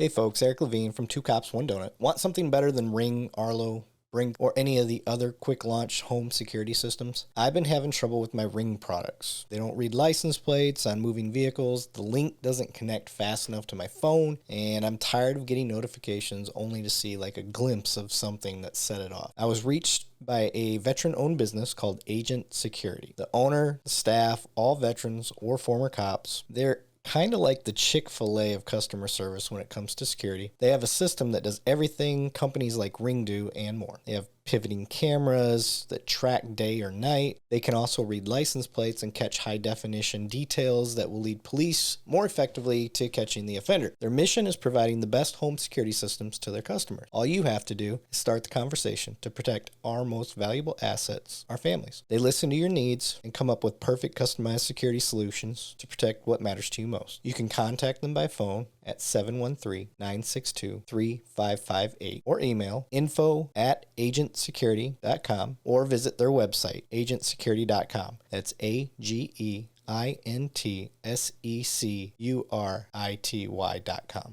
Hey folks, Eric Levine from Two Cops, One Donut. Want something better than Ring, Arlo, Brink, or any of the other quick launch home security systems? I've been having trouble with my Ring products. They don't read license plates on moving vehicles, the link doesn't connect fast enough to my phone, and I'm tired of getting notifications only to see like a glimpse of something that set it off. I was reached by a veteran-owned business called Agent Security. The owner, the staff, all veterans or former cops, they're kind of like the Chick-fil-A of customer service when it comes to security. They have a system that does everything companies like Ring do and more. They have pivoting cameras that track day or night. They can also read license plates and catch high-definition details that will lead police more effectively to catching the offender. Their mission is providing the best home security systems to their customers. All you have to do is start the conversation to protect our most valuable assets, our families. They listen to your needs and come up with perfect customized security solutions to protect what matters to you most. You can contact them by phone at 713-962-3558 or email info@agentsecurity.com or visit their website, agentsecurity.com. That's AGENTSECURITY.com.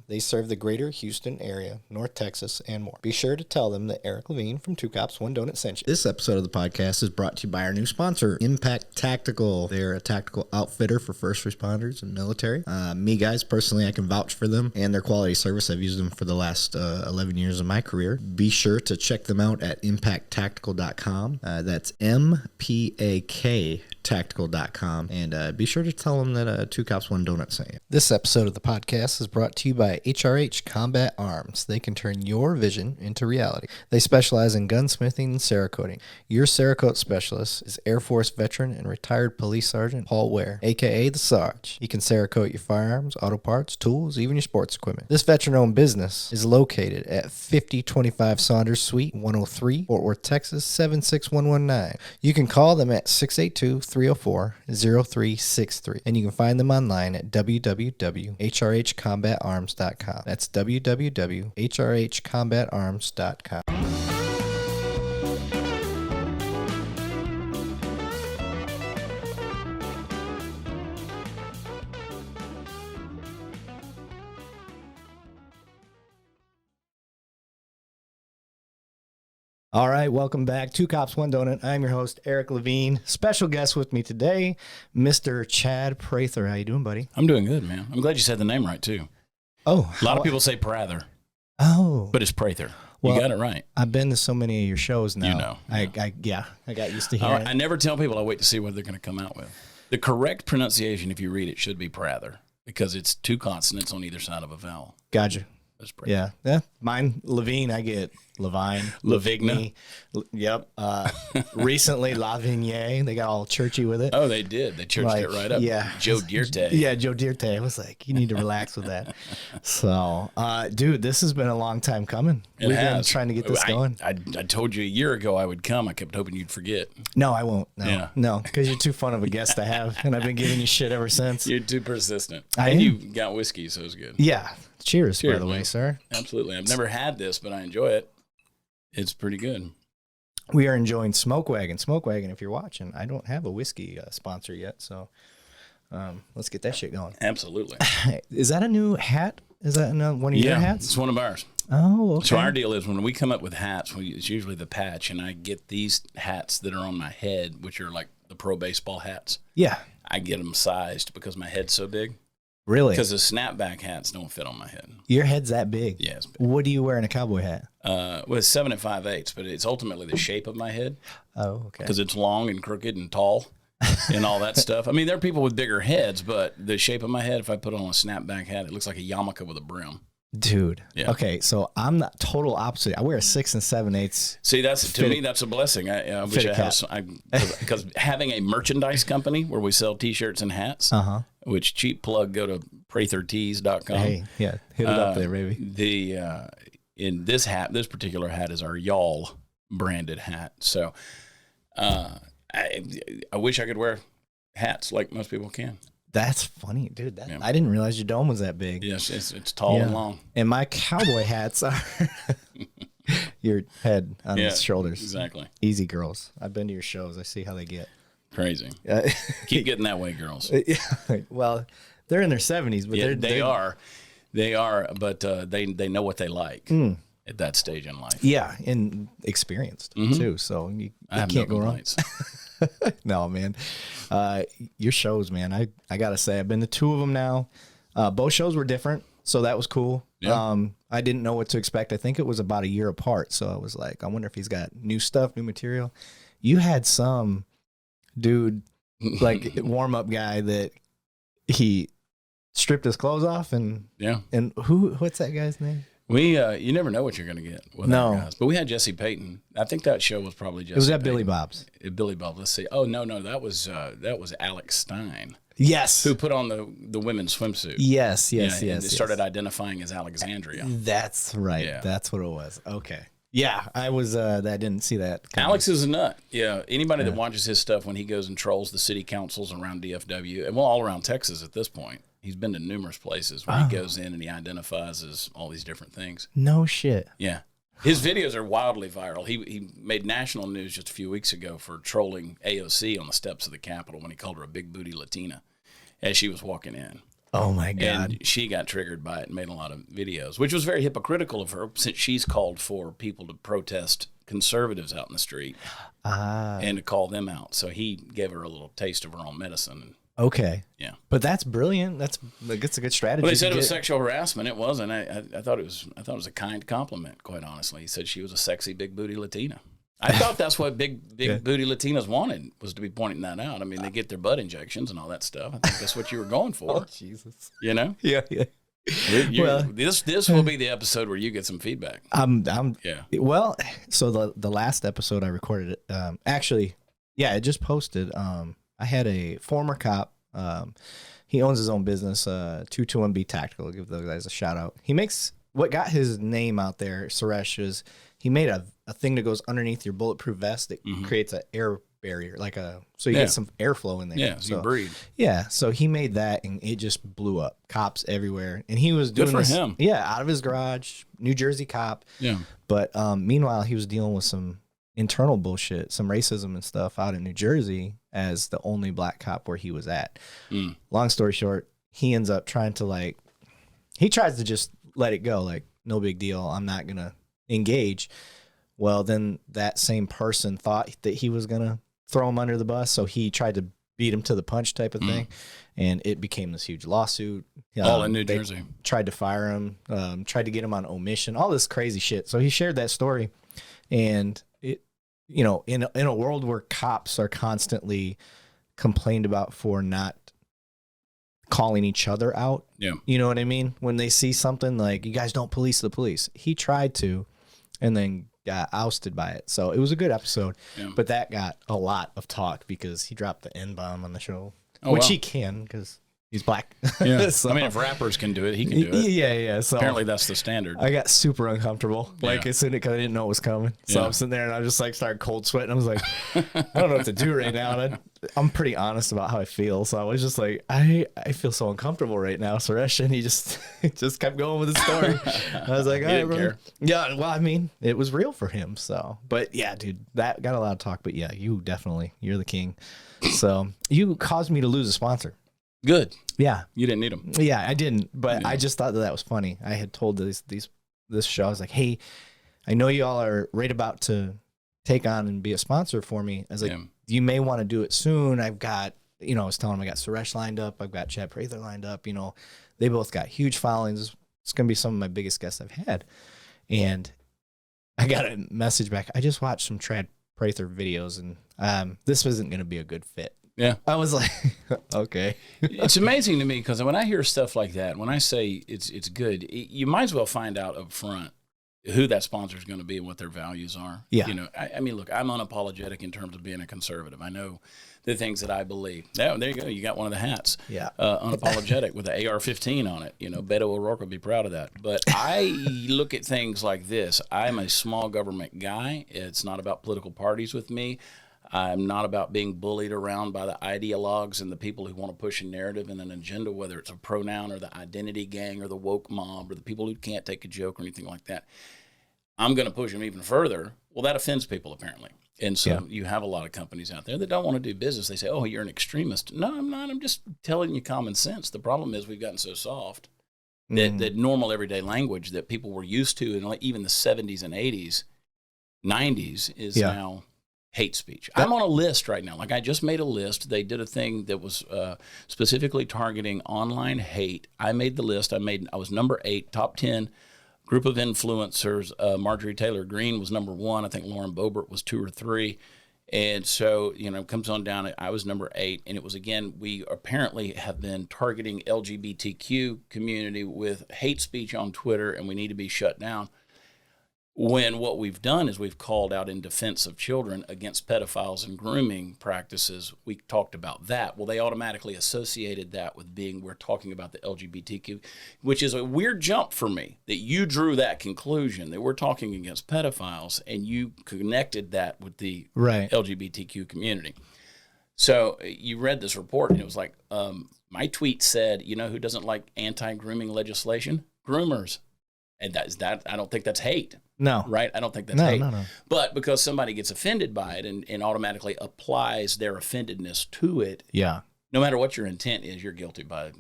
They serve the greater Houston area, North Texas, and more. Be sure to tell them that Eric Levine from Two Cops, One Donut sent you. This episode of the podcast is brought to you by our new sponsor, Impact Tactical. They're a tactical outfitter for first responders and military. Me, guys, personally, I can vouch for them and their quality service. I've used them for the last 11 years of my career. Be sure to check them out at impacttactical.com. That's MPAK tactical.com, and be sure to tell them that Two Cops, One Donut sent you. This episode of the podcast is brought to you by HRH Combat Arms. They can turn your vision into reality. They specialize in gunsmithing and Cerakoting. Your Cerakote specialist is Air Force veteran and retired police sergeant Paul Ware, aka the Sarge. He can Cerakote your firearms, auto parts, tools, even your sports equipment. This veteran-owned business is located at 5025 Saunders Suite 103, Fort Worth, Texas 76119. You can call them at 682-304-0363, and you can find them online at www.hrhcombatarms.com. That's www.hrhcombatarms.com. All right, welcome back. Two Cops, One Donut. I'm your host, Eric Levine. Special guest with me today, Mr. Chad Prather. How you doing, buddy? I'm doing good, man. I'm glad you said the name right, too. Oh. A lot of people say Prather. Oh. But it's Prather. Well, you got it right. I've been to so many of your shows now. You know. I got used to hearing All right, I never tell people. I wait to see what they're going to come out with. The correct pronunciation, if you read it, should be Prather because it's two consonants on either side of a vowel. Gotcha. That's Prather. Yeah. Mine, Levine, I get Levine. Lavigna. Yep. Recently, Lavigne. They got all churchy with it. Oh, they did. They churched it right up. Yeah. Joe Dirte. Yeah, Joe Dirte. I was like, you need to relax with that. So, dude, this has been a long time coming. We've been trying to get this going. I told you a year ago I would come. I kept hoping you'd forget. No, I won't. No, Yeah. no, because you're too fun of a guest to have, and I've been giving you shit ever since. You're too persistent. I and am. you got whiskey, so it's good. Yeah. Cheers, by the man. way, sir. Absolutely. I've never had this, but I enjoy it. It's pretty good. We are enjoying Smoke Wagon. Smoke Wagon, if you're watching, I don't have a whiskey sponsor yet, so let's get that shit going. Absolutely. Is that a new hat? Is that one of your hats? It's one of ours. Oh, okay. So our deal is when we come up with hats, it's usually the patch, and I get these hats that are on my head, which are like the pro baseball hats. Yeah. I get them sized because my head's so big. Really? Because the snapback hats don't fit on my head. Your head's that big? Yeah, it's big. What do you wear in a cowboy hat? Well, it's 7 5/8, but it's ultimately the shape of my head. Oh, okay. Because it's long and crooked and tall and all that stuff. I mean, there are people with bigger heads, but the shape of my head, if I put on a snapback hat, it looks like a yarmulke with a brim. Dude. Yeah. Okay, so I'm the total opposite. I wear a 6 7/8. See, to me, that's a blessing. I wish I had because having a merchandise company where we sell T-shirts and hats, which cheap plug, go to prathertees.com. Hey, yeah, hit it up there, baby. In this particular hat is our Y'all branded hat. So I wish I could wear hats like most people can. That's funny, dude. I didn't realize your dome was that big. Yes, it's tall and long. And my cowboy hats are your head on his shoulders. Exactly. Easy girls. I've been to your shows. I see how they get. Crazy. Keep getting that way, girls. Well, they're in their 70s, but they are. They are, but they know what they like at that stage in life. Yeah, and experienced too. So you can't go wrong. No, man. Your shows, man. I gotta say, I've been to 2 of them now. Both shows were different, so that was cool. Yeah. I didn't know what to expect. I think it was about a year apart, so I was like, I wonder if he's got new stuff, new material. You had some dude, like warm up guy that he stripped his clothes off, and what's that guy's name? We you never know what you're going to get with that guys. But we had Jesse Payton. I think that show was probably Jesse. It was at Payton. Billy Bob's. Billy Bob. Let's see. Oh no, that was Alex Stein. Yes. Who put on the women's swimsuit. Yes. And they started identifying as Alexandria. That's right. Yeah. That's what it was. Okay. Yeah, I was. I didn't see that. Alex is a nut. Yeah, anybody that watches his stuff when he goes and trolls the city councils around DFW and all around Texas at this point. He's been to numerous places where he goes in and he identifies as all these different things. No shit. Yeah. His videos are wildly viral. He made national news just a few weeks ago for trolling AOC on the steps of the Capitol when he called her a big booty Latina as she was walking in. Oh, my God. And she got triggered by it and made a lot of videos, which was very hypocritical of her since she's called for people to protest conservatives out in the street and to call them out. So he gave her a little taste of her own medicine. Okay. Yeah. But that's brilliant. That's a good strategy. Well, they said it was sexual harassment. It wasn't. I thought it was a kind compliment, quite honestly. He said she was a sexy big booty Latina. I thought that's what big booty Latinas wanted, was to be pointing that out. I mean, they get their butt injections and all that stuff. I think that's what you were going for. Oh, Jesus. You know? Yeah. Well, this will be the episode where you get some feedback. Yeah. Well, so the last episode I recorded it. Actually, yeah, it just posted. I had a former cop. He owns his own business, 221B Tactical. I'll give those guys a shout out. He makes what got his name out there, Suresh, is he made a thing that goes underneath your bulletproof vest that creates an air barrier, so you get some airflow in there. Yeah, so you breathe. Yeah, so he made that and it just blew up. Cops everywhere. And he was doing this, him. Yeah, out of his garage, New Jersey cop. Yeah. But meanwhile, he was dealing with some internal bullshit, some racism and stuff out in New Jersey as the only black cop where he was at. Long story short, he ends up trying to he tries to just let it go, no big deal, I'm not going to engage. Well, then that same person thought that he was going to throw him under the bus, so he tried to beat him to the punch type of thing, and it became this huge lawsuit. All in New Jersey. Tried to fire him, tried to get him on omission, all this crazy shit. So he shared that story, and it, in a world where cops are constantly complained about for not calling each other out. Yeah. You know what I mean? When they see something like, you guys don't police the police. He tried to, and then got ousted by it. So it was a good episode, but that got a lot of talk because he dropped the N-bomb on the show, which he can because he's black. Yeah. So, I mean, if rappers can do it, he can do it. Yeah. So apparently that's the standard. I got super uncomfortable, as soon as I didn't know it was coming. So I'm sitting there and I just started cold sweating. I was like, I don't know what to do right now. And I'm pretty honest about how I feel. So I was just like, I feel so uncomfortable right now, Suresh. And he just kept going with his story. I was like, all right, bro. Yeah, well, I mean, it was real for him. So, but yeah, dude, that got a lot of talk. But yeah, you're the king. So you caused me to lose a sponsor. Good. Yeah. You didn't need them. Yeah, I didn't. But I just thought that was funny. I had told this show, I was like, hey, I know you all are right about to take on and be a sponsor for me. I was like, you may want to do it soon. I've got, I was telling them I got Suresh lined up. I've got Chad Prather lined up. They both got huge followings. It's going to be some of my biggest guests I've had. And I got a message back. I just watched some Chad Prather videos, and this isn't going to be a good fit. Yeah. I was like, okay. It's amazing to me because when I hear stuff like that, when I say it's good, you might as well find out up front who that sponsor is going to be and what their values are. Yeah. I mean, look, I'm unapologetic in terms of being a conservative. I know the things that I believe. There you go. You got one of the hats. Yeah. Unapologetic with the AR-15 on it. Beto O'Rourke would be proud of that. But I look at things like this. I'm a small government guy. It's not about political parties with me. I'm not about being bullied around by the ideologues and the people who want to push a narrative and an agenda, whether it's a pronoun or the identity gang or the woke mob or the people who can't take a joke or anything like that. I'm going to push them even further. Well, that offends people, apparently. And so you have a lot of companies out there that don't want to do business. They say, oh, you're an extremist. No, I'm not. I'm just telling you common sense. The problem is we've gotten so soft that normal everyday language that people were used to in like even the 70s and 80s, 90s is now hate speech. I'm on a list right now. Like I just made a list. They did a thing that was specifically targeting online hate. I made the list. I was number 8, top 10 group of influencers. Marjorie Taylor Greene was number 1. I think Lauren Boebert was 2 or 3. And so, it comes on down. I was number 8. And it was, again, we apparently have been targeting LGBTQ community with hate speech on Twitter, and we need to be shut down. When what we've done is we've called out in defense of children against pedophiles and grooming practices. We talked about that. Well, they automatically associated that with we're talking about the LGBTQ, which is a weird jump for me that you drew that conclusion that we're talking against pedophiles and you connected that with the LGBTQ community. So you read this report and it was like, my tweet said, who doesn't like anti-grooming legislation? Groomers. And I don't think that's hate. No. Right? I don't think that's hate. No. But because somebody gets offended by it and automatically applies their offendedness to it, no matter what your intent is, you're guilty by,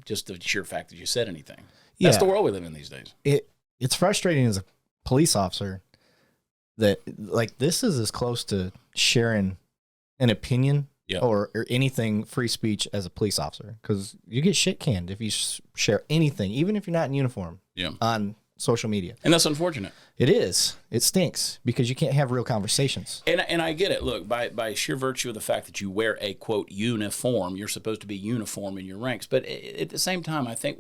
just the sheer fact that you said anything. That's the world we live in these days. It's frustrating as a police officer that, like, this is as close to sharing an opinion or anything free speech as a police officer, because you get shit canned if you share anything, even if you're not in uniform on social media. And that's unfortunate. It is. It stinks because you can't have real conversations. And I get it. Look, by sheer virtue of the fact that you wear a, quote, uniform, you're supposed to be uniform in your ranks. But at the same time, I think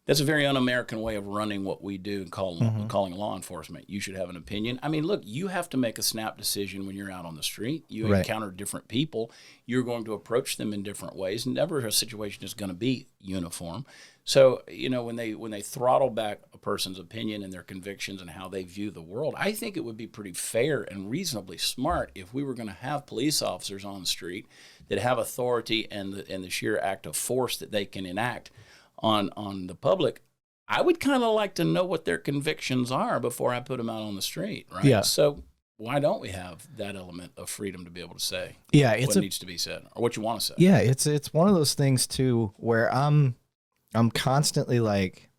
that's a very un-American way of running what we do and calling law enforcement. You should have an opinion. I mean, look, you have to make a snap decision when you're out on the street. You encounter different people. You're going to approach them in different ways. Never a situation is going to be uniform. So, when they throttle back a person's opinion and their convictions and how they view the world, I think it would be pretty fair and reasonably smart if we were going to have police officers on the street that have authority and the sheer act of force that they can enact on the public. I would kind of like to know what their convictions are before I put them out on the street, right? Yeah. So why don't we have that element of freedom to be able to say what needs to be said or what you want to say? Yeah, it's one of those things too where I'm constantly like,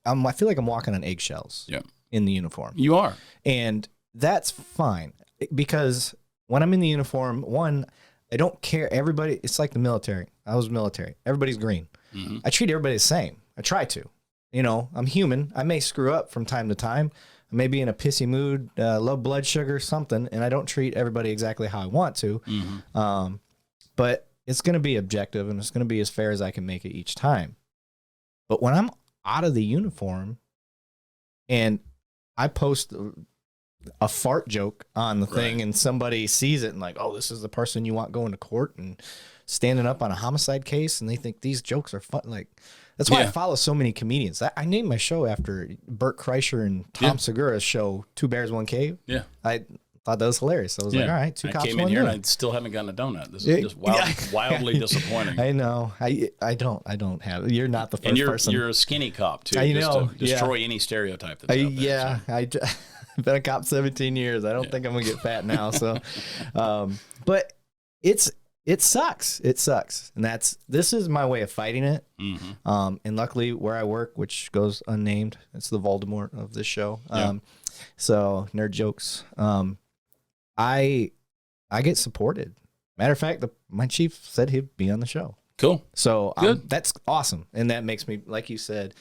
I feel like I'm walking on eggshells in the uniform. You are. And that's fine because when I'm in the uniform, one, I don't care. Everybody, it's like the military. I was military. Everybody's green. Mm-hmm. I treat everybody the same. I try to. I'm human. I may screw up from time to time. I may be in a pissy mood, low blood sugar, something, and I don't treat everybody exactly how I want to. Mm-hmm. But it's going to be objective, and it's going to be as fair as I can make it each time. But when I'm out of the uniform and I post a fart joke on the thing and somebody sees it and like, oh, this is the person you want going to court and standing up on a homicide case, and they think these jokes are fun. Like, that's why I follow so many comedians. I named my show after Bert Kreischer and Tom Segura's show, Two Bears, One Cave. Yeah. I thought that was hilarious. So I was like, all right, two cops, one came in here and I still haven't gotten a donut. This is just wildly disappointing. I know. I don't have it. You're not the first person. You're a skinny cop, too. I know. To destroy any stereotype that's out there. I've been a cop 17 years. I don't think I'm going to get fat now. So, but it sucks. It sucks. And this is my way of fighting it. Mm-hmm. And luckily where I work, which goes unnamed, it's the Voldemort of this show. So nerd jokes. I get supported. Matter of fact, my chief said he'd be on the show. Cool. So that's awesome. And that makes me, like you said,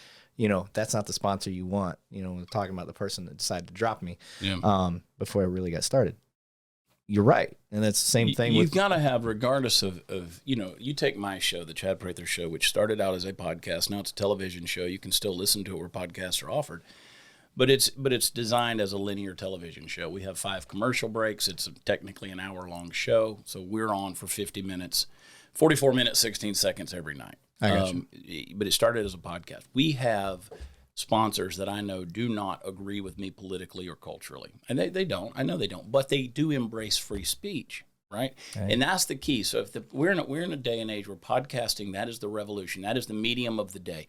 that's not the sponsor you want, talking about the person that decided to drop me before I really got started. You're right. And that's the same thing. You've got to have, regardless of, you take my show, the Chad Prather Show, which started out as a podcast. Now it's a television show. You can still listen to it where podcasts are offered. But it's designed as a linear television show. We have 5 commercial breaks. It's technically an hour-long show. So we're on for 50 minutes, 44 minutes, 16 seconds every night. I got you. But it started as a podcast. We have sponsors that I know do not agree with me politically or culturally. And they don't. I know they don't. But they do embrace free speech, right? Okay. And that's the key. So if we're in a day and age where podcasting, that is the revolution. That is the medium of the day.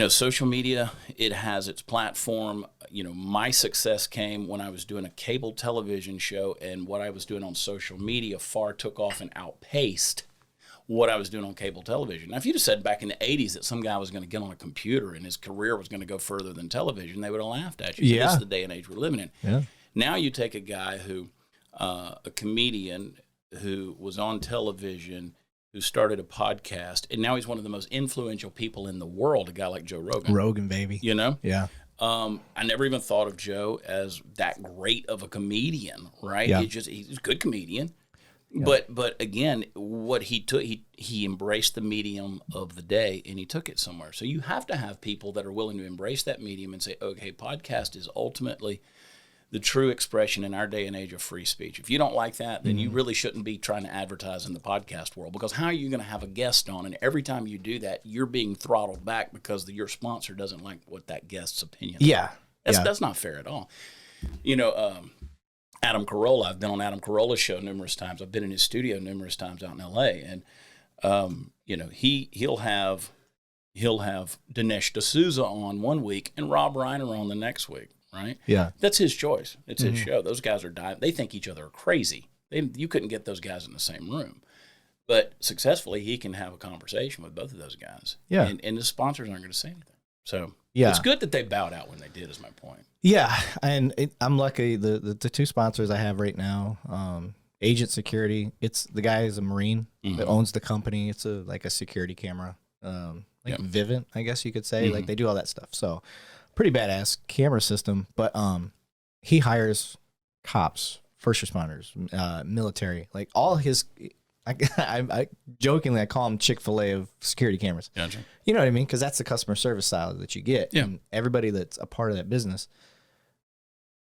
Social media, it has its platform. My success came when I was doing a cable television show, and what I was doing on social media far took off and outpaced what I was doing on cable television. Now, if you'd have said back in the 80s that some guy was going to get on a computer and his career was going to go further than television, they would have laughed at you. Yeah. This is the day and age we're living in. Yeah. Now you take a guy who, a comedian who was on television, who started a podcast, and now he's one of the most influential people in the world, a guy like Joe Rogan. Rogan, baby. You know? Yeah. I never even thought of Joe as that great of a comedian, right? Yeah. He's a good comedian. Yeah. But again, what he took, he embraced the medium of the day and he took it somewhere. So you have to have people that are willing to embrace that medium and say, okay, podcast is ultimately the true expression in our day and age of free speech. If you don't like that, then you really shouldn't be trying to advertise in the podcast world, because how are you going to have a guest on, and every time you do that, you're being throttled back because your sponsor doesn't like what that guest's opinion is. Yeah. That's not fair at all. You know, Adam Carolla, I've been on Adam Carolla's show numerous times. I've been in his studio numerous times out in L.A., and you know, he'll have Dinesh D'Souza on one week and Rob Reiner on the next week, right? Yeah. That's his choice. It's his show. Those guys are dying. They think each other are crazy. You couldn't get those guys in the same room. But successfully, he can have a conversation with both of those guys. Yeah. And the sponsors aren't going to say anything. So Yeah. it's good that they bowed out when they did, is my point. Yeah, and I'm lucky. The two sponsors I have right now, Agent Security. It's the guy is a Marine that owns the company. It's like a security camera, Vivint, I guess you could say. Like they do all that stuff. So pretty badass camera system. But he hires cops, first responders, military, like all his. I jokingly I call him Chick-fil-A of security cameras. Gotcha. You know what I mean? Because that's the customer service style that you get. Yeah. And everybody that's a part of that business,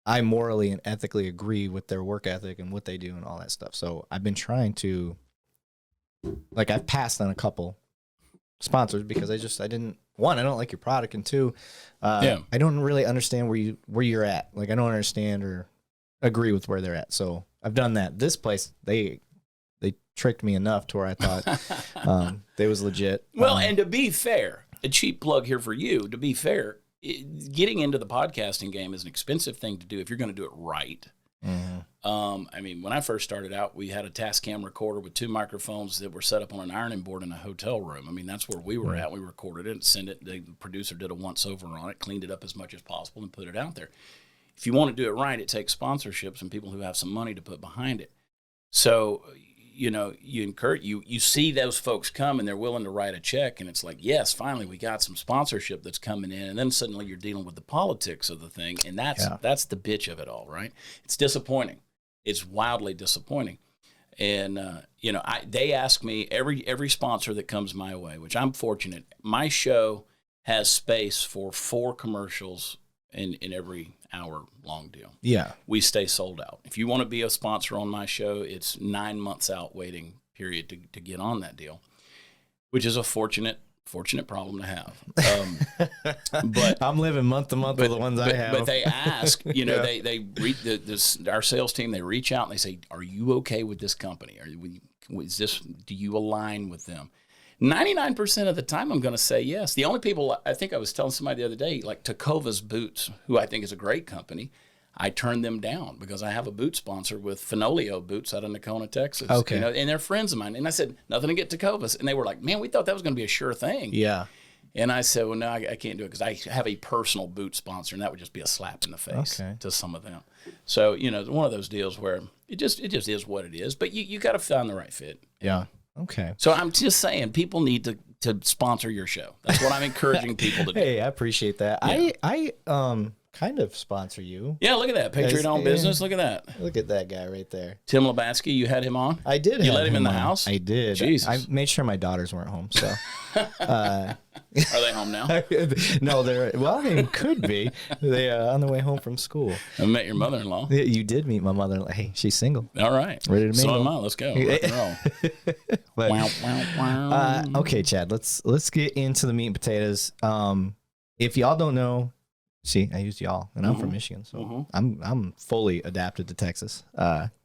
I morally and ethically agree with their work ethic and what they do and all that stuff. So I've been trying to, like, I've passed on a couple sponsors because I didn't, one, I don't like your product, and two, I don't really understand where you're at. Like, I don't understand or agree with where they're at. So I've done that. This place, they tricked me enough to where I thought they was legit. Well, and to be fair, a cheap plug here for you, to be fair, getting into the podcasting game is an expensive thing to do if you're going to do it right. I mean, when I first started out, we had a Tascam recorder with 2 microphones that were set up on an ironing board in a hotel room. I mean, that's where we were at. We recorded it and sent it. The producer did a once-over on it, cleaned it up as much as possible, and put it out there. If you want to do it right, it takes sponsorships and people who have some money to put behind it. So, you know, you see those folks come and they're willing to write a check, and it's like, yes, finally we got some sponsorship that's coming in, and then suddenly you're dealing with the politics of the thing, and that's the bitch of it all, right? It's disappointing. It's wildly disappointing. And you know, they ask me every sponsor that comes my way, which I'm fortunate. My show has space for 4 commercials in every hour-long deal. Yeah. We stay sold out. If you want to be a sponsor on my show, it's 9 months out waiting period to get on that deal, which is a fortunate problem to have. But I'm living month to month with the ones I have. But they ask, you know, they our sales team, they reach out and they say, "Are you okay with this company? Do you align with them?" 99% of the time, I'm going to say yes. The only people, I think I was telling somebody the other day, like Takova's Boots, who I think is a great company, I turned them down because I have a boot sponsor with Finolio Boots out of Nacona, Texas. Okay. You know, and they're friends of mine. And I said, nothing to get Takova's. And they were like, man, we thought that was going to be a sure thing. Yeah. And I said, well, no, I can't do it because I have a personal boot sponsor, and that would just be a slap in the face to some of them. So, you know, one of those deals where it just is what it is. But you got to find the right fit. Yeah. Okay. So I'm just saying, people need to sponsor your show. That's what I'm encouraging people to do. Hey, I appreciate that. Yeah. I kind of sponsor you. Yeah, look at that. Patriot Owned Business. Look at that. Look at that guy right there. Tim Lebatsky, you had him on? I did. You let him in the house? I did. Jesus. I made sure my daughters weren't home. So. Are they home now? No, they could be. They on the way home from school. I met your mother-in-law. You did meet my mother-in-law. Hey, she's single. All right. Ready to mingle. So am I. Let's go. Rock and roll. But, okay, Chad, let's get into the meat and potatoes. If y'all don't know, see, I used y'all, and I'm from Michigan, so I'm fully adapted to Texas.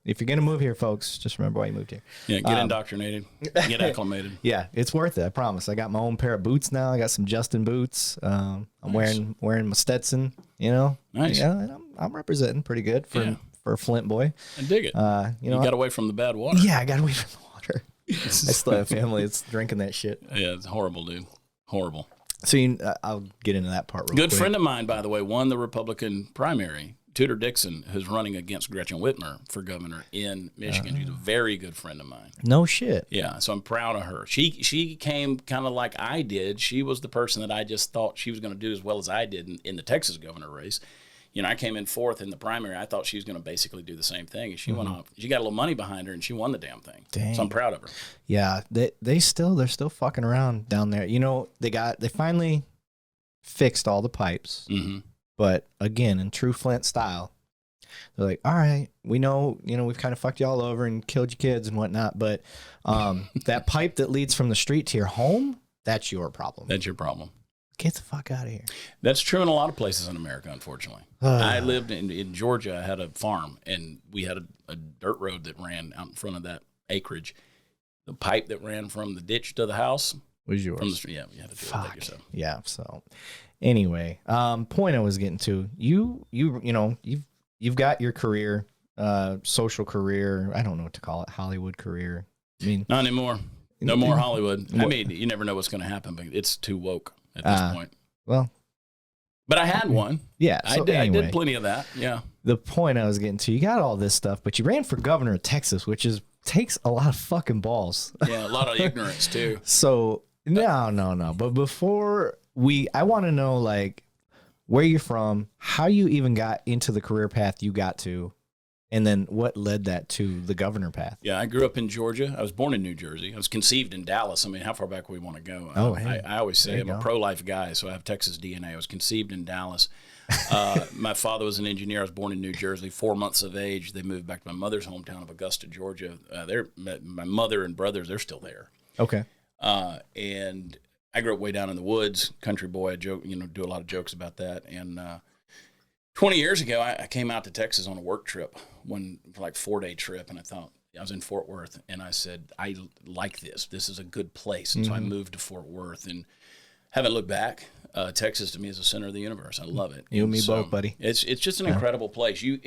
If you're gonna move here, folks, just remember why you moved here. Yeah, get indoctrinated, get acclimated. Yeah, it's worth it. I promise. I got my own pair of boots now. I got some Justin boots. I'm wearing my Stetson. You know, nice. Yeah, and I'm representing pretty good for a Flint boy. I dig it. You got away from the bad water. Yeah, I got away from the water. I still have family that's drinking that shit. Yeah, it's horrible, dude. Horrible. So I'll get into that part real Good quick. friend of mine, by the way, won the Republican primary. Tudor Dixon, who's running against Gretchen Whitmer for governor in Michigan. She's a very good friend of mine. No shit. Yeah, so I'm proud of her. She came kind of like I did. She was the person that I just thought she was going to do as well as I did in the Texas governor race. You know, I came in fourth in the primary. I thought she was going to basically do the same thing. And she went off. She got a little money behind her, and she won the damn thing. Dang. So I'm proud of her. Yeah, they're still fucking around down there. You know, they finally fixed all the pipes. Mm-hmm. But again, in true Flint style, they're like, all right, we know, we've kind of fucked you all over and killed your kids and whatnot. But that pipe that leads from the street to your home, that's your problem. That's your problem. Get the fuck out of here. That's true in a lot of places in America, unfortunately. I lived in Georgia. I had a farm, and we had a dirt road that ran out in front of that acreage. The pipe that ran from the ditch to the house was yours. From the street. Yeah, you had to do it yourself. Yeah. So, anyway, point I was getting to, you've got your career, social career. I don't know what to call it, Hollywood career. I mean, not anymore. No more Hollywood. I mean, you never know what's going to happen, but it's too woke at this point. Well, but I had one. Yeah, so I did plenty of that. Yeah. The point I was getting to, you got all this stuff, but you ran for governor of Texas, which takes a lot of fucking balls. Yeah, a lot of ignorance too. So no. But before I want to know like where you're from, how you even got into the career path you got to, and then what led that to the governor path. Yeah, I grew up in Georgia. I was born in New Jersey. I was conceived in Dallas. I mean, how far back we want to go? Oh, hey. I always say I'm a pro-life guy, so I have Texas DNA. I was conceived in Dallas. My father was an engineer. I was born in New Jersey. 4 months of age, they moved back to my mother's hometown of Augusta, Georgia. My mother and brothers, they're still there. Okay. And I grew up way down in the woods, country boy. I joke, do a lot of jokes about that. And 20 years ago, I came out to Texas on a work trip, for like 4-day trip, and I thought, I was in Fort Worth, and I said, I like this. This is a good place. And so I moved to Fort Worth and haven't looked back. Texas to me is the center of the universe. I love it. You and me both, buddy. It's just an incredible place. You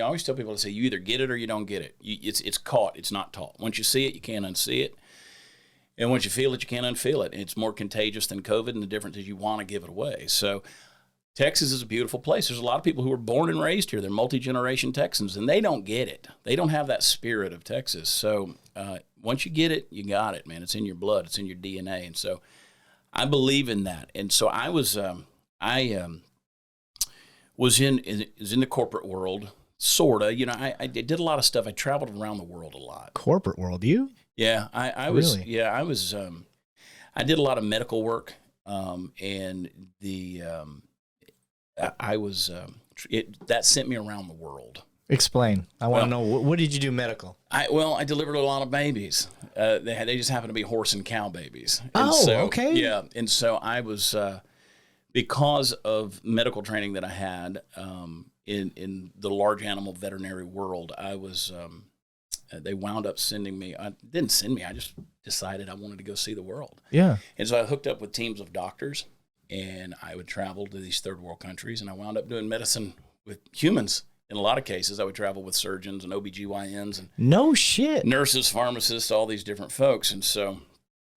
always tell people to say, you either get it or you don't get it. It's caught. It's not taught. Once you see it, you can't unsee it. And once you feel it, you can't unfeel it. It's more contagious than COVID, and the difference is you want to give it away. So Texas is a beautiful place. There's a lot of people who were born and raised here. They're multi-generation Texans, and they don't get it. They don't have that spirit of Texas. So once you get it, you got it, man. It's in your blood. It's in your DNA. And so I believe in that. And so I was in the corporate world, sort of. I did a lot of stuff. I traveled around the world a lot. Corporate world, you? Yeah, I was. Really? Yeah, I was. I did a lot of medical work, and I was. That sent me around the world. Explain. I want to know, what did you do medical? I delivered a lot of babies. They just happened to be horse and cow babies. And okay. Yeah, and so I was because of medical training that I had in the large animal veterinary world. I was. They wound up sending me. Didn't send me. I just decided I wanted to go see the world. Yeah. And so I hooked up with teams of doctors, and I would travel to these third world countries, and I wound up doing medicine with humans. In a lot of cases, I would travel with surgeons and OBGYNs and no shit, nurses, pharmacists, all these different folks. And so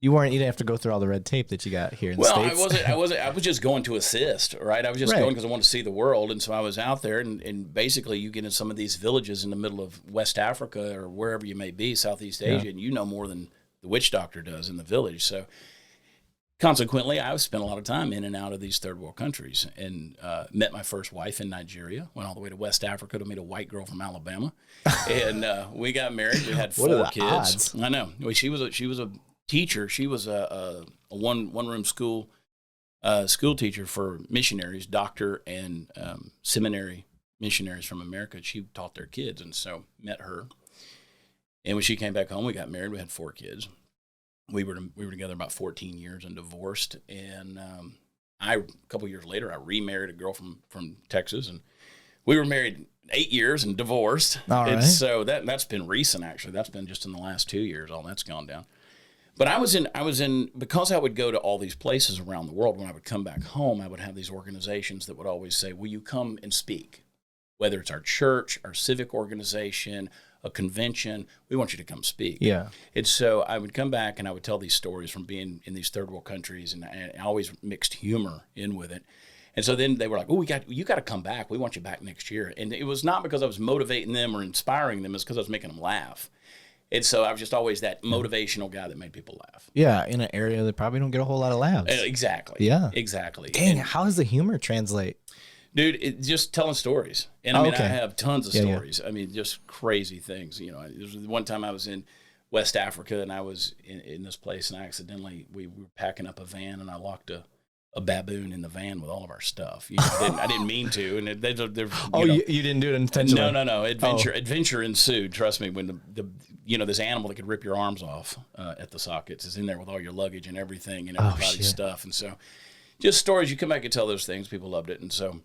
you didn't have to go through all the red tape that you got here in the States. I was just going to assist, right? I was just going because I wanted to see the world. And so I was out there, and basically you get in some of these villages in the middle of West Africa or wherever you may be, Southeast Asia, and you know more than the witch doctor does in the village. So consequently, I spent a lot of time in and out of these third world countries, and met my first wife in Nigeria, went all the way to West Africa to meet a white girl from Alabama. And we got married. We had 4 kids. Odds? I know. Well, she was a teacher. She was a one-room school teacher for missionaries, doctor and seminary missionaries from America. She taught their kids, and so met her. And when she came back home, we got married. We had 4 kids. We were together about 14 years and divorced. And a couple years later, I remarried a girl from Texas, and we were married 8 years and divorced. All right. And so that's been recent, actually. That's been just in the last 2 years. All that's gone down. But I was in because I would go to all these places around the world. When I would come back home, I would have these organizations that would always say, "Will you come and speak?" Whether it's our church, our civic organization, a convention. We want you to come speak. Yeah. And so I would come back and I would tell these stories from being in these third world countries, and I always mixed humor in with it. And so then they were like, "Oh, you got to come back. We want you back next year." And it was not because I was motivating them or inspiring them; it's because I was making them laugh. And so I was just always that motivational guy that made people laugh. Yeah, in an area that probably don't get a whole lot of laughs. Exactly. Yeah. Exactly. Dang, how does the humor translate? Dude, just telling stories. And I have tons of stories. Yeah. I mean, just crazy things. You know, there was one time I was in West Africa and I was in this place and I accidentally, we were packing up a van and I locked a baboon in the van with all of our stuff. You know, I didn't mean to. And you didn't do it intentionally? No. Adventure ensued. Trust me, when this animal that could rip your arms off at the sockets is in there with all your luggage and everything and everybody's stuff. And so just stories. You come back and tell those things. People loved it. And so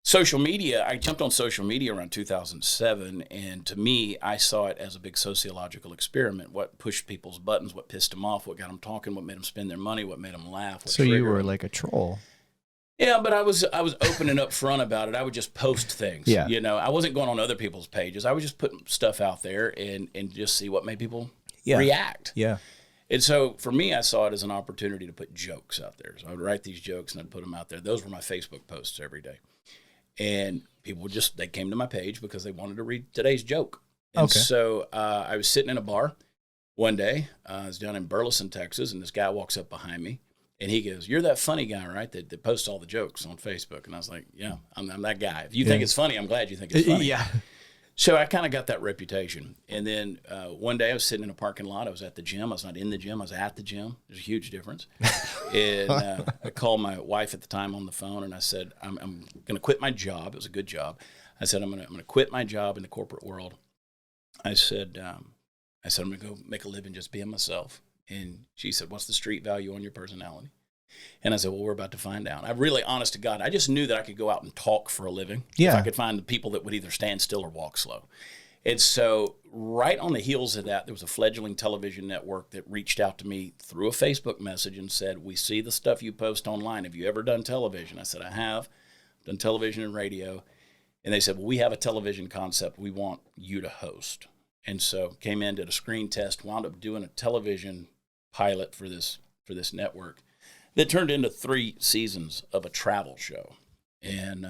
social media, I jumped on social media around 2007, and to me, I saw it as a big sociological experiment. What pushed people's buttons, what pissed them off, what got them talking, what made them spend their money, what made them laugh. So you were like a troll. Yeah, but I was open and upfront about it. I would just post things. Yeah. You know, I wasn't going on other people's pages. I would just put stuff out there and just see what made people react. Yeah. And so for me, I saw it as an opportunity to put jokes out there. So I would write these jokes and I'd put them out there. Those were my Facebook posts every day. And people they came to my page because they wanted to read today's joke. And so I was sitting in a bar one day. I was down in Burleson, Texas, and this guy walks up behind me. And he goes, "You're that funny guy, right, that posts all the jokes on Facebook?" And I was like, "Yeah, I'm that guy. If you think it's funny, I'm glad you think it's funny." Yeah. So I kind of got that reputation. And then one day I was sitting in a parking lot. I was at the gym. I was not in the gym. I was at the gym. There's a huge difference. And I called my wife at the time on the phone, and I said, I'm going to quit my job. It was a good job. I said, I'm going to quit my job in the corporate world. I said, I'm going to go make a living just being myself. And she said, "What's the street value on your personality?" And I said, "Well, we're about to find out." I'm really honest to God. I just knew that I could go out and talk for a living. Yeah. If I could find the people that would either stand still or walk slow. And so right on the heels of that, there was a fledgling television network that reached out to me through a Facebook message and said, "We see the stuff you post online. Have you ever done television?" I said, "I have done television and radio." And they said, "Well, we have a television concept we want you to host." And so came in, did a screen test, wound up doing a television pilot for this network that turned into 3 seasons of a travel show. And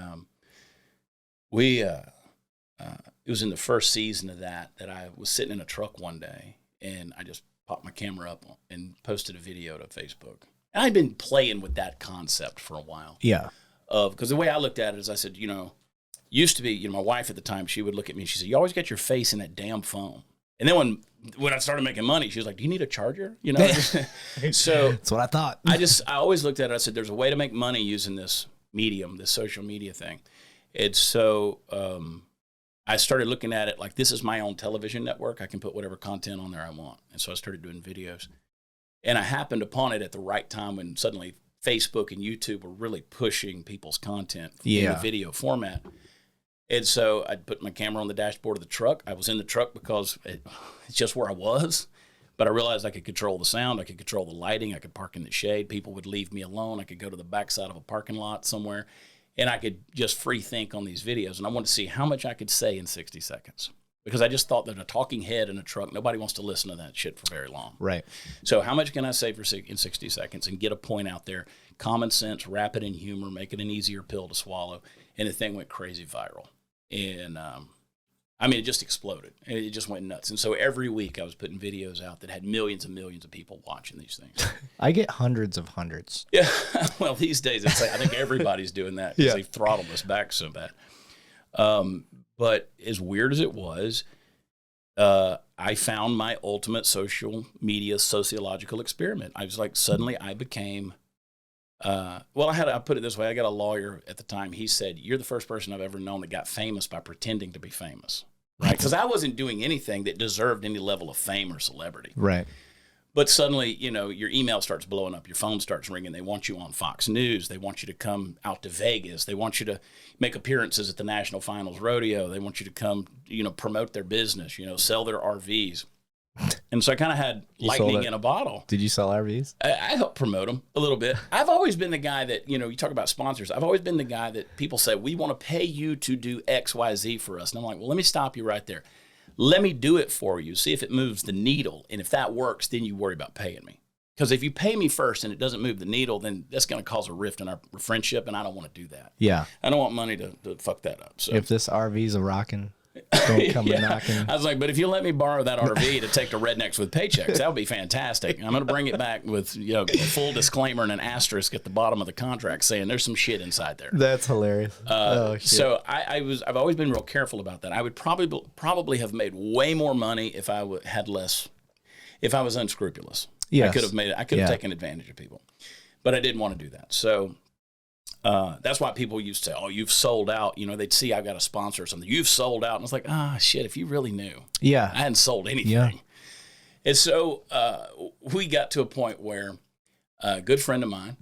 it was in the first season of that I was sitting in a truck one day and I just popped my camera up and posted a video to Facebook. And I'd been playing with that concept for a while. Yeah. Because the way I looked at it is I said, used to be, my wife at the time, she would look at me and she said, "You always get your face in that damn phone." And then when I started making money, she was like, "Do you need a charger?" So that's what I thought. I always looked at it. I said, "There's a way to make money using this medium, this social media thing." And so I started looking at it like, this is my own television network. I can put whatever content on there I want. And so I started doing videos. And I happened upon it at the right time when suddenly Facebook and YouTube were really pushing people's content in the video format. And so I'd put my camera on the dashboard of the truck. I was in the truck because it's just where I was. But I realized I could control the sound. I could control the lighting. I could park in the shade. People would leave me alone. I could go to the backside of a parking lot somewhere. And I could just free think on these videos. And I wanted to see how much I could say in 60 seconds. Because I just thought that a talking head in a truck, nobody wants to listen to that shit for very long. Right. So how much can I say in 60 seconds and get a point out there? Common sense, wrap it in humor, make it an easier pill to swallow. And the thing went crazy viral. And, it just exploded. It just went nuts. And so every week I was putting videos out that had millions and millions of people watching these things. I get hundreds. Yeah. Well, these days, I think everybody's doing that because they've throttled us back so bad. But as weird as it was, I found my ultimate social media sociological experiment. I was like, suddenly I became... I put it this way. I got a lawyer at the time. He said, "You're the first person I've ever known that got famous by pretending to be famous." Right? Because I wasn't doing anything that deserved any level of fame or celebrity. Right. But suddenly, your email starts blowing up. Your phone starts ringing. They want you on Fox News. They want you to come out to Vegas. They want you to make appearances at the National Finals Rodeo. They want you to come, promote their business, sell their RVs. And so I kind of had lightning in a bottle. Did you sell RVs? I helped promote them a little bit. I've always been the guy that, you talk about sponsors. I've always been the guy that people say, we want to pay you to do X, Y, Z for us. And I'm like, well, let me stop you right there. Let me do it for you. See if it moves the needle. And if that works, then you worry about paying me. Because if you pay me first and it doesn't move the needle, then that's going to cause a rift in our friendship, and I don't want to do that. Yeah. I don't want money to fuck that up. So if this RV's a rocking, don't come knocking. I was like, but if you let me borrow that RV to take to Rednecks with Paychecks, that would be fantastic. I'm going to bring it back with a full disclaimer and an asterisk at the bottom of the contract saying there's some shit inside there. That's hilarious. Oh, shit. So I've always been real careful about that. I would probably have made way more money if I had less, if I was unscrupulous. Yes. I could have taken advantage of people, but I didn't want to do that. So that's why people used to say, oh, you've sold out. They'd see I've got a sponsor or something. You've sold out. And it's like, shit, if you really knew. Yeah. I hadn't sold anything. Yeah. And so we got to a point where a good friend of mine,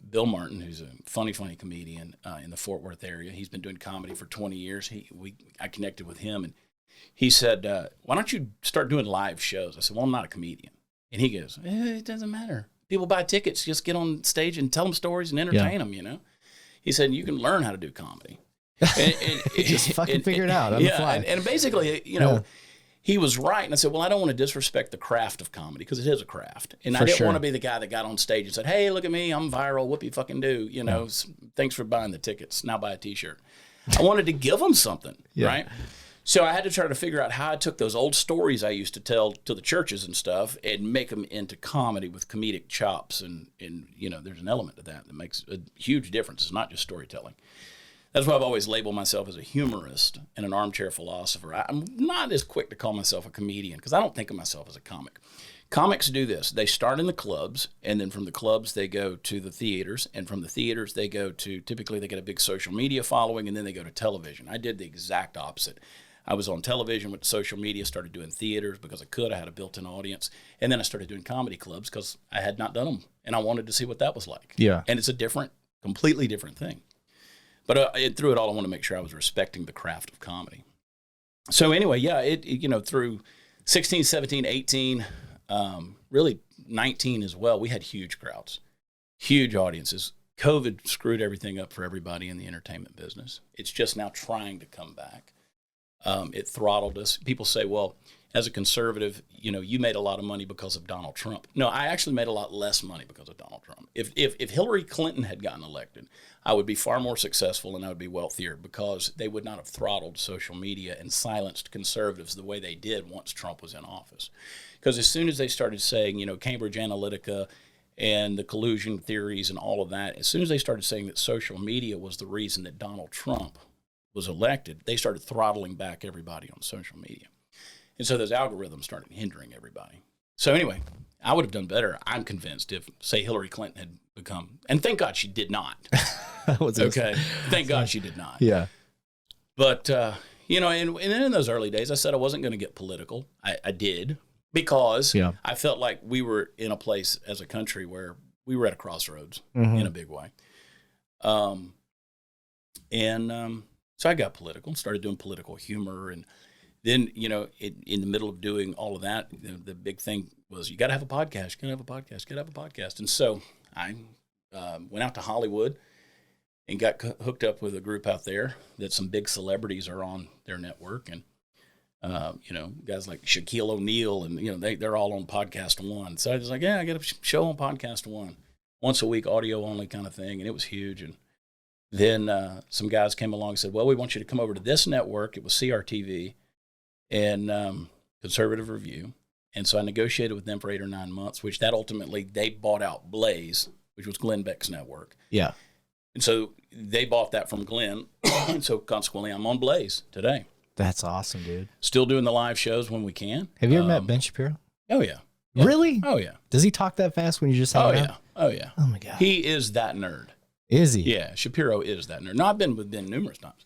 Bill Martin, who's a funny comedian in the Fort Worth area. He's been doing comedy for 20 years. I connected with him, and he said, why don't you start doing live shows? I said, well, I'm not a comedian. And he goes, it doesn't matter. People buy tickets, just get on stage and tell them stories and entertain them, He said, you can learn how to do comedy. And just fucking figure it out on the fly. And basically, he was right. And I said, well, I don't want to disrespect the craft of comedy because it is a craft. And I didn't want to be the guy that got on stage and said, hey, look at me, I'm viral, whoopee fucking do. Thanks for buying the tickets. Now buy a T-shirt. I wanted to give them something, right? So I had to try to figure out how I took those old stories I used to tell to the churches and stuff and make them into comedy with comedic chops. And there's an element to that makes a huge difference. It's not just storytelling. That's why I've always labeled myself as a humorist and an armchair philosopher. I'm not as quick to call myself a comedian because I don't think of myself as a comic. Comics do this. They start in the clubs, and then from the clubs they go to the theaters, and from the theaters they typically they get a big social media following, and then they go to television. I did the exact opposite. I was on television with social media, started doing theaters because I could. I had a built-in audience. And then I started doing comedy clubs because I had not done them, and I wanted to see what that was like. Yeah. And it's a completely different thing. But through it all, I want to make sure I was respecting the craft of comedy. So anyway, through 16, 17, 18, really 19 as well, we had huge crowds, huge audiences. COVID screwed everything up for everybody in the entertainment business. It's just now trying to come back. It throttled us. People say, well, as a conservative, you made a lot of money because of Donald Trump. No, I actually made a lot less money because of Donald Trump. If Hillary Clinton had gotten elected, I would be far more successful and I would be wealthier because they would not have throttled social media and silenced conservatives the way they did once Trump was in office. Because as soon as they started saying, Cambridge Analytica and the collusion theories and all of that, as soon as they started saying that social media was the reason that Donald Trump was elected, they started throttling back everybody on social media. And so those algorithms started hindering everybody. So anyway, I would have done better, I'm convinced, if, say, Hillary Clinton had become, and thank God she did not. Okay, thank God she did not. Yeah. But, and in those early days, I said I wasn't going to get political. I did because I felt like we were in a place as a country where we were at a crossroads in a big way. So I got political and started doing political humor. And then, in the middle of doing all of that, the big thing was you got to have a podcast. You got to have a podcast. You got to have a podcast. And so I went out to Hollywood and got hooked up with a group out there that some big celebrities are on their network. And, guys like Shaquille O'Neal and, they're all on Podcast One. So I was like, I got a show on Podcast One, once a week, audio only kind of thing. And it was huge. And then some guys came along and said, well, we want you to come over to this network. It was CRTV and Conservative Review. And so I negotiated with them for 8 or 9 months, which that ultimately, they bought out Blaze, which was Glenn Beck's network. Yeah. And so they bought that from Glenn. And so consequently, I'm on Blaze today. That's awesome, dude. Still doing the live shows when we can. Have you ever met Ben Shapiro? Oh, yeah. Really? Oh, yeah. Does he talk that fast when you just hang out? Yeah. Oh, yeah. Oh, my God. He is that nerd. Is he? Yeah, Shapiro is that nerd. No, I've been with Ben numerous times.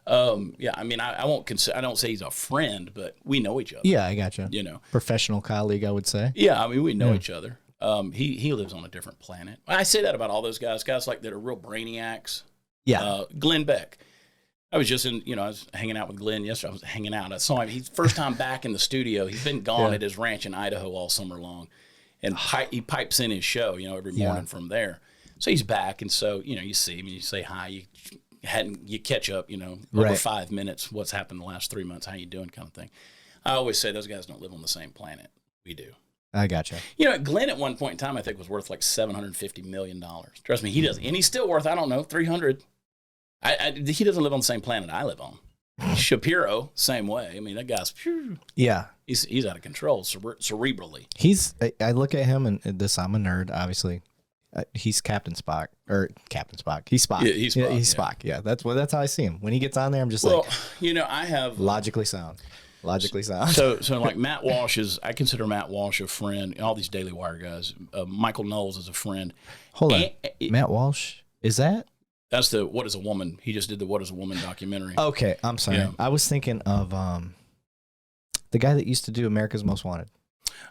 I don't say he's a friend, but we know each other. Yeah, I gotcha. Professional colleague, I would say. Yeah, we know each other. He lives on a different planet. I say that about all those guys like that are real brainiacs. Yeah. Glenn Beck. I was just I was hanging out with Glenn yesterday. I was hanging out. I saw him. He's first time back in the studio. He's been gone at his ranch in Idaho all summer long. And he pipes in his show, every morning from there. So he's back. And so, you see him and you say hi. You catch up, over 5 minutes. What's happened the last 3 months? How you doing kind of thing. I always say those guys don't live on the same planet. We do. I gotcha. Glenn at one point in time, I think, was worth like $750 million. Trust me, he doesn't. And he's still worth, I don't know, 300. He doesn't live on the same planet I live on. Shapiro, same way. I mean, that guy's, he's out of control cerebrally. I look at him and I'm a nerd, obviously. He's Captain Spock. He's Spock. Yeah, he's Spock. He's Spock. Yeah, that's how I see him. When he gets on there, I'm just I have logically sound. So like Matt Walsh I consider Matt Walsh a friend. All these Daily Wire guys. Michael Knowles is a friend. Hold on, Matt Walsh, is that? That's the What Is a Woman. He just did the What Is a Woman documentary. Okay, I'm sorry. Yeah. I was thinking of the guy that used to do America's Most Wanted.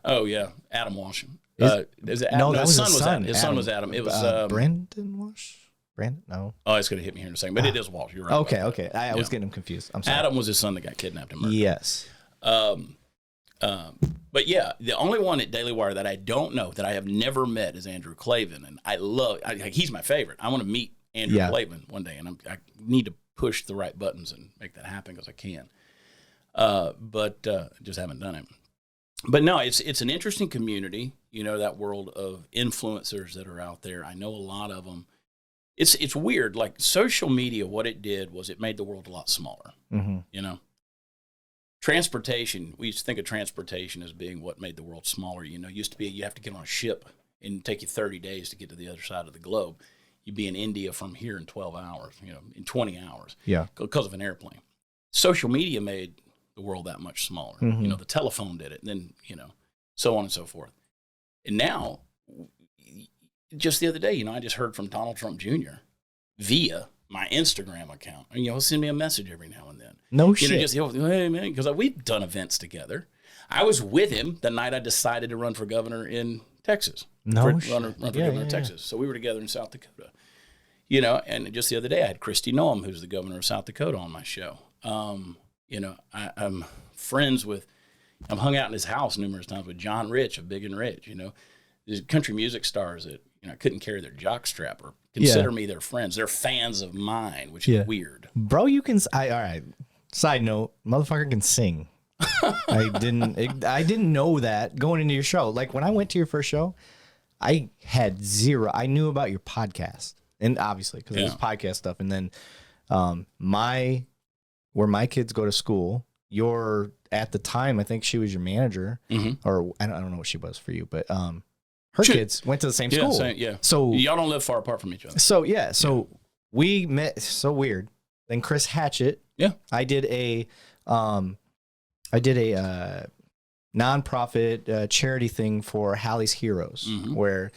Oh yeah, Adam Walsh. Is it Adam? No, that was his son. His son was Adam. It was Brandon Walsh. Brandon? No. Oh, it's going to hit me here in a second, but it is Walsh. You're right. Okay. I was getting him confused. I'm sorry. Adam was his son that got kidnapped and murdered. Yes. But yeah, the only one at Daily Wire that I don't know, that I have never met, is Andrew Klavan, and he's my favorite. I want to meet Andrew Klavan one day, and I need to push the right buttons and make that happen because I can. But just haven't done it. But no, it's an interesting community, that world of influencers that are out there. I know a lot of them. It's weird. Like social media, what it did was it made the world a lot smaller. Mm-hmm. Transportation, we used to think of transportation as being what made the world smaller. Used to be you have to get on a ship and take you 30 days to get to the other side of the globe. You'd be in India from here in 12 hours, in 20 hours. Yeah. Because of an airplane. Social media made the world that much smaller. Mm-hmm. The telephone did it, and then, so on and so forth. And now, just the other day, I just heard from Donald Trump Jr. via my Instagram account. And, he'll send me a message every now and then. No shit. Hey, man, because we've done events together. I was with him the night I decided to run for governor in Texas. Run for governor of Texas. So we were together in South Dakota. And just the other day I had Kristi Noem, who's the governor of South Dakota, on my show. I'm friends with, I've hung out in his house numerous times with John Rich of Big and Rich, These country music stars that, couldn't carry their jockstrap or consider me their friends. They're fans of mine, which is weird. Bro, you can, all right. Side note, motherfucker can sing. I didn't know that going into your show. Like when I went to your first show, I had zero. I knew about your podcast, and obviously because it was podcast stuff. And then where my kids go to school, at the time, I think she was your manager, or I don't know what she was for you, but her kids went to the same school. So y'all don't live far apart from each other. So we met. So weird. Then Chris Hatchett. Yeah. I did a nonprofit charity thing for Hallie's Heroes, where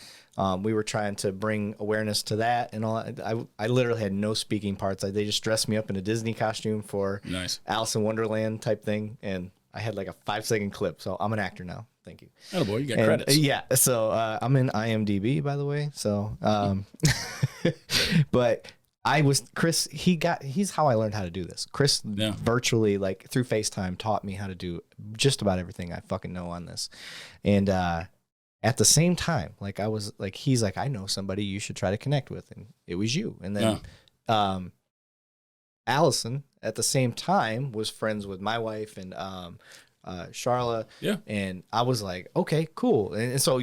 we were trying to bring awareness to that and all that. I literally had no speaking parts. They just dressed me up in a Disney costume for Alice in Wonderland type thing, and I had like a 5-second clip. So I'm an actor now. Thank you. Oh boy, you got credits. Yeah. So I'm in IMDb, by the way. So, but Chris, he's how I learned how to do this. Chris virtually, like through FaceTime, taught me how to do just about everything I fucking know on this. And at the same time, like I was like, he's like, I know somebody you should try to connect with. And it was you. And then Allison at the same time was friends with my wife and Charla. Yeah. And I was like, okay, cool. And so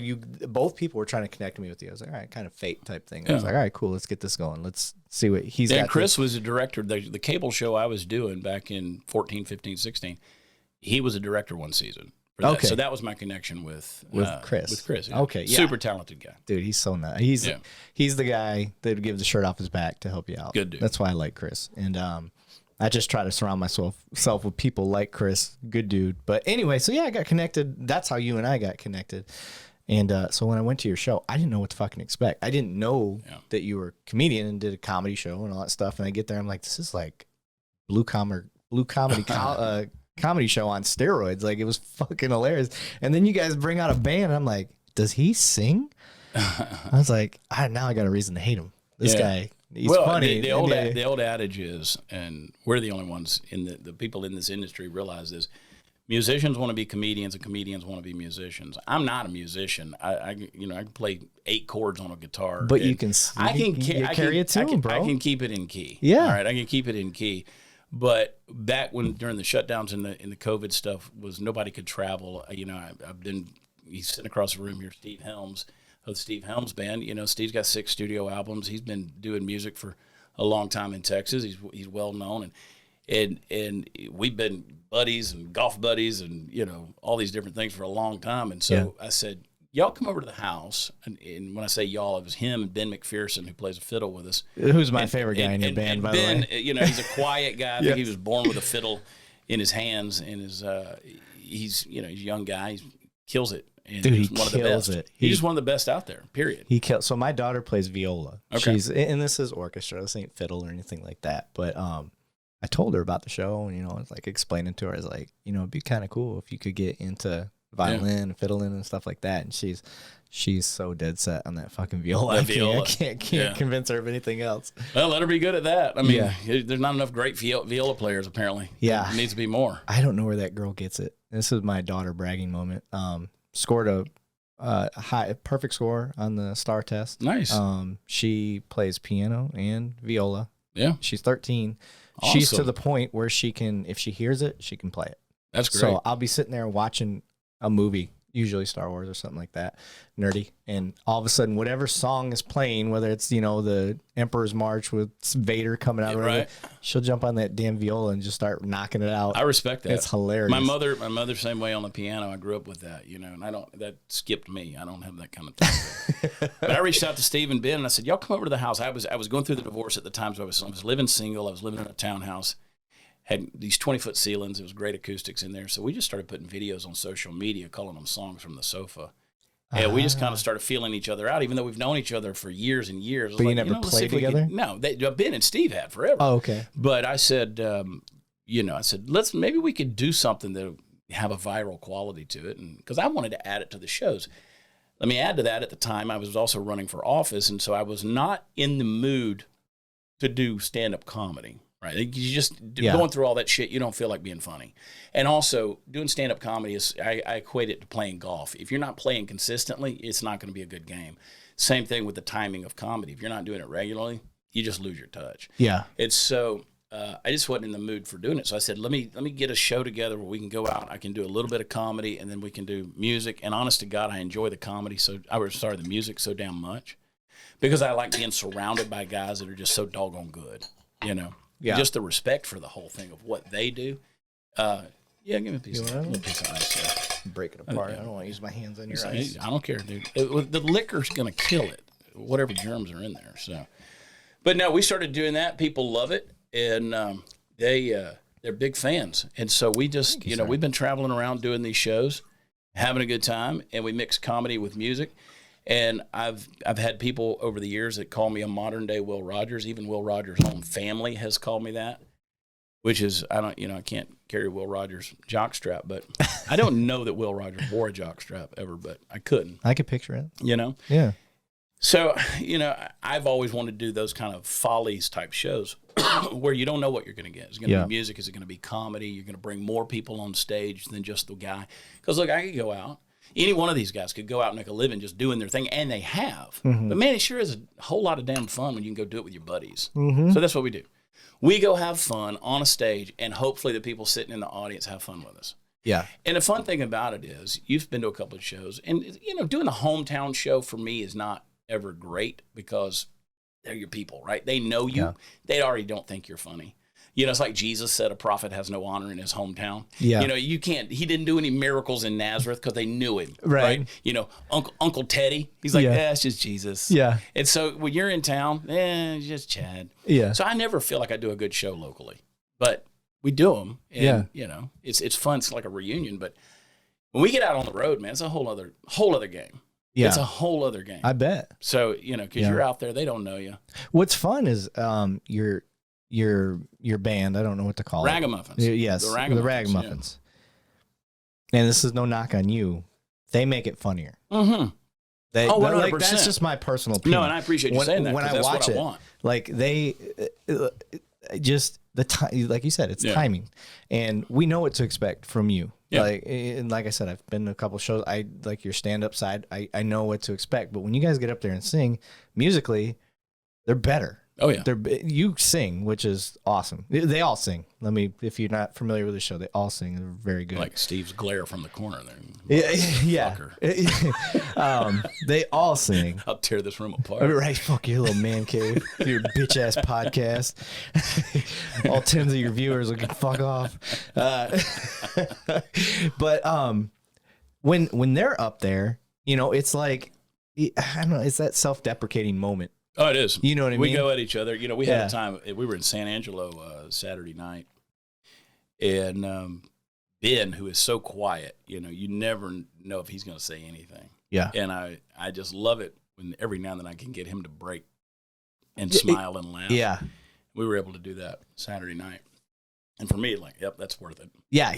both people were trying to connect me with you. I was like, all right, kind of fate type thing. I was like, all right, cool. Let's get this going. Let's see what he's got. And Chris was a director. The cable show I was doing back in 14, 15, 16, he was a director one season. Okay. So that was my connection with Chris. With Chris. Yeah. Okay. Yeah. Super talented guy. Dude, he's so nice. He's the guy that would give the shirt off his back to help you out. Good dude. That's why I like Chris. And I just try to surround myself with people like Chris. Good dude. But anyway, so I got connected. That's how you and I got connected. And so when I went to your show, I didn't know what to fucking expect. I didn't know that you were a comedian and did a comedy show and all that stuff. And I get there, I'm like, this is like blue comedy comedy show on steroids. Like, it was fucking hilarious. And then you guys bring out a band, and I'm like, does he sing? I was like, now I got a reason to hate him. This guy He's funny. The old adage is, and we're the only ones in the people in this industry realize this. Musicians want to be comedians, and comedians want to be musicians. I'm not a musician. I can play 8 chords on a guitar, but you can carry a tune, bro. I can keep it in key. Yeah, all right, I can keep it in key. But back during the shutdowns and the COVID stuff was nobody could travel. He's sitting across the room here, Steve Helms of the Steve Helms Band. Steve's got 6 studio albums. He's been doing music for a long time in Texas. He's well known, and we've been buddies and golf buddies and all these different things for a long time. And so I said, y'all come over to the house. And when I say y'all, it was him and Ben McPherson, who plays a fiddle with us. Who's my favorite guy in your band, by the way. He's a quiet guy. I think he was born with a fiddle in his hands, and he's a young guy. He kills it. And dude, he's one of the best. He's just one of the best out there, period. So my daughter plays viola. Okay. And this is orchestra. This ain't fiddle or anything like that. But I told her about the show, and it's like explaining to her, I was like, it'd be kind of cool if you could get into violin and fiddling and stuff like that. And she's so dead set on that fucking viola. I can't convince her of anything else. Well, let her be good at that. I mean, there's not enough great viola players apparently. Yeah, there needs to be more. I don't know where that girl gets it. This is my daughter bragging moment. Scored a perfect score on the STAR test. Nice. She plays piano and viola. Yeah, she's 13. Awesome. She's to the point where she can, if she hears it, she can play it. That's great. So I'll be sitting there watching a movie, usually Star Wars or something like that, nerdy, and all of a sudden, whatever song is playing, whether it's the Emperor's March with Vader coming out, right? She'll jump on that damn viola and just start knocking it out. I respect that. It's hilarious. My mother, same way on the piano. I grew up with that, and that skipped me. I don't have that kind of thing. But I reached out to Steve and Ben, and I said, y'all come over to the house. I was going through the divorce at the time, so I was living single. I was living in a townhouse. Had these 20-foot ceilings. It was great acoustics in there. So we just started putting videos on social media, calling them songs from the sofa. And we just kind of started feeling each other out, even though we've known each other for years and years. But you never played together? No, Ben and Steve had forever. Oh, okay. But I said, maybe we could do something that have a viral quality to it. And because I wanted to add it to the shows. Let me add to that, at the time, I was also running for office. And so I was not in the mood to do stand-up comedy. Right, you just going through all that shit. You don't feel like being funny, and also doing stand-up comedy is I equate it to playing golf. If you're not playing consistently, it's not going to be a good game. Same thing with the timing of comedy. If you're not doing it regularly, you just lose your touch. Yeah, it's so. I just wasn't in the mood for doing it, so I said, let me get a show together where we can go out. I can do a little bit of comedy, and then we can do music. And honest to God, I enjoy the comedy. So the music so damn much because I like being surrounded by guys that are just so doggone good. Yeah. Just the respect for the whole thing of what they do. Give me a piece of ice. Break it apart. I don't want to use my hands on your ice. I don't care, dude. The liquor's going to kill it, whatever germs are in there. So, but no, we started doing that. People love it, and they're big fans. And so we just, we've been traveling around doing these shows, having a good time, and we mix comedy with music. And I've had people over the years that call me a modern day Will Rogers. Even Will Rogers' own family has called me that, which is I can't carry Will Rogers jockstrap, but I don't know that Will Rogers wore a jockstrap ever, but I couldn't. I could picture it. Yeah. So I've always wanted to do those kind of follies type shows where you don't know what you're going to get. Is it going to be music? Is it going to be comedy? You're going to bring more people on stage than just the guy. Because look, I could go out. Any one of these guys could go out and make a living just doing their thing, and they have. Mm-hmm. But, man, it sure is a whole lot of damn fun when you can go do it with your buddies. Mm-hmm. So that's what we do. We go have fun on a stage, and hopefully the people sitting in the audience have fun with us. Yeah. And the fun thing about it is you've been to a couple of shows, and, doing a hometown show for me is not ever great because they're your people, right? They know you. Yeah. They already don't think you're funny. It's like Jesus said, a prophet has no honor in his hometown. Yeah. You can't, he didn't do any miracles in Nazareth because they knew him. Right. Uncle Teddy, he's like, it's just Jesus. Yeah. And so when you're in town, it's just Chad. Yeah. So I never feel like I do a good show locally, but we do them. And, it's fun. It's like a reunion. But when we get out on the road, man, it's a whole other game. Yeah. It's a whole other game. I bet. So, because you're out there, they don't know you. What's fun is your band, I don't know what to call Ragamuffins. it. Yes, the Ragamuffins. Yeah. And this is no knock on you. They make it funnier. Mm-hmm. 100%. That's just my personal opinion. No, and I appreciate you saying that, when I that's watch what I it. want. Like they just the time, like you said, it's timing, and we know what to expect from you. Yeah. Like I said, I've been to a couple shows. I like your stand up side. I know what to expect, but when you guys get up there and sing musically, they're better. Oh yeah, you sing, which is awesome. They all sing. If you're not familiar with the show, they all sing. They're very good. Like Steve's glare from the corner there. Yeah. They all sing. I'll tear this room apart. Right, fuck your little man cave, your bitch ass podcast. All 10 of your viewers will fuck off. But when they're up there, it's like, I don't know, it's that self-deprecating moment. Oh, it is. You know what I mean? We go at each other. We had a time. We were in San Angelo Saturday night, and Ben, who is so quiet, you never know if he's going to say anything. Yeah. And I just love it when every now and then I can get him to break and smile and laugh. Yeah. We were able to do that Saturday night. And for me, that's worth it. Yeah,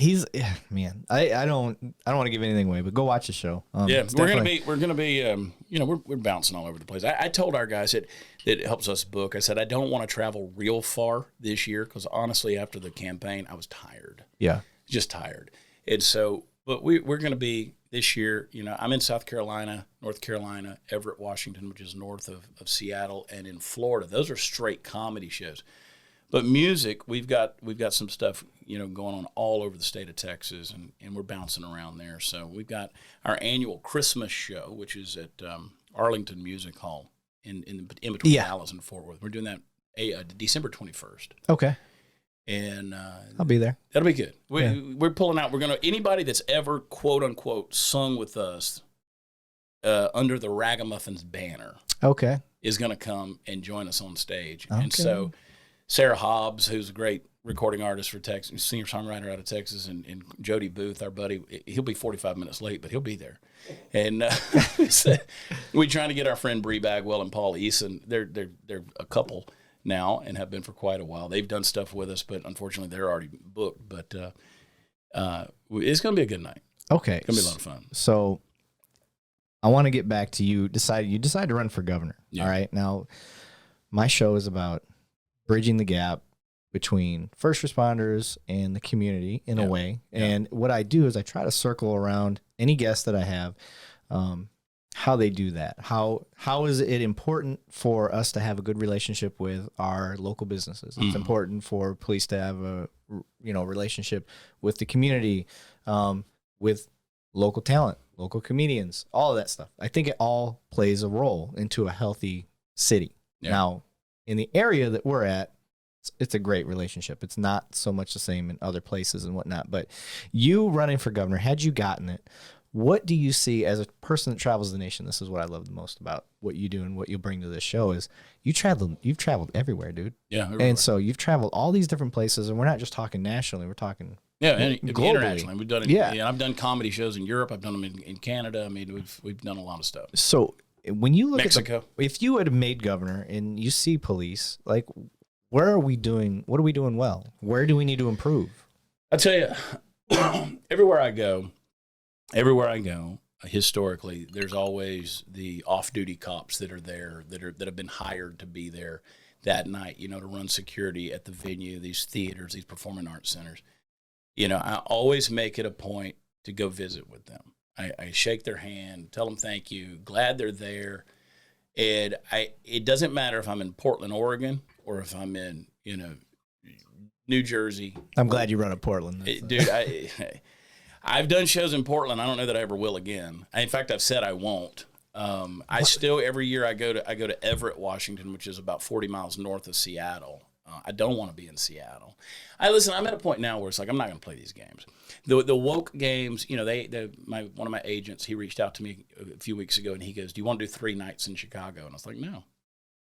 man. I don't want to give anything away, but go watch the show. We're gonna be we're bouncing all over the place. I told our guys that it helps us book. I said I don't want to travel real far this year because honestly, after the campaign, I was tired. Yeah, just tired. And so, but we're gonna be this year. I'm in South Carolina, North Carolina, Everett, Washington, which is north of Seattle, and in Florida. Those are straight comedy shows. But music, we've got some stuff, going on all over the state of Texas, and we're bouncing around there. So we've got our annual Christmas show, which is at Arlington Music Hall in between Dallas and Fort Worth. We're doing that December 21st. Okay. And I'll be there. That'll be good. We're pulling out. Anybody that's ever quote unquote sung with us under the Ragamuffins banner, okay, is going to come and join us on stage. Okay. And so Sarah Hobbs, who's a great recording artist for Texas, singer-songwriter out of Texas, and Jody Booth, our buddy, he'll be 45 minutes late, but he'll be there. And we're trying to get our friend Bree Bagwell and Paul Eason. They're a couple now and have been for quite a while. They've done stuff with us, but unfortunately they're already booked. But it's going to be a good night. Okay. It's going to be a lot of fun. So I want to get back to you. You decide to run for governor. Yeah. All right. Now, my show is about bridging the gap between first responders and the community in a way. Yeah. And what I do is I try to circle around any guest that I have, how they do that. How is it important for us to have a good relationship with our local businesses? It's important for police to have a relationship with the community, with local talent, local comedians, all of that stuff. I think it all plays a role into a healthy city. Yeah. Now, in the area that we're at, it's a great relationship. It's not so much the same in other places and whatnot. But you running for governor, had you gotten it, what do you see as a person that travels the nation? This is what I love the most about what you do and what you bring to this show is you've traveled everywhere, dude. Yeah. Everywhere. And so you've traveled all these different places, and we're not just talking nationally. We're talking globally. Internationally. We've done it. Yeah. I've done comedy shows in Europe. I've done them in Canada. I mean, we've done a lot of stuff. So when you look Mexico. If you had made governor and you see police, like, where are we doing? What are we doing well? Where do we need to improve? I tell you, everywhere I go, historically, there's always the off-duty cops that are there, that have been hired to be there that night, to run security at the venue, these theaters, these performing arts centers. I always make it a point to go visit with them. I shake their hand, tell them thank you, glad they're there. And it doesn't matter if I'm in Portland, Oregon, or if I'm in, New Jersey. I'm glad you run to Portland. Dude, I've done shows in Portland. I don't know that I ever will again. In fact, I've said I won't. I still, every year I go to Everett, Washington, which is about 40 miles north of Seattle. I don't want to be in Seattle. I'm at a point now where it's like, I'm not going to play these games. The woke games, one of my agents, he reached out to me a few weeks ago and he goes, do you want to do 3 nights in Chicago? And I was like, no,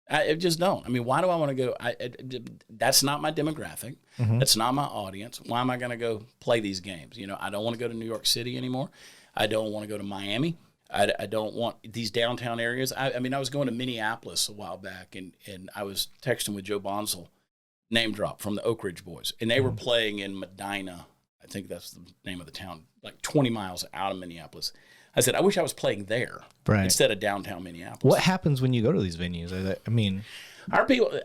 I just don't. I mean, why do I want to go? That's not my demographic. Mm-hmm. That's not my audience. Why am I going to go play these games? I don't want to go to New York City anymore. I don't want to go to Miami. I don't want these downtown areas. I was going to Minneapolis a while back and I was texting with Joe Bonsall, name drop, from the Oak Ridge Boys. And they were playing in Medina. I think that's the name of the town, like 20 miles out of Minneapolis. I said, I wish I was playing there Right. instead of downtown Minneapolis. What happens when you go to these venues? I mean, Our people,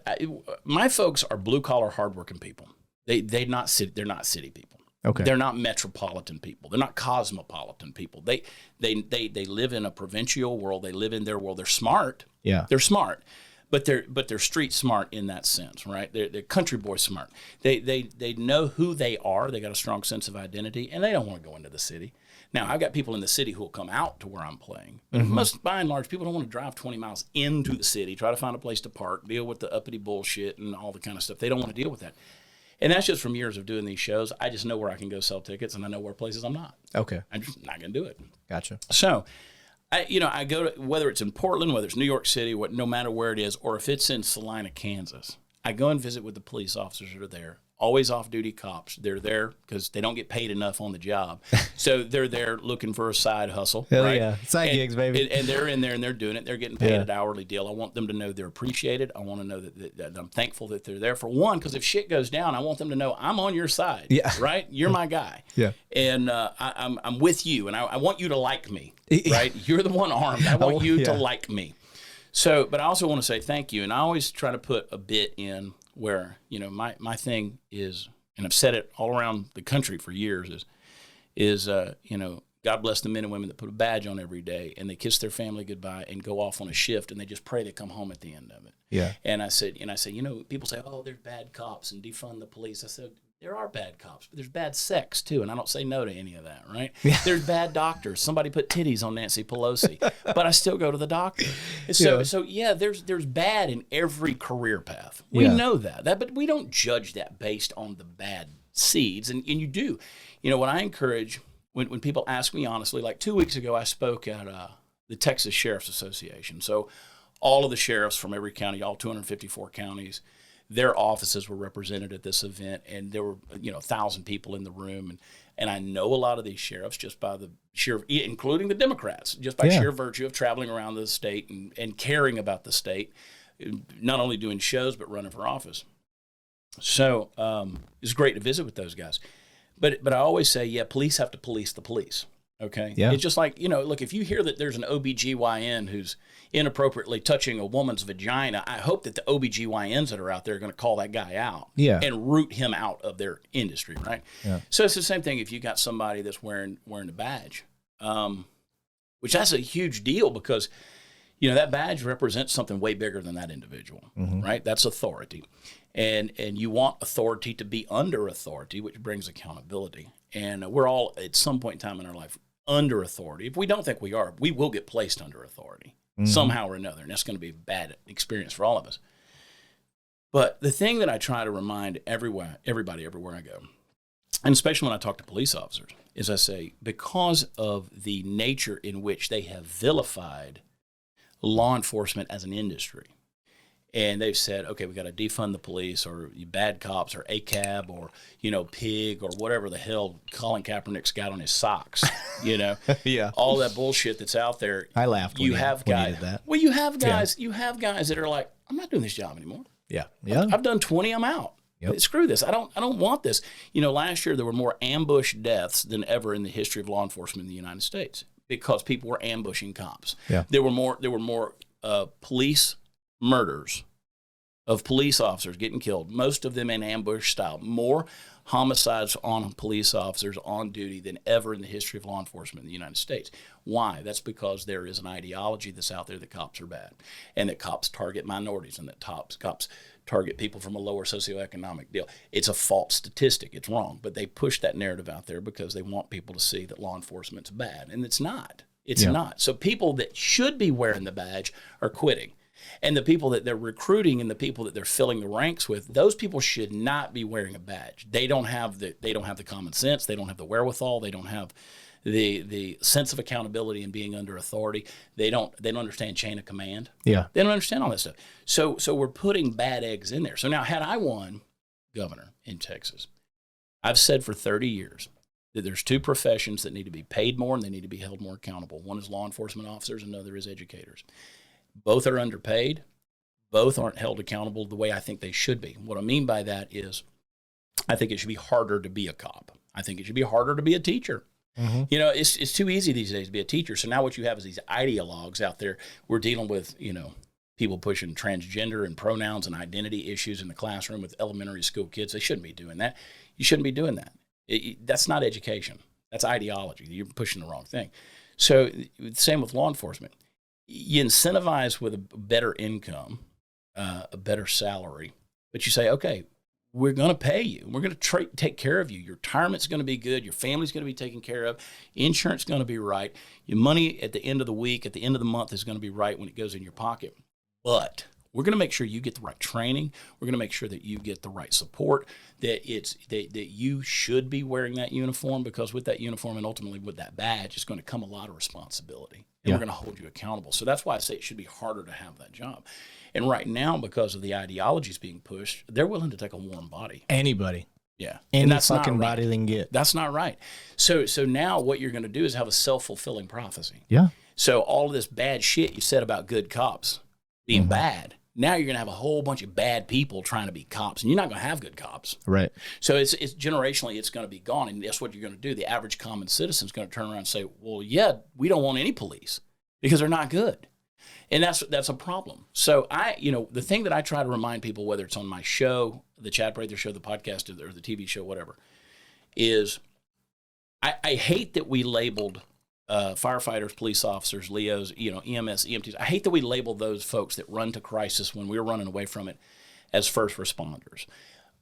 my folks are blue collar, hardworking people. They're not city people. okay. They're not metropolitan people. They're not cosmopolitan people. They live in a provincial world. They live in their world. They're smart. Yeah. They're smart, but they're street smart in that sense, right? They're country boy smart. They know who they are. They got a strong sense of identity, and they don't want to go into the city. Now, I've got people in the city who will come out to where I'm playing. But most, by and large, people don't want to drive 20 miles into the city, try to find a place to park, deal with the uppity bullshit and all the kind of stuff. They don't want to deal with that. And that's just from years of doing these shows. I just know where I can go sell tickets, and I know where places I'm not. Okay. I'm just not going to do it. Gotcha. So, I go to, whether it's in Portland, whether it's New York City, no matter where it is, or if it's in Salina, Kansas, I go and visit with the police officers that are there. Always off-duty cops. They're there because they don't get paid enough on the job. So they're there looking for a side hustle. Hell right? yeah. Side gigs, baby. And they're in there and they're doing it. They're getting paid an hourly deal. I want them to know they're appreciated. I want to know that I'm thankful that they're there. For one, because if shit goes down, I want them to know I'm on your side. Yeah. Right? You're my guy. Yeah. And I'm with you, and I want you to like me. Right? You're the one armed. I want you to like me. So, but I also want to say thank you. And I always try to put a bit in where, my thing is, and I've said it all around the country for years, is God bless the men and women that put a badge on every day and they kiss their family goodbye and go off on a shift and they just pray they come home at the end of it. Yeah. And I said, people say, oh, there's bad cops and defund the police. I said, there are bad cops, but there's bad sex too, and I don't say no to any of that, right? Yeah. There's bad doctors. Somebody put titties on Nancy Pelosi, but I still go to the doctor. So there's bad in every career path. We know that, but we don't judge that based on the bad seeds, and you do. What I encourage when people ask me honestly, like 2 weeks ago, I spoke at the Texas Sheriff's Association. So all of the sheriffs from every county, all 254 counties, their offices were represented at this event, and there were 1,000 people in the room, and I know a lot of these sheriffs just by the sheer, including the Democrats, just by sheer virtue of traveling around the state and caring about the state, not only doing shows but running for office. So it's great to visit with those guys, but I always say, police have to police the police. Okay. Yeah. It's just like, look, if you hear that there's an OBGYN who's inappropriately touching a woman's vagina, I hope that the OBGYNs that are out there are going to call that guy out and root him out of their industry, right? Yeah. So it's the same thing if you got somebody that's wearing a badge, which that's a huge deal because, that badge represents something way bigger than that individual, right? That's authority. And you want authority to be under authority, which brings accountability. And we're all, at some point in time in our life, under authority. If we don't think we are, we will get placed under authority somehow or another, and that's going to be a bad experience for all of us. But the thing that I try to remind everybody everywhere I go, and especially when I talk to police officers, is I say, because of the nature in which they have vilified law enforcement as an industry, and they've said, okay, we got to defund the police, or bad cops, or ACAB, or pig, or whatever the hell Colin Kaepernick's got on his socks, all that bullshit that's out there. I laughed. You have guys. Well, you have guys. You have guys that are like, I'm not doing this job anymore. Yeah, I've done 20. I'm out. Yep. Screw this. I don't want this. Last year there were more ambush deaths than ever in the history of law enforcement in the United States because people were ambushing cops. Yeah. There were more police murders of police officers getting killed, most of them in ambush style, more homicides on police officers on duty than ever in the history of law enforcement in the United States. Why? That's because there is an ideology that's out there that cops are bad, and that cops target minorities, and that cops target people from a lower socioeconomic deal. It's a false statistic. It's wrong, but they push that narrative out there because they want people to see that law enforcement's bad, and it's not. It's not. So people that should be wearing the badge are quitting. And the people that they're recruiting and the people that they're filling the ranks with, those people should not be wearing a badge. They don't have the common sense. They don't have the wherewithal. They don't have the sense of accountability and being under authority. They don't understand chain of command. Yeah. They don't understand all that stuff. So we're putting bad eggs in there. So now, had I won governor in Texas, I've said for 30 years that there's two professions that need to be paid more and they need to be held more accountable. One is law enforcement officers, another is educators. Both are underpaid. Both aren't held accountable the way I think they should be. What I mean by that is I think it should be harder to be a cop. I think it should be harder to be a teacher. You know, it's too easy these days to be a teacher. So now what you have is these ideologues out there. We're dealing with, you know, people pushing transgender and pronouns and identity issues in the classroom with elementary school kids. They shouldn't be doing that. You shouldn't be doing that. That's not education. That's ideology. You're pushing the wrong thing. So same with law enforcement. You incentivize with a better income, a better salary, but you say, okay, we're going to pay you. We're going to take care of you. Your retirement's going to be good. Your family's going to be taken care of. Insurance is going to be right. Your money at the end of the week, at the end of the month is going to be right when it goes in your pocket. But we're going to make sure you get the right training. We're going to make sure that you get the right support, that you should be wearing that uniform, because with that uniform and ultimately with that badge, it's going to come a lot of responsibility. And we're going to hold you accountable. So that's why I say it should be harder to have that job. And right now, because of the ideologies being pushed, they're willing to take a warm body. Anybody. Yeah. Any and that's fucking not right. body they can get. That's not right. So now what you're going to do is have a self-fulfilling prophecy. Yeah. So all of this bad shit you said about good cops being bad, now you're going to have a whole bunch of bad people trying to be cops, and you're not going to have good cops. Right. So it's generationally, it's going to be gone, and that's what you're going to do. The average common citizen is going to turn around and say, well, yeah, we don't want any police because they're not good. And that's a problem. So the thing that I try to remind people, whether it's on my show, the Chad Prather show, the podcast, or the TV show, whatever, is I hate that we labeled firefighters, police officers, LEOs, EMS, EMTs. I hate that we label those folks that run to crisis when we're running away from it as first responders.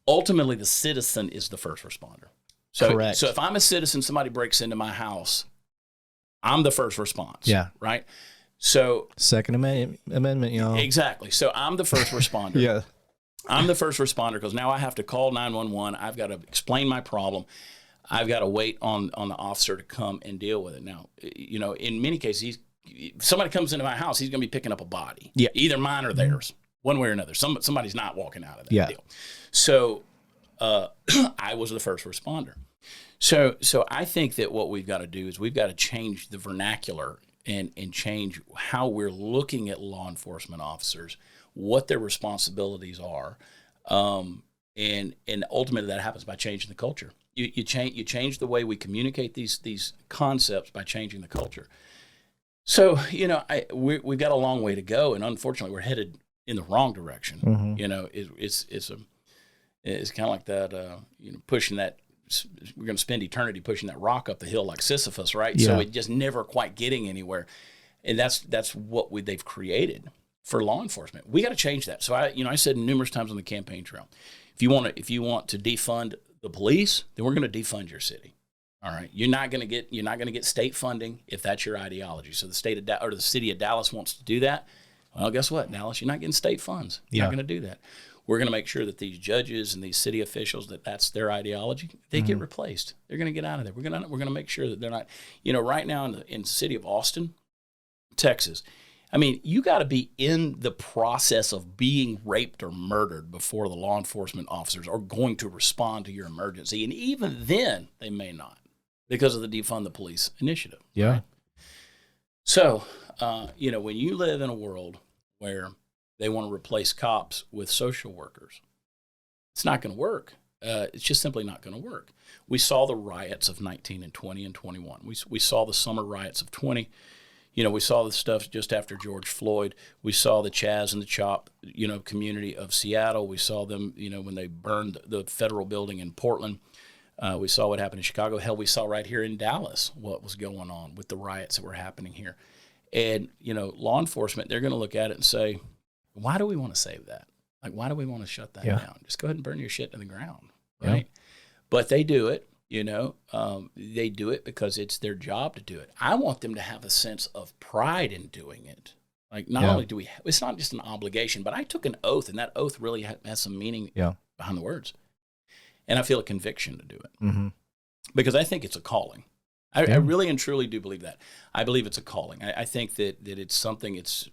Ultimately, the citizen is the first responder. So, correct. So if I'm a citizen, somebody breaks into my house, I'm the first response. Yeah. Right? So Second Amendment, y'all. Exactly. So I'm the first responder. Yeah. I'm the first responder because now I have to call 911. I've got to explain my problem. I've got to wait on the officer to come and deal with it. Now, in many cases, if somebody comes into my house, he's going to be picking up a body. Yeah. Either mine or theirs, one way or another. Somebody's not walking out of that deal. So I was the first responder. So I think that what we've got to do is we've got to change the vernacular and change how we're looking at law enforcement officers, what their responsibilities are, and ultimately that happens by changing the culture. You change the way we communicate these concepts by changing the culture. So we've got a long way to go, and unfortunately we're headed in the wrong direction. Mm-hmm. It's kind of like that pushing that. We're going to spend eternity pushing that rock up the hill like Sisyphus, right? Yeah. So it just never quite getting anywhere, and that's what they've created for law enforcement. We got to change that. So I said numerous times on the campaign trail, if you want to defund the police, then we're going to defund your city. All right, you're not going to get state funding if that's your ideology. So the city of Dallas wants to do that. Well, guess what, Dallas, you're not getting state funds. You're not going to do that. We're going to make sure that these judges and these city officials, that's their ideology, they get replaced. They're going to get out of there. We're going to make sure that they're not, right now in the city of Austin, Texas, I mean, you got to be in the process of being raped or murdered before the law enforcement officers are going to respond to your emergency. And even then, they may not because of the Defund the Police initiative. Yeah. Right? So, when you live in a world where they want to replace cops with social workers, it's not going to work. It's just simply not going to work. We saw the riots of 19 and 20 and 21. We saw the summer riots of 20. We saw the stuff just after George Floyd. We saw the Chaz and the Chop, community of Seattle. We saw them, when they burned the federal building in Portland. We saw what happened in Chicago. Hell, we saw right here in Dallas what was going on with the riots that were happening here. And, law enforcement, they're going to look at it and say, why do we want to save that? Like, why do we want to shut that down? Just go ahead and burn your shit to the ground, right? Yeah. But they do it, they do it because it's their job to do it. I want them to have a sense of pride in doing it. Like, not only do it's not just an obligation, but I took an oath, and that oath really has some meaning behind the words. And I feel a conviction to do it because I think it's a calling. I really and truly do believe that. I believe it's a calling. I think that it's something, it's,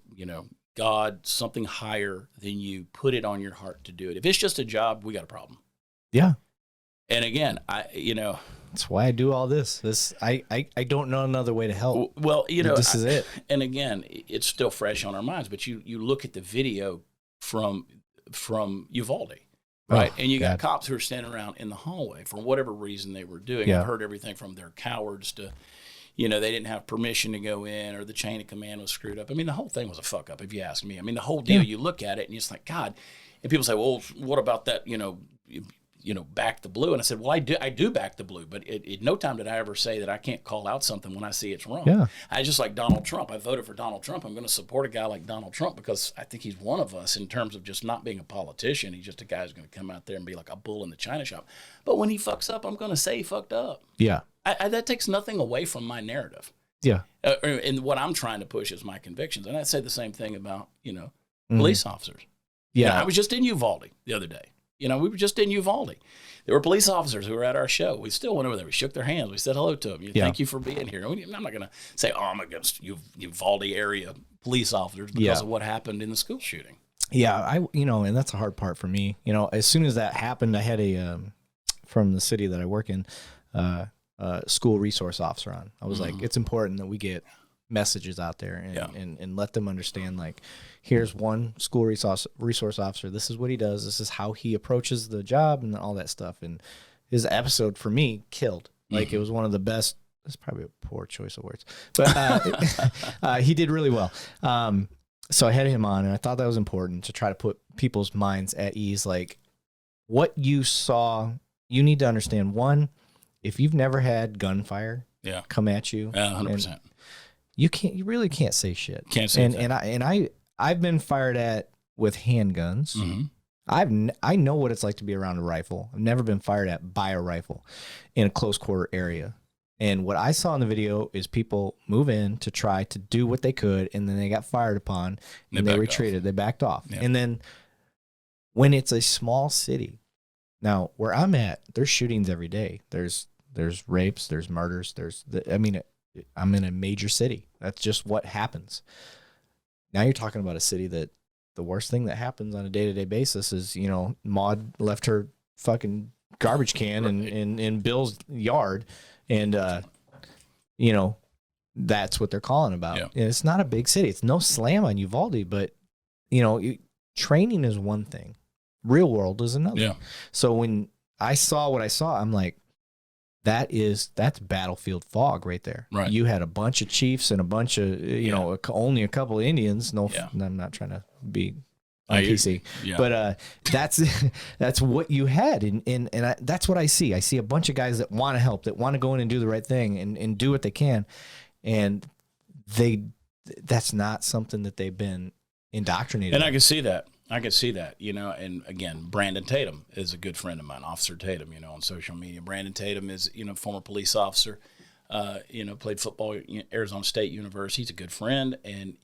God, something higher than you, put it on your heart to do it. If it's just a job, we got a problem. Yeah. And again, that's why I do all this. I don't know another way to help. Well, this is it. And again, it's still fresh on our minds, but you look at the video from Uvalde. right? Oh, And you got God. cops who are standing around in the hallway for whatever reason they were doing. Yeah. I've heard everything from they're cowards to, they didn't have permission to go in, or the chain of command was screwed up. I mean, the whole thing was a fuck up, if you ask me. I mean, the whole deal, you look at it and you're just like, God. And people say, well, what about that, back the blue? And I said, well, I do back the blue, but at no time did I ever say that I can't call out something when I see it's wrong. Yeah. I just like Donald Trump. I voted for Donald Trump. I'm going to support a guy like Donald Trump because I think he's one of us in terms of just not being a politician. He's just a guy who's going to come out there and be like a bull in the china shop. But when he fucks up, I'm going to say he fucked up. Yeah. That takes nothing away from my narrative. Yeah. And what I'm trying to push is my convictions. And I'd say the same thing about, police officers. Yeah. I was just in Uvalde the other day. We were just in Uvalde. There were police officers who were at our show. We still went over there. We shook their hands. We said hello to them. Thank you for being here. I'm not going to say, I'm against Uvalde area police officers because of what happened in the school shooting. Yeah, and that's a hard part for me. As soon as that happened, I had from the city that I work in, school resource officer on. I was like, it's important that we get messages out there and let them understand, like, here's one school resource officer. This is what he does. This is how he approaches the job and all that stuff. And his episode for me killed. Like, it was one of the best. That's probably a poor choice of words, but he did really well. So I had him on, and I thought that was important to try to put people's minds at ease. Like, what you saw, you need to understand. One, if you've never had gunfire come at you, 100%. You really can't say shit. Can't say and I've been fired at with handguns. Mm-hmm. I know what it's like to be around a rifle. I've never been fired at by a rifle in a close quarter area. And what I saw in the video is people move in to try to do what they could, and then they got fired upon, and they retreated. They backed off. Yeah. And then when it's a small city, now where I'm at, there's shootings every day. There's rapes, there's murders, I'm in a major city. That's just what happens. Now you're talking about a city that the worst thing that happens on a day-to-day basis is, Maud left her fucking garbage can in Bill's yard, and that's what they're calling about. Yeah. And it's not a big city. It's no slam on Uvalde, but training is one thing, real world is another. Yeah. So when I saw what I saw, I'm like, that's battlefield fog right there. Right. You had a bunch of chiefs and a bunch of only a couple of Indians. No, I'm not trying to be on PC, but that's what you had, and that's what I see. I see a bunch of guys that want to help, that want to go in and do the right thing and do what they can, and that's not something that they've been indoctrinated. And I can see that. And again, Brandon Tatum is a good friend of mine, Officer Tatum, on social media. Brandon Tatum is, former police officer, played football at Arizona State University. He's a good friend, and,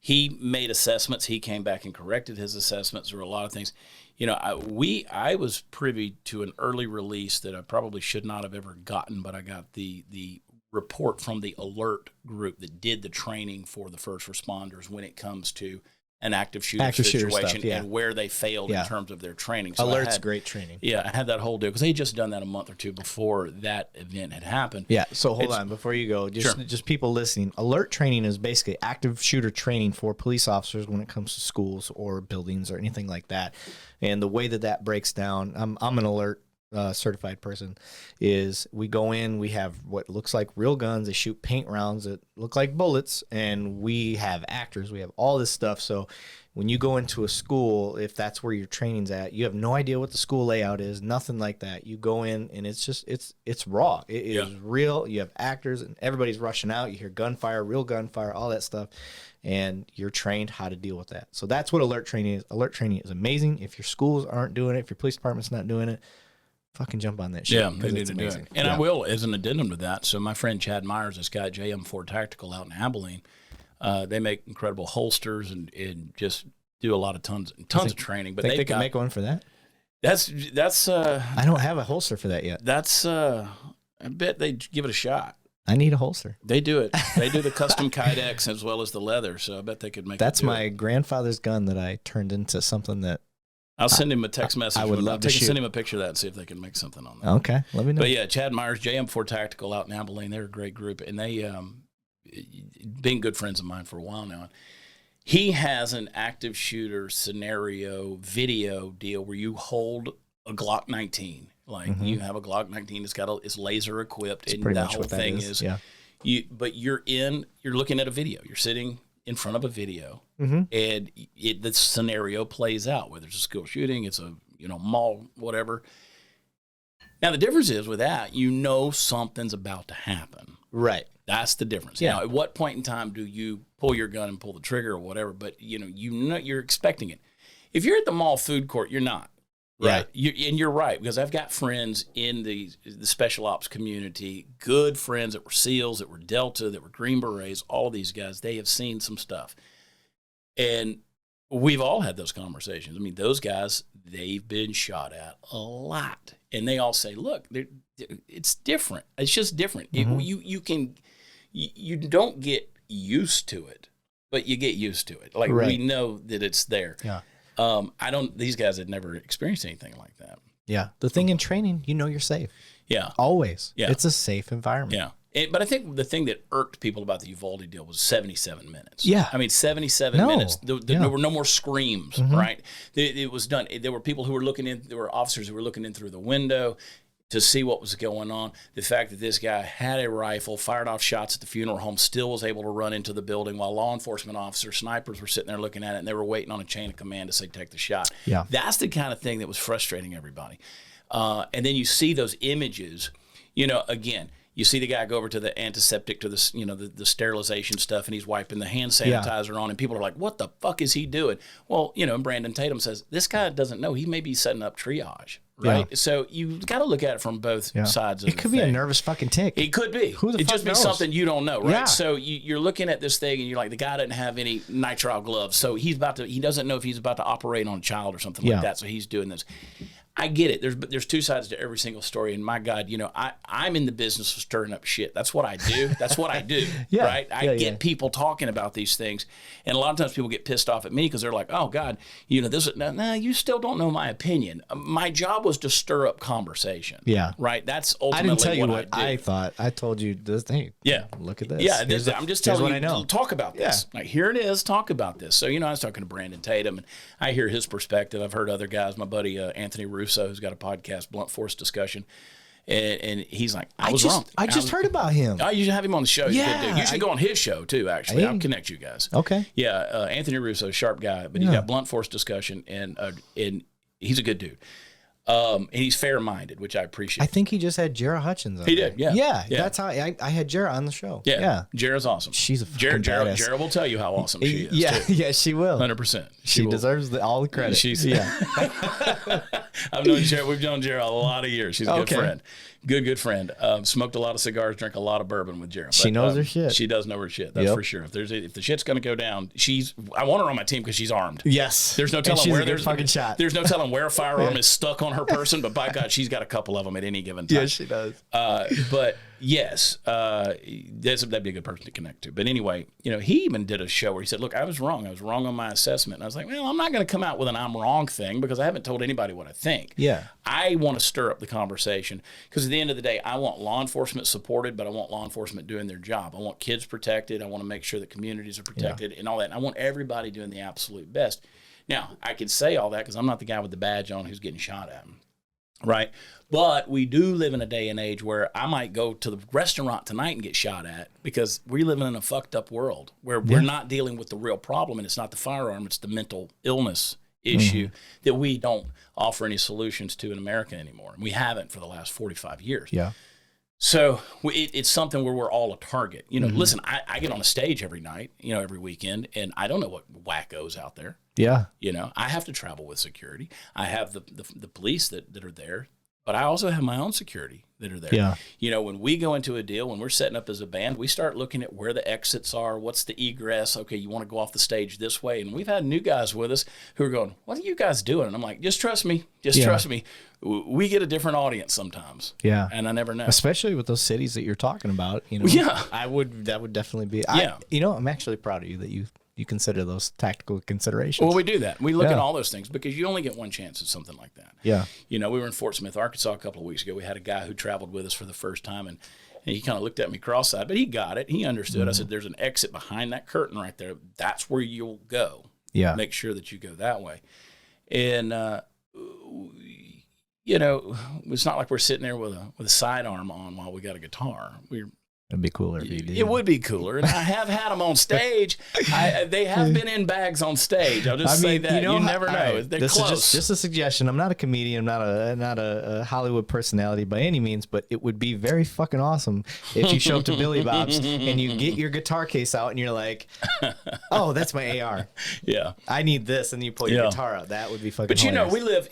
he made assessments. He came back and corrected his assessments. There were a lot of things. I was privy to an early release that I probably should not have ever gotten, but I got the report from the alert group that did the training for the first responders when it comes to an active shooter situation stuff, and where they failed in terms of their training. So Alert's great training. Yeah, I had that whole deal because they had just done that a month or two before that event had happened. Yeah, so hold on before you go. Just people listening, alert training is basically active shooter training for police officers when it comes to schools or buildings or anything like that. And the way that breaks down, I'm an alert certified person, is we go in, we have what looks like real guns, they shoot paint rounds that look like bullets, and we have actors, we have all this stuff. So when you go into a school, if that's where your training's at, you have no idea what the school layout is, nothing like that. You go in and it's just it's raw. It is real. You have actors and everybody's rushing out. You hear gunfire, real gunfire, all that stuff, and you're trained how to deal with that. So that's what alert training is. Alert training is amazing. If your schools aren't doing it, if your police department's not doing it, fucking jump on that shit. Yeah, they need to do it. And I will, as an addendum to that, so my friend Chad Myers, this guy at JM4 Tactical out in Abilene, they make incredible holsters and just do a lot of tons of training. But they can make one for that? That's I don't have a holster for that yet. That's I bet they'd give it a shot. I need a holster. They do it. They do the custom Kydex as well as the leather, so I bet they could make That's my grandfather's gun that I turned into something that I'll send him a text message. I would love to send him a picture of that and see if they can make something on that. Okay, let me know. But yeah, Chad Myers, JM4 Tactical out in Abilene, they're a great group, and they been good friends of mine for a while now. He has an active shooter scenario video deal where you hold a Glock 19. Like you have a Glock 19, it's laser equipped, and the whole thing is but you're looking at a video. You're sitting in front of a video, and the scenario plays out, whether it's a school shooting, it's a mall, whatever. Now the difference is with that, something's about to happen. Right. That's the difference. Yeah. Now, at what point in time do you pull your gun and pull the trigger or whatever? But you're expecting it. If you're at the mall food court, you're not. Right. And you're right, because I've got friends in the special ops community, good friends that were SEALs, that were Delta, that were Green Berets, all these guys. They have seen some stuff. And we've all had those conversations. I mean, those guys, they've been shot at a lot. And they all say, look, it's different. It's just different. You don't get used to it, but you get used to it. Like we know that it's there. Yeah. These guys had never experienced anything like that. Yeah. The thing in training, you're safe. Yeah. Always. Yeah. It's a safe environment. Yeah. But I think the thing that irked people about the Uvalde deal was 77 minutes. Yeah. I mean, 77 minutes. There were no more screams, right? It was done. There were people who were there were officers who were looking in through the window to see what was going on. The fact that this guy had a rifle, fired off shots at the funeral home, still was able to run into the building while law enforcement officers, snipers were sitting there looking at it, and they were waiting on a chain of command to say, take the shot. Yeah. That's the kind of thing that was frustrating everybody. And then you see those images, again, you see the guy go over to the antiseptic, to the sterilization stuff, and he's wiping the hand sanitizer on, and people are like, what the fuck is he doing? Well, Brandon Tatum says, this guy doesn't know. He may be setting up triage. Right. Yeah. So you've got to look at it from both sides of it. It could be a nervous fucking tick. It could be. Who the fuck just knows? Be something you don't know, right? Yeah. So you're looking at this thing and you're like, the guy doesn't have any nitrile gloves. So he doesn't know if he's about to operate on a child or something like that. So he's doing this. I get it. There's two sides to every single story. And my God, I'm in the business of stirring up shit. That's what I do. That's what I do. Right? I get people talking about these things. And a lot of times people get pissed off at me because they're like, oh God, you still don't know my opinion. My job was to stir up conversation. Yeah. Right? That's ultimately I didn't tell you what I thought. I told you this thing. Yeah. Look at this. Yeah. I'm just telling you, I know. Talk about this. Like, here it is. Talk about this. So, I was talking to Brandon Tatum, and I hear his perspective. I've heard other guys, my buddy Anthony Russo, who's got a podcast, Blunt Force Discussion, and he's like, I was wrong. I just heard about him. Oh, you should have him on the show. You should go on his show too, actually. I'll connect you guys. Okay. Yeah, Anthony Russo, sharp guy, but he's got Blunt Force Discussion, and he's a good dude. And he's fair-minded, which I appreciate. I think he just had Jara Hutchins on. He did, yeah. Yeah, that's how I had Jara on the show. Yeah. Jara's awesome. She's a fucking badass. Jara will tell you how awesome she is. Yeah, yeah, she will. 100%. She deserves all the credit. We've known Jara a lot of years. She's a good friend. Good friend. Smoked a lot of cigars, drank a lot of bourbon with Jara. She knows her shit. She does know her shit. That's for sure. If the shit's gonna go down, I want her on my team because she's armed. Yes. There's no telling where there's fucking shot. There's no telling where a firearm is stuck on her person, but by God, she's got a couple of them at any given time. Yes, she does. But yes, that'd be a good person to connect to. But anyway, he even did a show where he said, "Look, I was wrong. I was wrong on my assessment." And I was like, "Well, I'm not going to come out with an I'm wrong thing because I haven't told anybody what I think." Yeah. I want to stir up the conversation because at the end of the day, I want law enforcement supported, but I want law enforcement doing their job. I want kids protected. I want to make sure that communities are protected and all that. And I want everybody doing the absolute best. Now, I can say all that because I'm not the guy with the badge on who's getting shot at. Right? But we do live in a day and age where I might go to the restaurant tonight and get shot at because we're living in a fucked up world where we're not dealing with the real problem, and it's not the firearm, it's the mental illness issue that we don't offer any solutions to in America anymore. And we haven't for the last 45 years. Yeah. So it's something where we're all a target. Listen, I get on a stage every night, every weekend, and I don't know what wackos out there. Yeah. I have to travel with security. I have the police that are there, but I also have my own security that are there. Yeah. When we go into a deal, when we're setting up as a band, we start looking at where the exits are, what's the egress. Okay, you want to go off the stage this way. And we've had new guys with us who are going, what are you guys doing? And I'm like, just trust me. Trust me. We get a different audience sometimes. Yeah. And I never know. Especially with those cities that you're talking about. Yeah. That would definitely be. I'm actually proud of you that you consider those tactical considerations. Well, we do that. We look at all those things because you only get one chance at something like that. Yeah. We were in Fort Smith, Arkansas a couple of weeks ago. We had a guy who traveled with us for the first time, and And he kind of looked at me cross-eyed, but he got it. He understood. I said, there's an exit behind that curtain right there. That's where you'll go. Yeah. Make sure that you go that way. And, you know, it's not like we're sitting there with a sidearm on while we got a guitar. It'd be cooler if you did. It would be cooler. And I have had them on stage. They have been in bags on stage. I'll just say that. You never know. Right. They're this close. Is just a suggestion. I'm not a comedian. I'm not a Hollywood personality by any means, but it would be very fucking awesome if you show up to Billy Bob's and you get your guitar case out and you're like, oh, that's my AR. Yeah. I need this. And you pull your guitar out. That would be fucking But, you know, hilarious.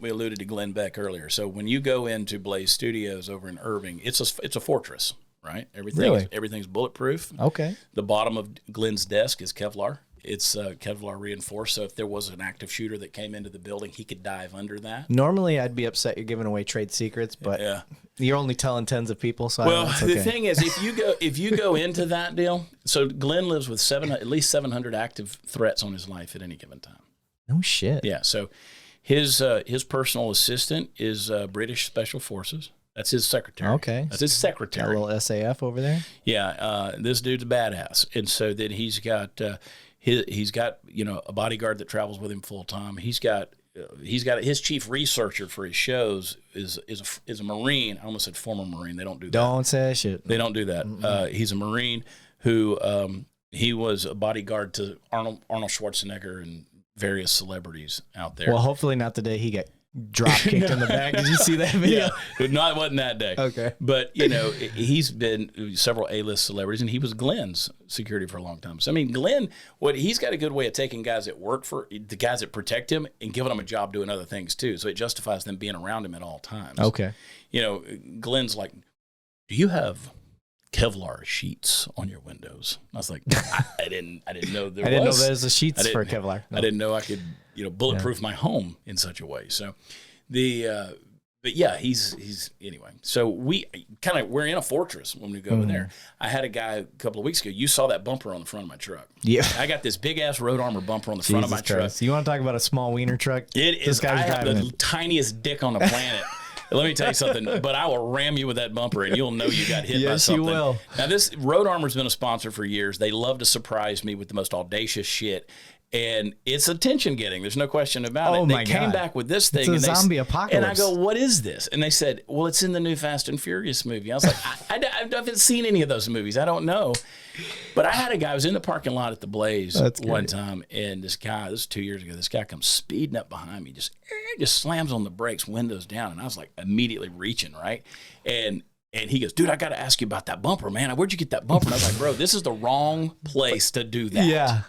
we alluded to Glenn Beck earlier. So when you go into Blaze Studios over in Irving, it's a fortress. Right, everything's bulletproof. Okay. The bottom of Glenn's desk is Kevlar. It's Kevlar reinforced, so if there was an active shooter that came into the building, he could dive under that. Normally, I'd be upset you're giving away trade secrets, but you're only telling tens of people. So the thing is, if you go into that deal, so Glenn lives with at least 700 active threats on his life at any given time. No shit. Yeah. So his personal assistant is British Special Forces. That's his secretary. Okay. That's his secretary. Got a little SAF over there. Yeah. This dude's a badass. And so then he's got a bodyguard that travels with him full time. He's got his chief researcher for his shows is a Marine. I almost said former Marine. They don't do that. Don't say shit. They don't do that. He's a Marine who he was a bodyguard to Arnold Schwarzenegger and various celebrities out there. Well, hopefully not the day he got drop kicked in the back. Did you see that video? Yeah, no, it wasn't that day. Okay. But, you know, he's been several A-list celebrities, and he was Glenn's security for a long time. So, I mean, Glenn, he's got a good way of taking guys that work for the guys that protect him and giving them a job doing other things, too. So it justifies them being around him at all times. Okay. You know, Glenn's like, do you have Kevlar sheets on your windows? I was like, I didn't know there was. I didn't know there's a sheets for Kevlar. No. I didn't know I could, bulletproof my home in such a way. So but yeah, he's anyway. So we're in a fortress when we go in there. I had a guy a couple of weeks ago. You saw that bumper on the front of my truck. Yeah. I got this big ass road armor bumper on the front of my truck. You want to talk about a small wiener truck? It is. I have the tiniest dick on the planet. Let me tell you something, but I will ram you with that bumper and you'll know you got hit by something. Yes, you will. Now, this Road Armor's been a sponsor for years. They love to surprise me with the most audacious shit. And it's attention getting. There's no question about it. They came back with this thing. It's a zombie apocalypse. And I go, what is this? And they said, well, it's in the new Fast and Furious movie. I was like, I haven't seen any of those movies. I don't know. But I had a guy who was in the parking lot at the Blaze one time, and this was 2 years ago, this guy comes speeding up behind me, just slams on the brakes, windows down, and I was like immediately reaching, right? And he goes, dude, I got to ask you about that bumper, man. Where'd you get that bumper? And I was like, bro, this is the wrong place to do that. Yeah.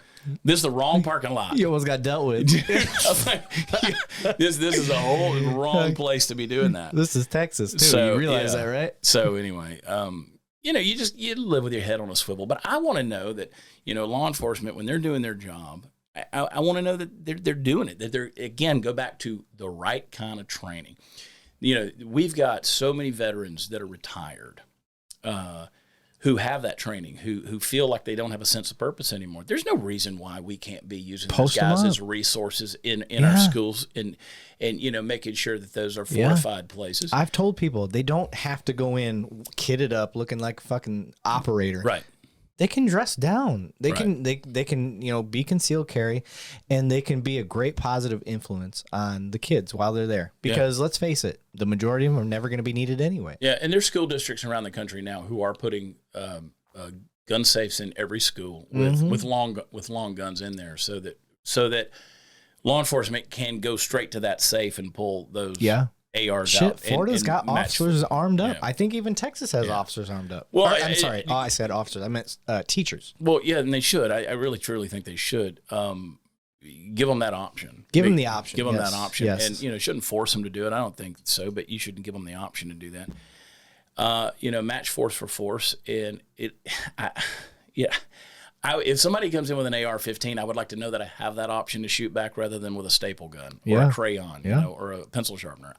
This is the wrong parking lot. You almost got dealt with. I was like, this is a whole wrong place to be doing that. This is Texas, too. So, you realize that, right? So anyway, you live with your head on a swivel. But I want to know that, law enforcement, when they're doing their job, I want to know that they're doing it, that they're, again, go back to the right kind of training. We've got so many veterans that are retired, who have that training, who feel like they don't have a sense of purpose anymore. There's no reason why we can't be using those guys as resources in our schools and making sure that those are fortified places. I've told people they don't have to go in kitted up looking like a fucking operator. Right. They can dress down. They can be concealed carry, and they can be a great positive influence on the kids while they're there. Because let's face it, the majority of them are never going to be needed anyway. Yeah, and there's school districts around the country now who are putting gun safes in every school with long guns in there, so that law enforcement can go straight to that safe and pull those. ARs out. Florida's got officers armed up. I think even Texas has officers armed up. Well, I'm sorry. I said officers. I meant teachers. Well, yeah, and they should. I really, truly think they should. Give them that option. Give them the option. Give them that option. Yes. And, shouldn't force them to do it. I don't think so, but you shouldn't give them the option to do that. Match force for force. And if somebody comes in with an AR-15, I would like to know that I have that option to shoot back rather than with a staple gun or a crayon, or a pencil sharpener.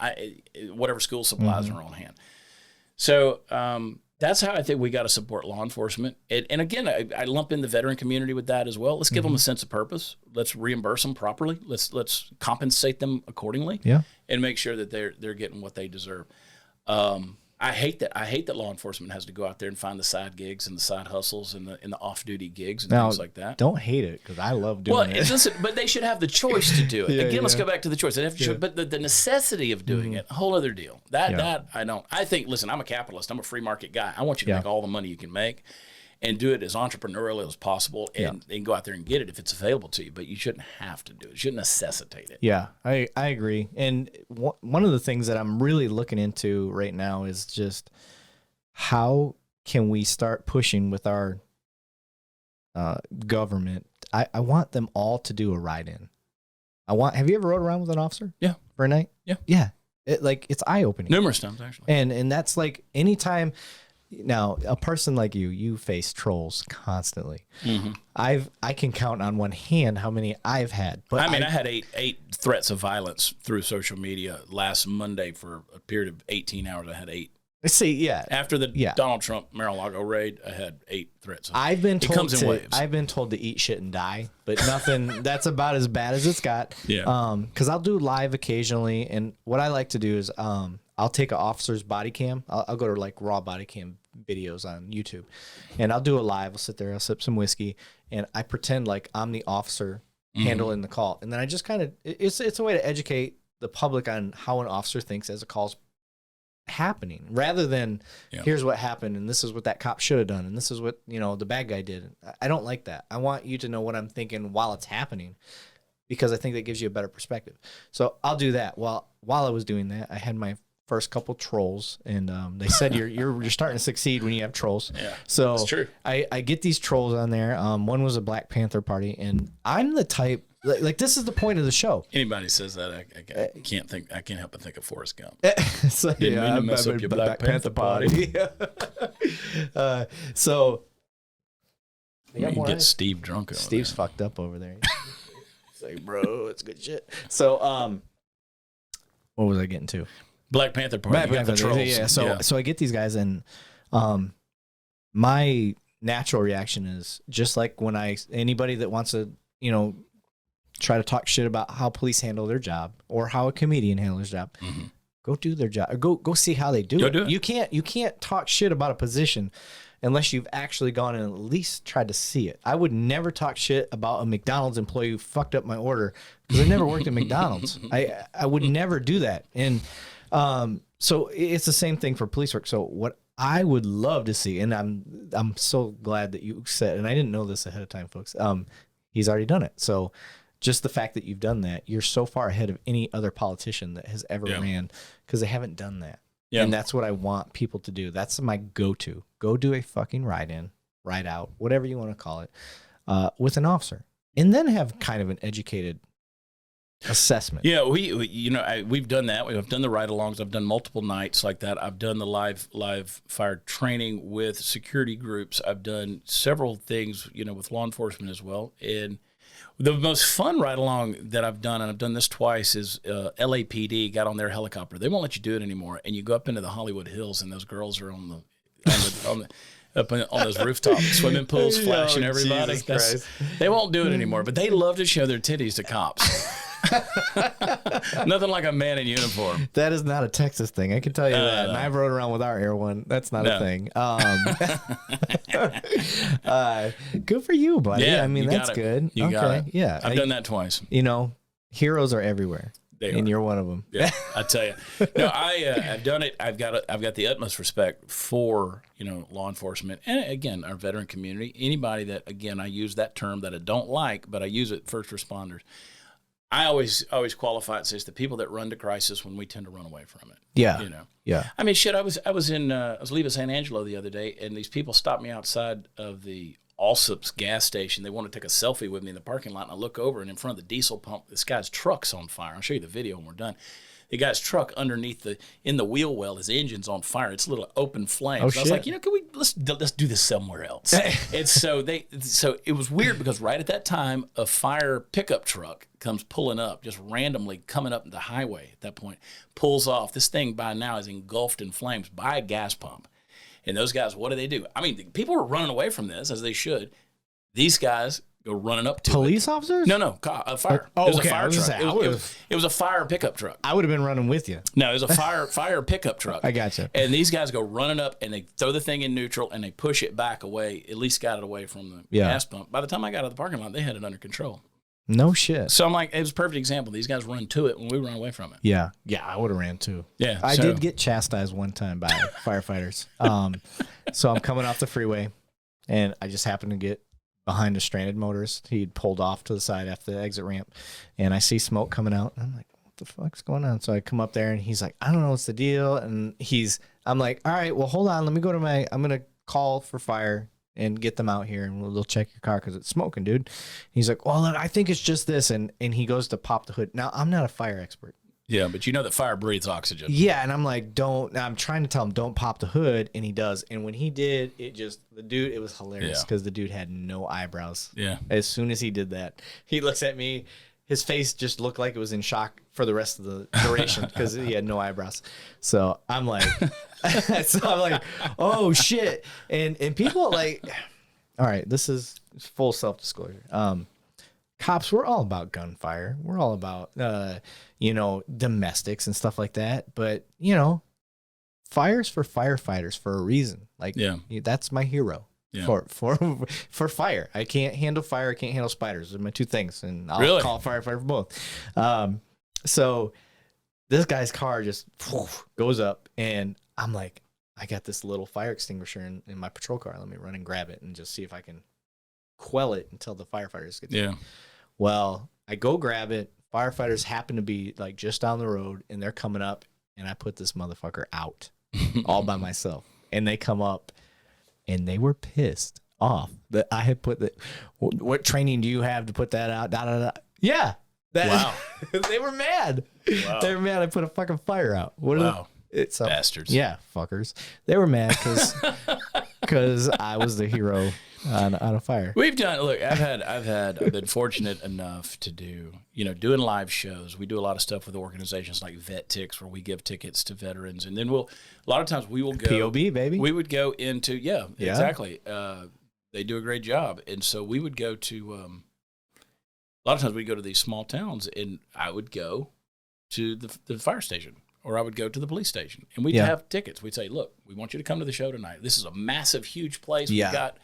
Whatever school supplies are on hand. So that's how I think we got to support law enforcement. And again, I lump in the veteran community with that as well. Let's give them a sense of purpose. Let's reimburse them properly. Let's compensate them accordingly. Yeah. And make sure that they're getting what they deserve. I hate that law enforcement has to go out there and find the side gigs and the side hustles and the off-duty gigs and things like that. Don't hate it, because I love doing it. Listen, but they should have the choice to do it. Again, let's go back to the choice. They have to choose, but the necessity of doing it, a whole other deal. That I don't. I think, listen, I'm a capitalist. I'm a free market guy. I want you to make all the money you can make and do it as entrepreneurial as possible and go out there and get it if it's available to you. But you shouldn't have to do it. You shouldn't necessitate it. Yeah, I agree. And one of the things that I'm really looking into right now is just how can we start pushing with our government. I want them all to do a ride-in. Have you ever rode around with an officer? Yeah. For a night? Yeah. Yeah. It's eye-opening. Numerous times, actually. And that's like anytime. Now, a person like you face trolls constantly. Mm-hmm. I can count on one hand how many I've had. But I had eight threats of violence through social media last Monday for a period of 18 hours. I had 8. See, yeah. After the Donald Trump Mar-a-Lago raid, I had 8 threats. I've been told it comes in waves. I've been told to eat shit and die, but nothing. That's about as bad as it's got. Yeah. Because I'll do live occasionally, and what I like to do is I'll take an officer's body cam. I'll go to like raw body cam videos on YouTube, and I'll do a live. I'll sit there, I'll sip some whiskey, and I pretend like I'm the officer handling the call, and then I just kind of it's a way to educate the public on how an officer thinks as a call's happening, rather than here's what happened and this is what that cop should have done and this is what the bad guy did. I don't like that. I want you to know what I'm thinking while it's happening, because I think that gives you a better perspective. So I'll do that. While I was doing that, I had my first couple trolls, and they said you're starting to succeed when you have trolls. Yeah, so that's true. I get these trolls on there. One was a Black Panther party, and I'm the type like this is the point of the show. Anybody says that, I can't think. I can't help but think of Forrest Gump. So, Didn't mean to mess up your Black Panther party. So you can get Steve drunk. Steve's fucked up over there. It's like, bro, it's good shit. So what was I getting to? Black Panther party. Black Panther, trolls. Yeah. So I get these guys, and my natural reaction is just like when anybody that wants to try to talk shit about how police handle their job or how a comedian handles their job, go do their job. Or go see how they do it. You can't talk shit about a position unless you've actually gone and at least tried to see it. I would never talk shit about a McDonald's employee who fucked up my order because I never worked at McDonald's. I would never do that. And so it's the same thing for police work. So what I would love to see, and I'm so glad that you said, and I didn't know this ahead of time, folks. He's already done it. So just the fact that you've done that, you're so far ahead of any other politician that has ever ran, because they haven't done that. Yeah. And that's what I want people to do. That's my go-to. Go do a fucking ride-in, ride-out, whatever you want to call it, with an officer. And then have kind of an educated assessment. Yeah, we've done that. We've done the ride-alongs. I've done multiple nights like that. I've done the live fire training with security groups. I've done several things, with law enforcement as well. And the most fun ride-along that I've done, and I've done this twice, is LAPD got on their helicopter. They won't let you do it anymore. And you go up into the Hollywood Hills, and those girls are on those rooftop swimming pools flashing everybody. They won't do it anymore, but they love to show their titties to cops. Nothing like a man in uniform. That is not a Texas thing, I can tell you that. And I've rode around with our Air One. That's not a thing. Good for you, buddy. Yeah, I mean, that's good. You got it. Yeah, I've done that twice. Heroes are everywhere. And you're one of them. Yeah, I tell you. No, I've done it. I've got the utmost respect for law enforcement, and again, our veteran community. Anybody that, again, I use that term that I don't like, but I use it. First responders. I always qualify it, says the people that run to crisis when we tend to run away from it. Yeah. Yeah. I mean, shit. I was leaving San Angelo the other day, and these people stopped me outside of the Allsup's gas station. They want to take a selfie with me in the parking lot, and I look over, and in front of the diesel pump, this guy's truck's on fire. I'll show you the video when we're done. The guy's truck underneath in the wheel well, his engine's on fire. It's a little open flames. Oh, shit. I was like, can we let's do this somewhere else? And so it was weird because right at that time, a fire pickup truck comes pulling up, just randomly coming up the highway at that point, pulls off. This thing by now is engulfed in flames by a gas pump. And those guys, what do? I mean, people were running away from this, as they should. These guys go running up to Police officers? No, a fire. Oh, it was okay, a fire I was gonna truck. say, It was a fire pickup truck. I would have been running with you. No, it was a fire pickup truck. I gotcha. And these guys go running up and they throw the thing in neutral and they push it back away. At least got it away from the gas pump. By the time I got out of the parking lot, they had it under control. No shit. So I'm like, it was a perfect example. These guys run to it when we run away from it. Yeah, I would have ran too. Yeah, I did get chastised one time by firefighters. So I'm coming off the freeway, and I just happened to get behind a stranded motorist. He'd pulled off to the side after the exit ramp, and I see smoke coming out. And I'm like, what the fuck's going on? So I come up there, and he's like, I don't know what's the deal. And I'm like, all right, well, hold on. Let me go to I'm going to call for fire and get them out here, and they'll check your car because it's smoking, dude. He's like, well, I think it's just this. And he goes to pop the hood. Now, I'm not a fire expert. Yeah, but you know that fire breathes oxygen. Yeah, and I'm like, I'm trying to tell him, don't pop the hood, and he does. And when he did, it was hilarious because the dude had no eyebrows. Yeah. As soon as he did that, he looks at me. His face just looked like it was in shock for the rest of the duration because he had no eyebrows. So I'm like, oh shit. And people like, all right, this is full self-disclosure. Cops, we're all about gunfire. We're all about, domestics and stuff like that. But, fire's for firefighters for a reason. Like, that's my hero. Yeah. For fire. I can't handle fire. I can't handle spiders. Those are my two things. And I'll call a firefighter for both. So this guy's car just goes up, and I'm like, I got this little fire extinguisher in my patrol car. Let me run and grab it and just see if I can quell it until the firefighters get there. Yeah. Well, I go grab it. Firefighters happen to be like just down the road, and they're coming up, and I put this motherfucker out all by myself. And they come up, and they were pissed off that I had put what training do you have to put that out? Da, da, da. Yeah. Wow. They were mad. Wow. They were mad I put a fucking fire out. It's bastards. Yeah, fuckers. They were mad because I was the hero on a fire. We've done. Look, I've been fortunate enough to doing live shows. We do a lot of stuff with organizations like Vet Ticks, where we give tickets to veterans, and then a lot of times we will go POB, baby. We would go into exactly. They do a great job, and so we would go to. A lot of times we go to these small towns, and I would go to the fire station, or I would go to the police station, and we'd have tickets. We'd say, look, we want you to come to the show tonight. This is a massive, huge place. We've got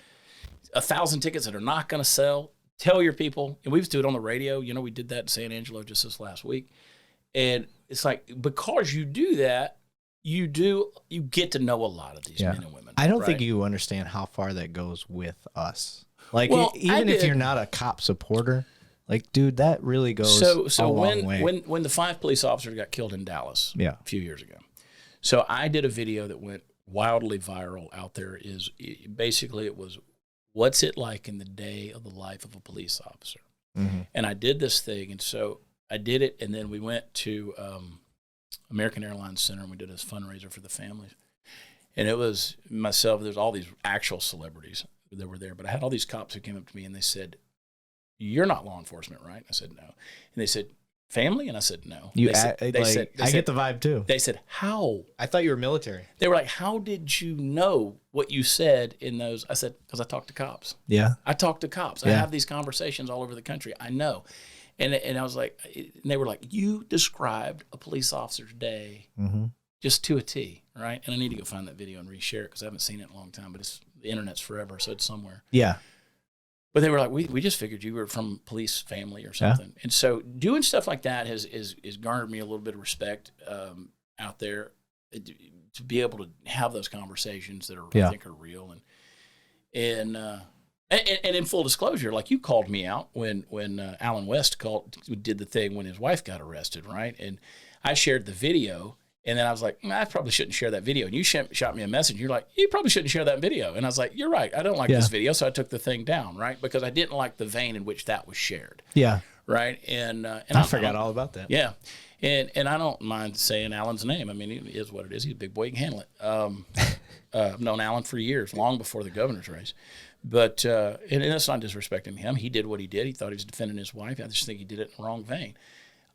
1,000 tickets that are not going to sell. Tell your people. And we used to do it on the radio. We did that in San Angelo just this last week. And it's like, because you do that, you get to know a lot of these men and women. I don't think you understand how far that goes with us. Like, even if you're not a cop supporter, like, dude, that really goes a long way. When the 5 police officers got killed in Dallas a few years ago, so I did a video that went wildly viral out there. It was, what's it like in the day of the life of a police officer? Mm-hmm. And I did this thing, and so I did it, and then we went to American Airlines Center, and we did this fundraiser for the families. And it was myself, there's all these actual celebrities that were there, but I had all these cops who came up to me, and they said, you're not law enforcement, right? I said, no. And they said, family? And I said, no. I get the vibe too. They said, how? I thought you were military. They were like, how did you know what you said in those? I said, because I talked to cops. Yeah. I talk to cops. I have these conversations all over the country. I know. And I was like, and they were like, you described a police officer's day just to a T, right? And I need to go find that video and reshare it because I haven't seen it in a long time, but the internet's forever, so it's somewhere. Yeah. But they were like, we just figured you were from police family or something. Yeah. And so doing stuff like that has garnered me a little bit of respect out there to be able to have those conversations that I think are real. And in full disclosure, like you called me out when Alan West did the thing when his wife got arrested, right? And I shared the video. And then I was like, I probably shouldn't share that video. And you shot me a message. You're like, you probably shouldn't share that video. And I was like, you're right. I don't like this video. So I took the thing down, right? Because I didn't like the vein in which that was shared. Yeah. Right. And I forgot all about that. Yeah. And I don't mind saying Alan's name. I mean, he is what it is. He's a big boy. He can handle it. I've known Alan for years, long before the governor's race. But, and that's not disrespecting him. He did what he did. He thought he was defending his wife. I just think he did it in the wrong vein.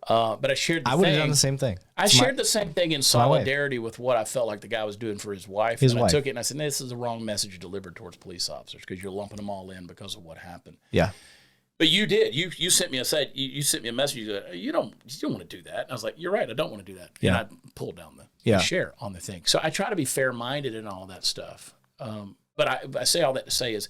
But I shared the thing. I would have done the same thing. I shared the same thing in solidarity with what I felt like the guy was doing for his wife. I took it and I said, this is the wrong message delivered towards police officers because you're lumping them all in because of what happened. Yeah. But you did. You sent me you sent me a message. You don't want to do that. And I was like, you're right. I don't want to do that. Yeah. And I pulled down the share on the thing. So I try to be fair minded and all that stuff. But I say all that to say is,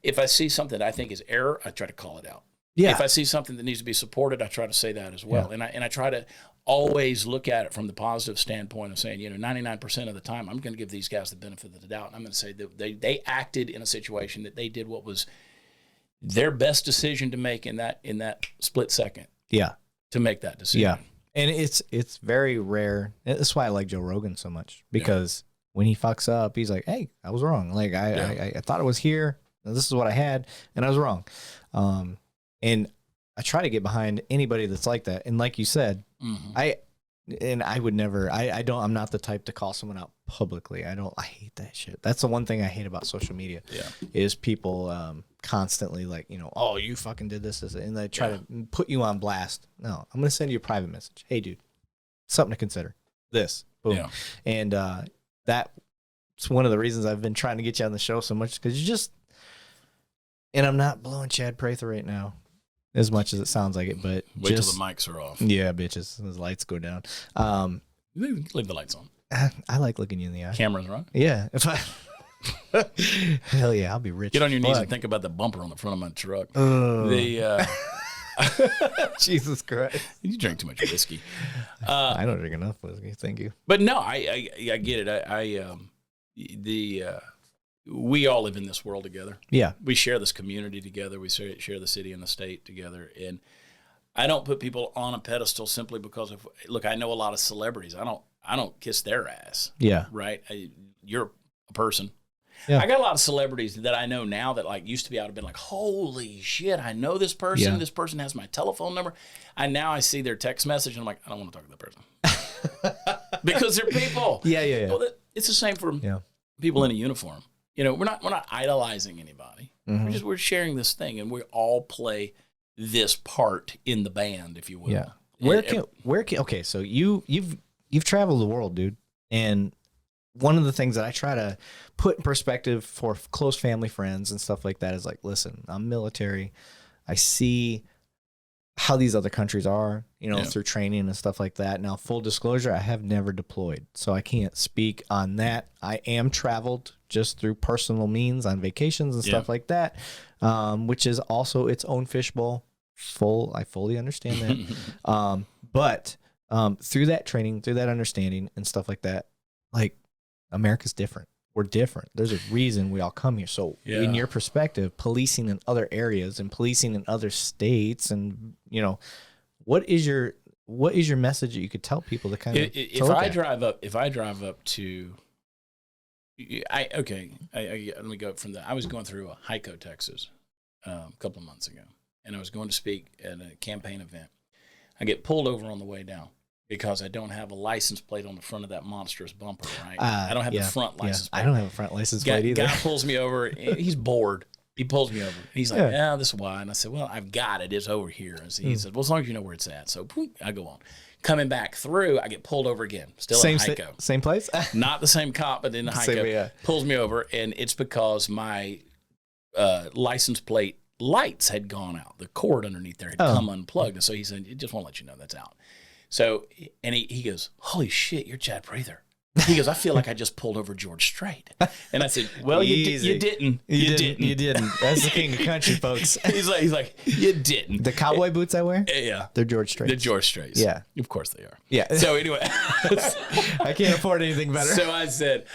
if I see something that I think is error, I try to call it out. Yeah. If I see something that needs to be supported, I try to say that as well. Yeah. And I try to always look at it from the positive standpoint of saying, 99% of the time, I'm going to give these guys the benefit of the doubt. And I'm going to say that they acted in a situation that they did what was their best decision to make in that split second. Yeah. To make that decision. Yeah. And it's very rare. That's why I like Joe Rogan so much, because when he fucks up, he's like, hey, I was wrong. Like I thought it was here. This is what I had, and I was wrong. And I try to get behind anybody that's like that. And like you said, I would never, I'm not the type to call someone out publicly. I hate that shit. That's the one thing I hate about social media is people constantly like, oh, you fucking did this, and they try to put you on blast. No, I'm going to send you a private message. Hey, dude, something to consider. This, boom. Yeah. And that's one of the reasons I've been trying to get you on the show so much, because you just, and I'm not blowing Chad Prather right now, as much as it sounds like it, but wait till the mics are off. Yeah, bitches. Those lights go down. Leave the lights on. I like looking you in the eye. Cameras on. Yeah. Hell yeah, I'll be rich. Get on your knees and think about the bumper on the front of my truck. Jesus Christ. You drink too much whiskey. I don't drink enough whiskey. Thank you. But no, I get it. We all live in this world together. Yeah. We share this community together. We share the city and the state together. And I don't put people on a pedestal simply because of, look, I know a lot of celebrities. I don't kiss their ass. Yeah. Right? You're a person. Yeah. I got a lot of celebrities that I know now that like used to be, I would have been like, holy shit, I know this person. Yeah. This person has my telephone number. And now I see their text message and I'm like, I don't want to talk to that person. Because they're people. Yeah. Well, it's the same for people in a uniform. We're not idolizing anybody. Mm-hmm. We're sharing this thing, and we all play this part in the band, if you will. Yeah. Okay, so you've traveled the world, dude, and one of the things that I try to put in perspective for close family friends and stuff like that is like, listen, I'm military. I see how these other countries are, through training and stuff like that. Now, full disclosure, I have never deployed, so I can't speak on that. I am traveled just through personal means on vacations and stuff like that, which is also its own fishbowl. I fully understand that. But through that training, through that understanding and stuff like that, like, America's different. We're different. There's a reason we all come here. So in your perspective, policing in other areas and policing in other states, and what is your message that you could tell people to kind of if I drive up to let me go from that. I was going through Hico, Texas, a couple of months ago, and I was going to speak at a campaign event. I get pulled over on the way down because I don't have a license plate on the front of that monstrous bumper, right? I don't have the front license plate. I don't have a front license plate either. Guy pulls me over. He's bored. He pulls me over. He's like, this is why. And I said, well, I've got it. It's over here. And he said, well, as long as you know where it's at. So I go on. Coming back through, I get pulled over again. Still in Hico. Same place? Not the same cop, but in the Hico. Pulls me over, and it's because my license plate lights had gone out. The cord underneath there had come unplugged. And so he said, it just won't let you know that's out. So, and he goes, holy shit, you're Chad Prather. He goes, I feel like I just pulled over George Strait. And I said, well, you didn't. You didn't. That's the king of country, folks. He's like, you didn't. The cowboy boots I wear? Yeah. They're George Straits. They're George Straits. Yeah. Of course they are. Yeah. So anyway. I can't afford anything better. So I said,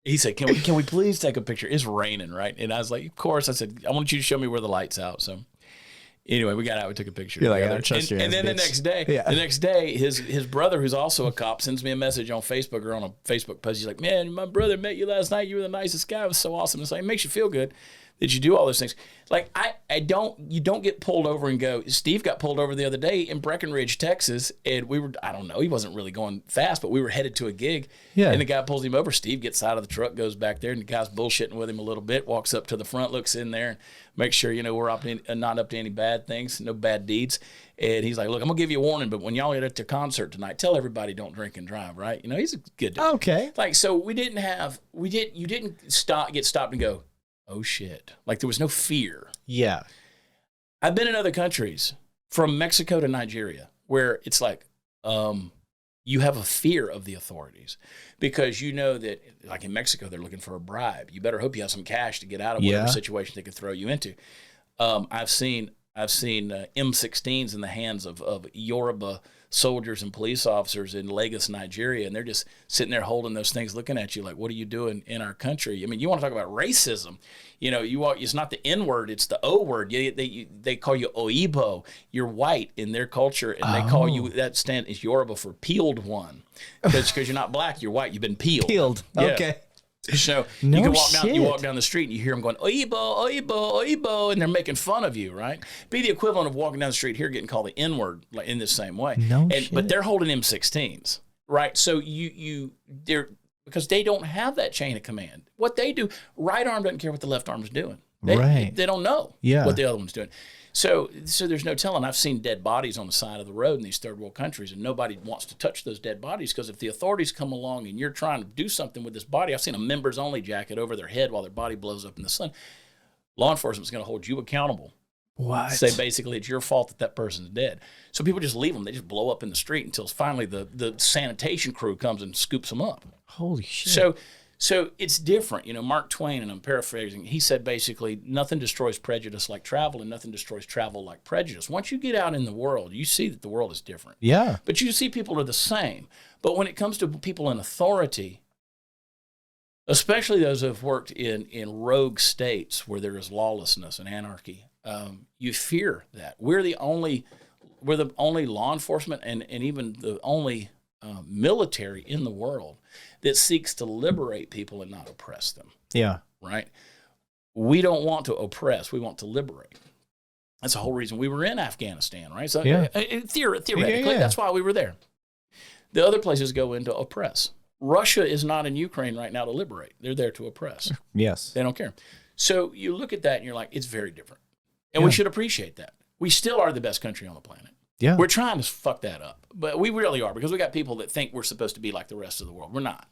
he said, can we please take a picture? It's raining, right? And I was like, of course. I said, I want you to show me where the light's out. So anyway, we got out. We took a picture together. And then the next day, his brother, who's also a cop, sends me a message on Facebook or on a Facebook post. He's like, "Man, my brother met you last night. You were the nicest guy. It was so awesome." It's like, it makes you feel good that you do all those things. Like you don't get pulled over and go. Steve got pulled over the other day in Breckenridge, Texas, and I don't know, he wasn't really going fast, but we were headed to a gig. Yeah. And the guy pulls him over. Steve gets out of the truck, goes back there, and the guy's bullshitting with him a little bit. Walks up to the front, looks in there, and makes sure we're not up to any bad things, no bad deeds. And he's like, "Look, I'm gonna give you a warning, but when y'all get at the concert tonight, tell everybody don't drink and drive." Right? He's a good dude. Okay. Like, so you didn't get stopped and go, oh shit. Like, there was no fear. Yeah. I've been in other countries, from Mexico to Nigeria, where it's like you have a fear of the authorities because you know that, like in Mexico, they're looking for a bribe. You better hope you have some cash to get out of whatever situation they could throw you into. I've seen M16s in the hands of Yoruba soldiers and police officers in Lagos, Nigeria, and they're just sitting there holding those things, looking at you like, "What are you doing in our country?" I mean, you want to talk about racism? You know, it's not the N word; it's the O word. They call you Oibo. You're white in their culture, and they call you, that stand is Yoruba for peeled one, because you're not black, you're white. You've been peeled. Peeled. Yeah. Okay. So No you shit. walk down the street and you hear them going, Oibo, Oibo, Oibo, and they're making fun of you, right? Be the equivalent of walking down the street here getting called the N-word, like, in the same way. But they're holding M16s, right? So they're, because they don't have that chain of command. What they do, right arm doesn't care what the left arm is doing. They don't know what the other one's doing. So there's no telling. I've seen dead bodies on the side of the road in these third world countries, and nobody wants to touch those dead bodies, because if the authorities come along and you're trying to do something with this body, I've seen a members only jacket over their head while their body blows up in the sun. Law enforcement's going to hold you accountable. What? Say basically it's your fault that that person's dead. So people just leave them. They just blow up in the street until finally the sanitation crew comes and scoops them up. Holy shit. So it's different. You know, Mark Twain, and I'm paraphrasing, he said basically, nothing destroys prejudice like travel, and nothing destroys travel like prejudice. Once you get out in the world, you see that the world is different. Yeah. But you see people are the same. But when it comes to people in authority, especially those who have worked in rogue states where there is lawlessness and anarchy, you fear that. We're the only law enforcement and even the only military in the world that seeks to liberate people and not oppress them. Yeah. Right? We don't want to oppress. We want to liberate. That's the whole reason we were in Afghanistan, right? So theoretically, that's why we were there. The other places go in to oppress. Russia is not in Ukraine right now to liberate. They're there to oppress. Yes. They don't care. So you look at that and you're like, it's very different. And we should appreciate that. We still are the best country on the planet. Yeah. We're trying to fuck that up, but we really are, because we got people that think we're supposed to be like the rest of the world. We're not.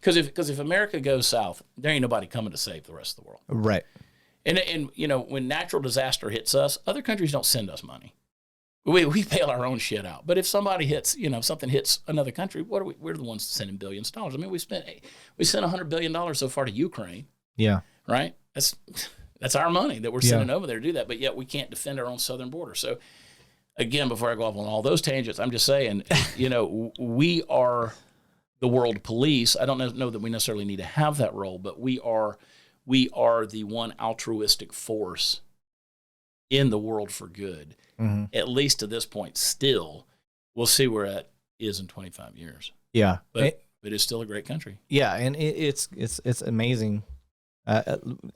Because if America goes south, there ain't nobody coming to save the rest of the world. Right. And you know, when natural disaster hits us, other countries don't send us money. We bail our own shit out. But if somebody hits, you know, something hits another country, we're the ones sending billions of dollars. I mean, we sent $100 billion so far to Ukraine. Yeah. Right? That's our money that we're sending over there to do that. But yet we can't defend our own southern border. So again, before I go off on all those tangents, I'm just saying, you know, we are the world police. I don't know that we necessarily need to have that role, but we are the one altruistic force in the world for good. Mm-hmm. At least to this point, still. We'll see where it is in 25 years. Yeah. But it's still a great country. Yeah, and it's amazing.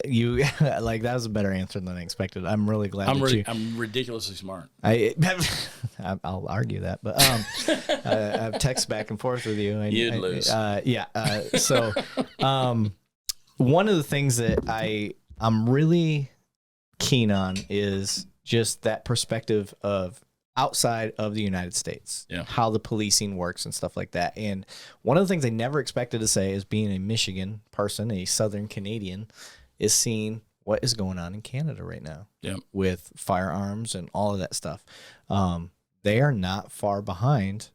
You like, that was a better answer than I expected. I'm really glad. I'm ridiculously smart. I'll argue that, but I've texted back and forth with you. And, You'd lose. So one of the things that I'm really keen on is just that perspective of outside of the United States, how the policing works and stuff like that. And one of the things I never expected to say, is being a Michigan person, a Southern Canadian, is seeing what is going on in Canada right now with firearms and all of that stuff. They are not far behind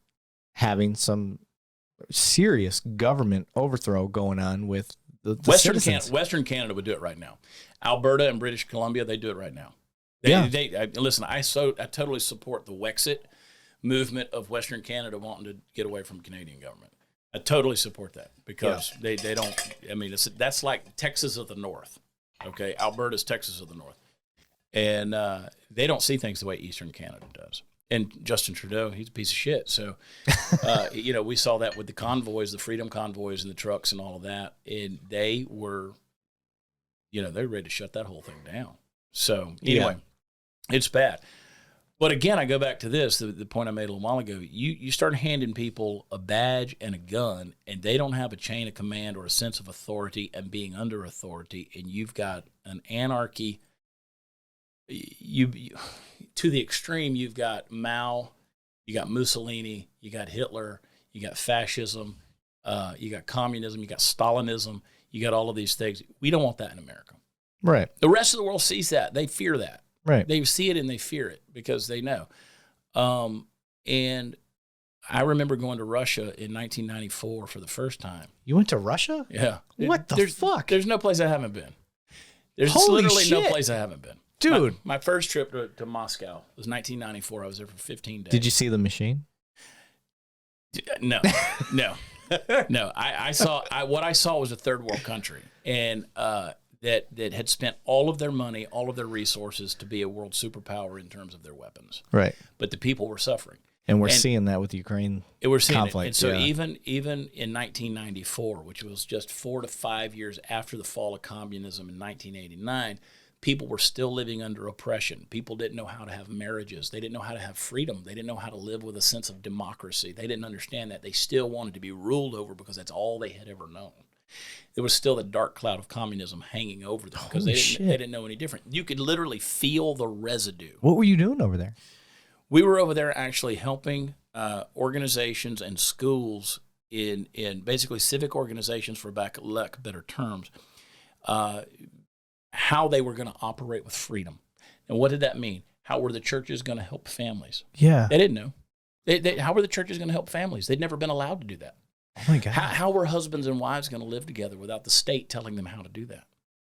having some serious government overthrow going on with the Western Canada would do it right now. Alberta and British Columbia, they do it right now. Listen, I totally support the Wexit movement of Western Canada wanting to get away from Canadian government. I totally support that, because they don't. I mean, that's like Texas of the North. Okay, Alberta's Texas of the North, and they don't see things the way Eastern Canada does. And Justin Trudeau, he's a piece of shit. So, you know, we saw that with the convoys, the freedom convoys, and the trucks and all of that, and they were, you know, they're ready to shut that whole thing down. So anyway. It's bad. But again, I go back to this, the point I made a little while ago. You start handing people a badge and a gun, and they don't have a chain of command or a sense of authority and being under authority, and you've got an anarchy. You to the extreme, you've got Mao, you got Mussolini, you got Hitler, you got fascism, you got communism, you got Stalinism, you got all of these things. We don't want that in America. Right. The rest of the world sees that. They fear that. Right. They see it and they fear it because they know. And I remember going to Russia in 1994 for the first time. You went to Russia? Yeah. What the fuck? There's no place I haven't been. There's Holy literally no shit. place I haven't been. Dude. My first trip to Moscow was 1994. I was there for 15 days. Did you see the machine? No. No. What I saw was a third world country. And that had spent all of their money, all of their resources to be a world superpower in terms of their weapons. Right. But the people were suffering. And we're seeing that with Ukraine We're seeing conflict. it. And so even in 1994, which was just 4 to 5 years after the fall of communism in 1989, people were still living under oppression. People didn't know how to have marriages. They didn't know how to have freedom. They didn't know how to live with a sense of democracy. They didn't understand that. They still wanted to be ruled over because that's all they had ever known. There was still the dark cloud of communism hanging over them because they didn't know any different. You could literally feel the residue. What were you doing over there? We were over there actually helping organizations and schools in basically civic organizations, for lack of better terms, how they were going to operate with freedom. And what did that mean? How were the churches going to help families? Yeah. They didn't know. How were the churches going to help families? They'd never been allowed to do that. Oh, my God. How were husbands and wives going to live together without the state telling them how to do that?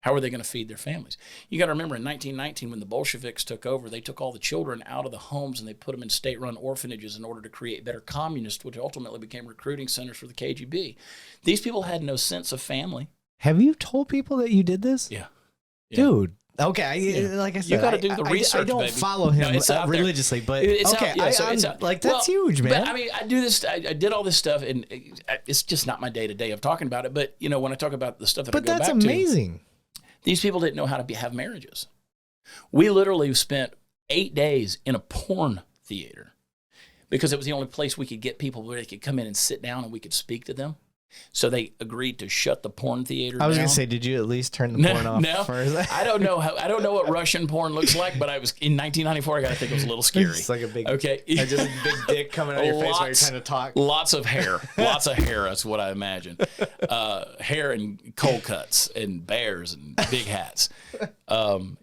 How are they going to feed their families? You got to remember in 1919, when the Bolsheviks took over, they took all the children out of the homes and they put them in state-run orphanages in order to create better communists, which ultimately became recruiting centers for the KGB. These people had no sense of family. Have you told people that you did this? Yeah. Dude. Okay, like I said, you got to do the research. I don't baby. follow him religiously, but okay, that's huge, man. But I mean, I do this. I did all this stuff, and it's just not my day to day of talking about it. But when I talk about the stuff that I go back to, that's amazing. These people didn't know how to have marriages. We literally spent 8 days in a porn theater because it was the only place we could get people where they could come in and sit down and we could speak to them. So they agreed to shut the porn theater down. I was going to say, did you at least turn the porn off? No, first? I don't know what Russian porn looks like, but I was in 1994. I got to think it was a little scary. It's like a big, just a big dick coming out of your face while you're trying to talk. Lots of hair. That's what I imagine. Hair and cold cuts and bears and big hats,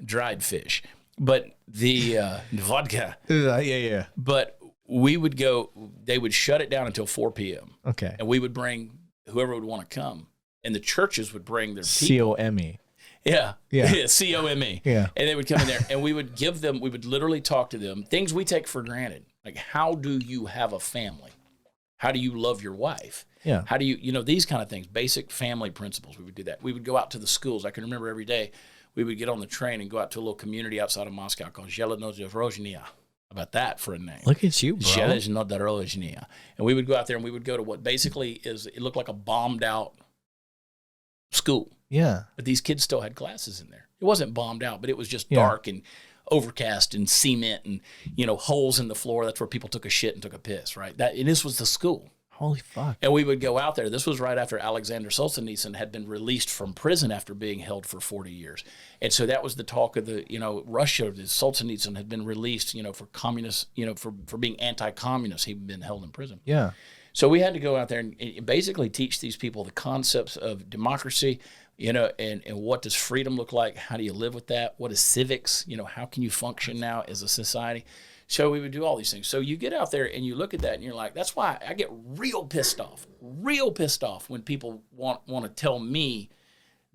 dried fish, but the vodka. Yeah. But we would go. They would shut it down until 4 p.m. Okay, and we would bring whoever would want to come, and the churches would bring their people. COME. Yeah. COME. Yeah. And they would come in there, and we would literally talk to them, things we take for granted. Like, how do you have a family? How do you love your wife? Yeah. How do you, these kind of things, basic family principles. We would do that. We would go out to the schools. I can remember every day we would get on the train and go out to a little community outside of Moscow called Zhelenodorozhnya. About that for a name. Look at you, bro. Zhelenodorozhnya. And we would go out there and we would go to what basically it looked like a bombed out school. Yeah. But these kids still had classes in there. It wasn't bombed out, but it was just dark and overcast and cement and, holes in the floor. That's where people took a shit and took a piss, right? And this was the school. Holy fuck. And we would go out there. This was right after Alexander Solzhenitsyn had been released from prison after being held for 40 years. And so that was the talk of Russia. Solzhenitsyn had been released, for communist, for being anti-communist. He'd been held in prison. Yeah. So we had to go out there and basically teach these people the concepts of democracy, and what does freedom look like? How do you live with that? What is civics? How can you function now as a society? So we would do all these things. So you get out there and you look at that and you're like, that's why I get real pissed off when people want to tell me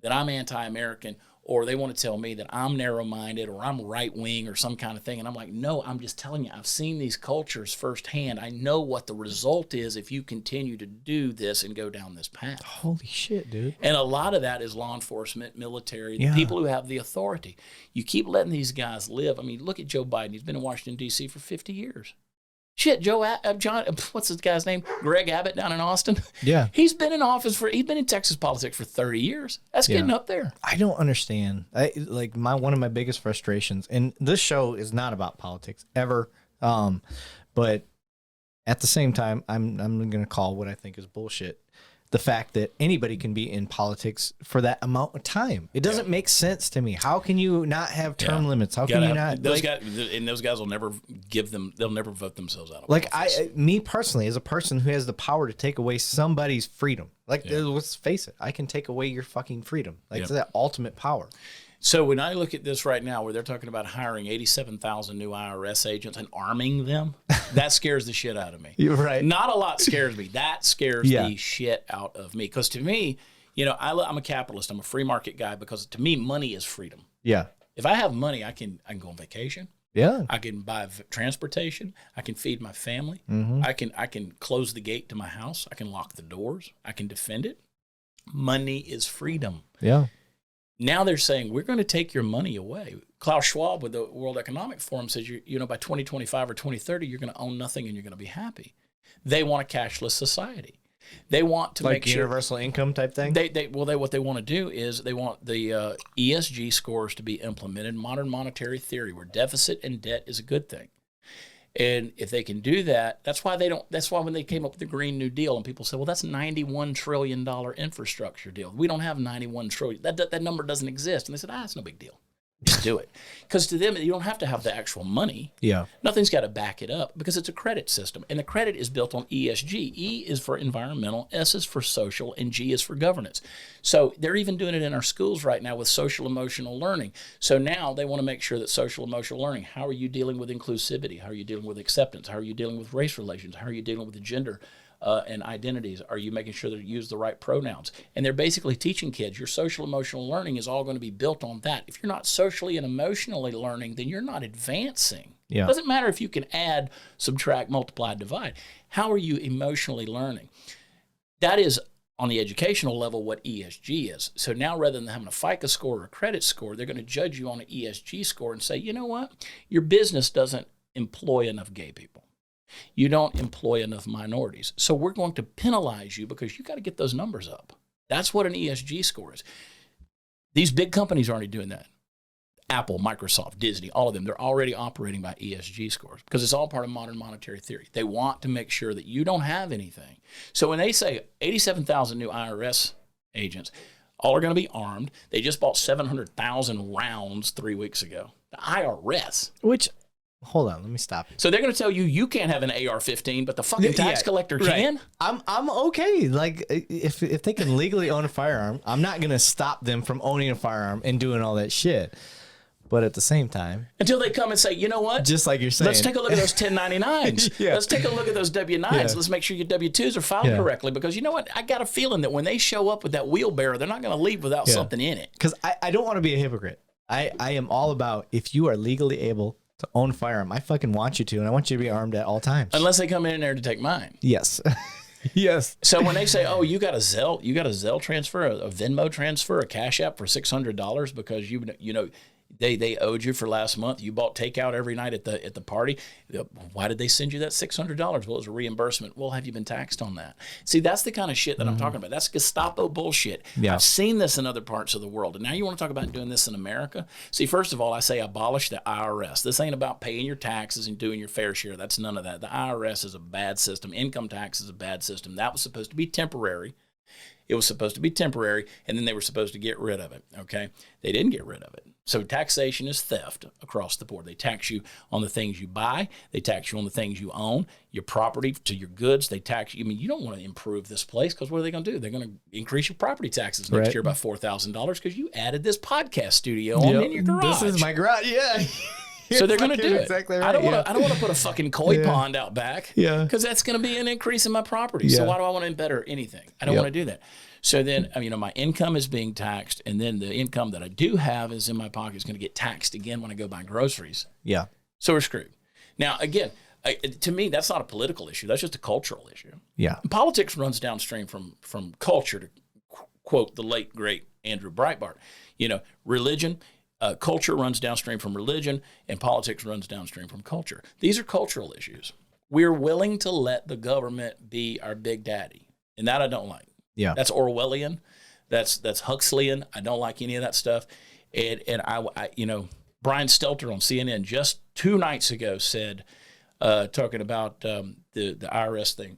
that I'm anti-American, or they want to tell me that I'm narrow-minded or I'm right-wing or some kind of thing. And I'm like, no, I'm just telling you, I've seen these cultures firsthand. I know what the result is if you continue to do this and go down this path. Holy shit, dude. And a lot of that is law enforcement, military, the people who have the authority. You keep letting these guys live. I mean, look at Joe Biden. He's been in Washington, D.C. for 50 years. Shit, what's this guy's name? Greg Abbott down in Austin? Yeah. He's been in Texas politics for 30 years. That's getting up there. I don't understand. One of my biggest frustrations, and this show is not about politics ever, but at the same time, I'm going to call what I think is bullshit the fact that anybody can be in politics for that amount of time. It doesn't make sense to me. How can you not have term limits? How can you not? Those guys will never they'll never vote themselves out of office. Me personally, as a person who has the power to take away somebody's freedom, let's face it, I can take away your fucking freedom. It's that ultimate power. So when I look at this right now, where they're talking about hiring 87,000 new IRS agents and arming them, that scares the shit out of me. You're right. Not a lot scares me. That scares the shit out of me. Because to me, I'm a capitalist. I'm a free market guy because to me, money is freedom. Yeah. If I have money, I can go on vacation. Yeah. I can buy transportation. I can feed my family. Mm-hmm. I can close the gate to my house. I can lock the doors. I can defend it. Money is freedom. Yeah. Now they're saying, we're going to take your money away. Klaus Schwab with the World Economic Forum says, by 2025 or 2030, you're going to own nothing and you're going to be happy. They want a cashless society. They want to make sure universal income type thing. What they want to do is they want the ESG scores to be implemented, modern monetary theory, where deficit and debt is a good thing. And if they can do that, that's why when they came up with the Green New Deal and people said, well, that's $91 trillion infrastructure deal. We don't have $91 trillion. That number doesn't exist. And they said, it's no big deal. Just do it. Because to them, you don't have to have the actual money. Yeah. Nothing's got to back it up because it's a credit system. And the credit is built on ESG. E is for environmental, S is for social, and G is for governance. So they're even doing it in our schools right now with social emotional learning. So now they want to make sure that social emotional learning, how are you dealing with inclusivity? How are you dealing with acceptance? How are you dealing with race relations? How are you dealing with the gender and identities? Are you making sure that you use the right pronouns? And they're basically teaching kids your social emotional learning is all going to be built on that. If you're not socially and emotionally learning, then you're not advancing. Yeah. It doesn't matter if you can add, subtract, multiply, divide. How are you emotionally learning? That is on the educational level what ESG is. So now rather than having a FICO score or a credit score, they're going to judge you on an ESG score and say, you know what? Your business doesn't employ enough gay people. You don't employ enough minorities. So we're going to penalize you because you got to get those numbers up. That's what an ESG score is. These big companies are already doing that. Apple, Microsoft, Disney, all of them, they're already operating by ESG scores because it's all part of modern monetary theory. They want to make sure that you don't have anything. So when they say 87,000 new IRS agents, all are going to be armed. They just bought 700,000 rounds 3 weeks ago. The IRS. Which... Hold on, let me stop you. So they're going to tell you can't have an AR-15, but the fucking tax collector can? Right. I'm okay. Like, if they can legally own a firearm, I'm not going to stop them from owning a firearm and doing all that shit. But at the same time... Until they come and say, you know what? Just like you're saying. Let's take a look at those 1099s. Yeah. Let's take a look at those W-9s. Yeah. Let's make sure your W-2s are filed correctly. Because you know what? I got a feeling that when they show up with that wheelbarrow, they're not going to leave without something in it. Because I don't want to be a hypocrite. I am all about if you are legally able to own a firearm, I fucking want you to, and I want you to be armed at all times. Unless they come in there to take mine. Yes. Yes. So when they say, "Oh, you got a Zelle transfer, a Venmo transfer, a Cash App for $600 because you know they owed you for last month. You bought takeout every night at the party. Why did they send you that $600? Well, it was a reimbursement. Well, have you been taxed on that? See, that's the kind of shit that I'm talking about. That's Gestapo bullshit. Yeah. I've seen this in other parts of the world, and now you want to talk about doing this in America? See, first of all, I say abolish the IRS. This ain't about paying your taxes and doing your fair share. That's none of that. The IRS is a bad system. Income tax is a bad system. That was supposed to be temporary. It was supposed to be temporary, and then they were supposed to get rid of it, okay? They didn't get rid of it. So taxation is theft across the board. They tax you on the things you buy. They tax you on the things you own, your property to your goods. They tax you. I mean, you don't want to improve this place because what are they going to do? They're going to increase your property taxes next year by $4,000 because you added this podcast studio on in your garage. This is my garage, yeah. So they're going to do it. Exactly right. I don't want to put a fucking koi pond out back. Yeah. Because that's going to be an increase in my property. So why do I want to better anything? I don't want to do that. So then, my income is being taxed, and then the income that I do have is in my pocket is going to get taxed again when I go buy groceries. Yeah. So we're screwed. Now, again, to me, that's not a political issue. That's just a cultural issue. Yeah. And politics runs downstream from culture, to quote the late, great Andrew Breitbart. Religion, culture runs downstream from religion, and politics runs downstream from culture. These are cultural issues. We're willing to let the government be our big daddy, and that I don't like. Yeah. That's Orwellian. That's Huxleyan. I don't like any of that stuff. And I Brian Stelter on CNN just 2 nights ago said, talking about the IRS thing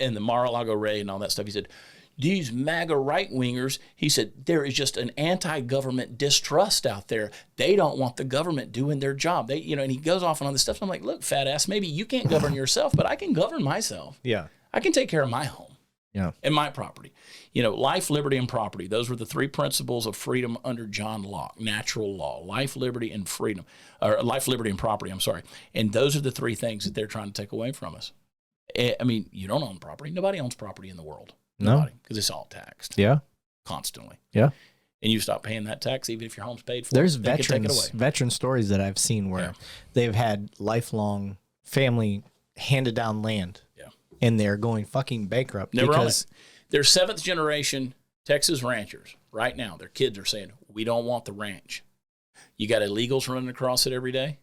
and the Mar-a-Lago raid and all that stuff, he said, these MAGA right-wingers, he said, there is just an anti-government distrust out there. They don't want the government doing their job. They, and he goes off on all this stuff. I'm like, look, fat ass, maybe you can't govern yourself, but I can govern myself. Yeah. I can take care of my home. Yeah. And my property. You know, life, liberty, and property. Those were the three principles of freedom under John Locke, natural law. Life, liberty, and freedom. Or life, liberty, and property, I'm sorry. And those are the three things that they're trying to take away from us. I mean, you don't own property. Nobody owns property in the world. Nobody. Because it's all taxed. Yeah. Constantly. Yeah. And you stop paying that tax even if your home's paid for. There's they can take it away. veteran stories that I've seen where they've had lifelong family handed down land. Yeah. And they're going fucking bankrupt because they're seventh generation Texas ranchers right now. Their kids are saying, we don't want the ranch. You got illegals running across it every day.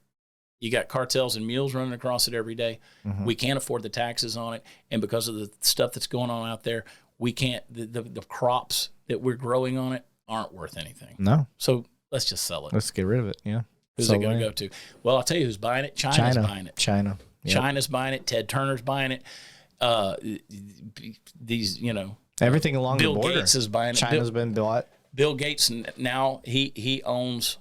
You got cartels and mules running across it every day. Mm-hmm. We can't afford the taxes on it. And because of the stuff that's going on out there, we can't, the crops that we're growing on it aren't worth anything. No. So let's just sell it. Let's get rid of it. Yeah. Who's it going to go to? Well, I'll tell you who's buying it. China's buying it. China. Yep. China's buying it. Ted Turner's buying it. These, you know. Everything along Bill the border. Gates is buying it. China's been bought. Bill Gates now, he owns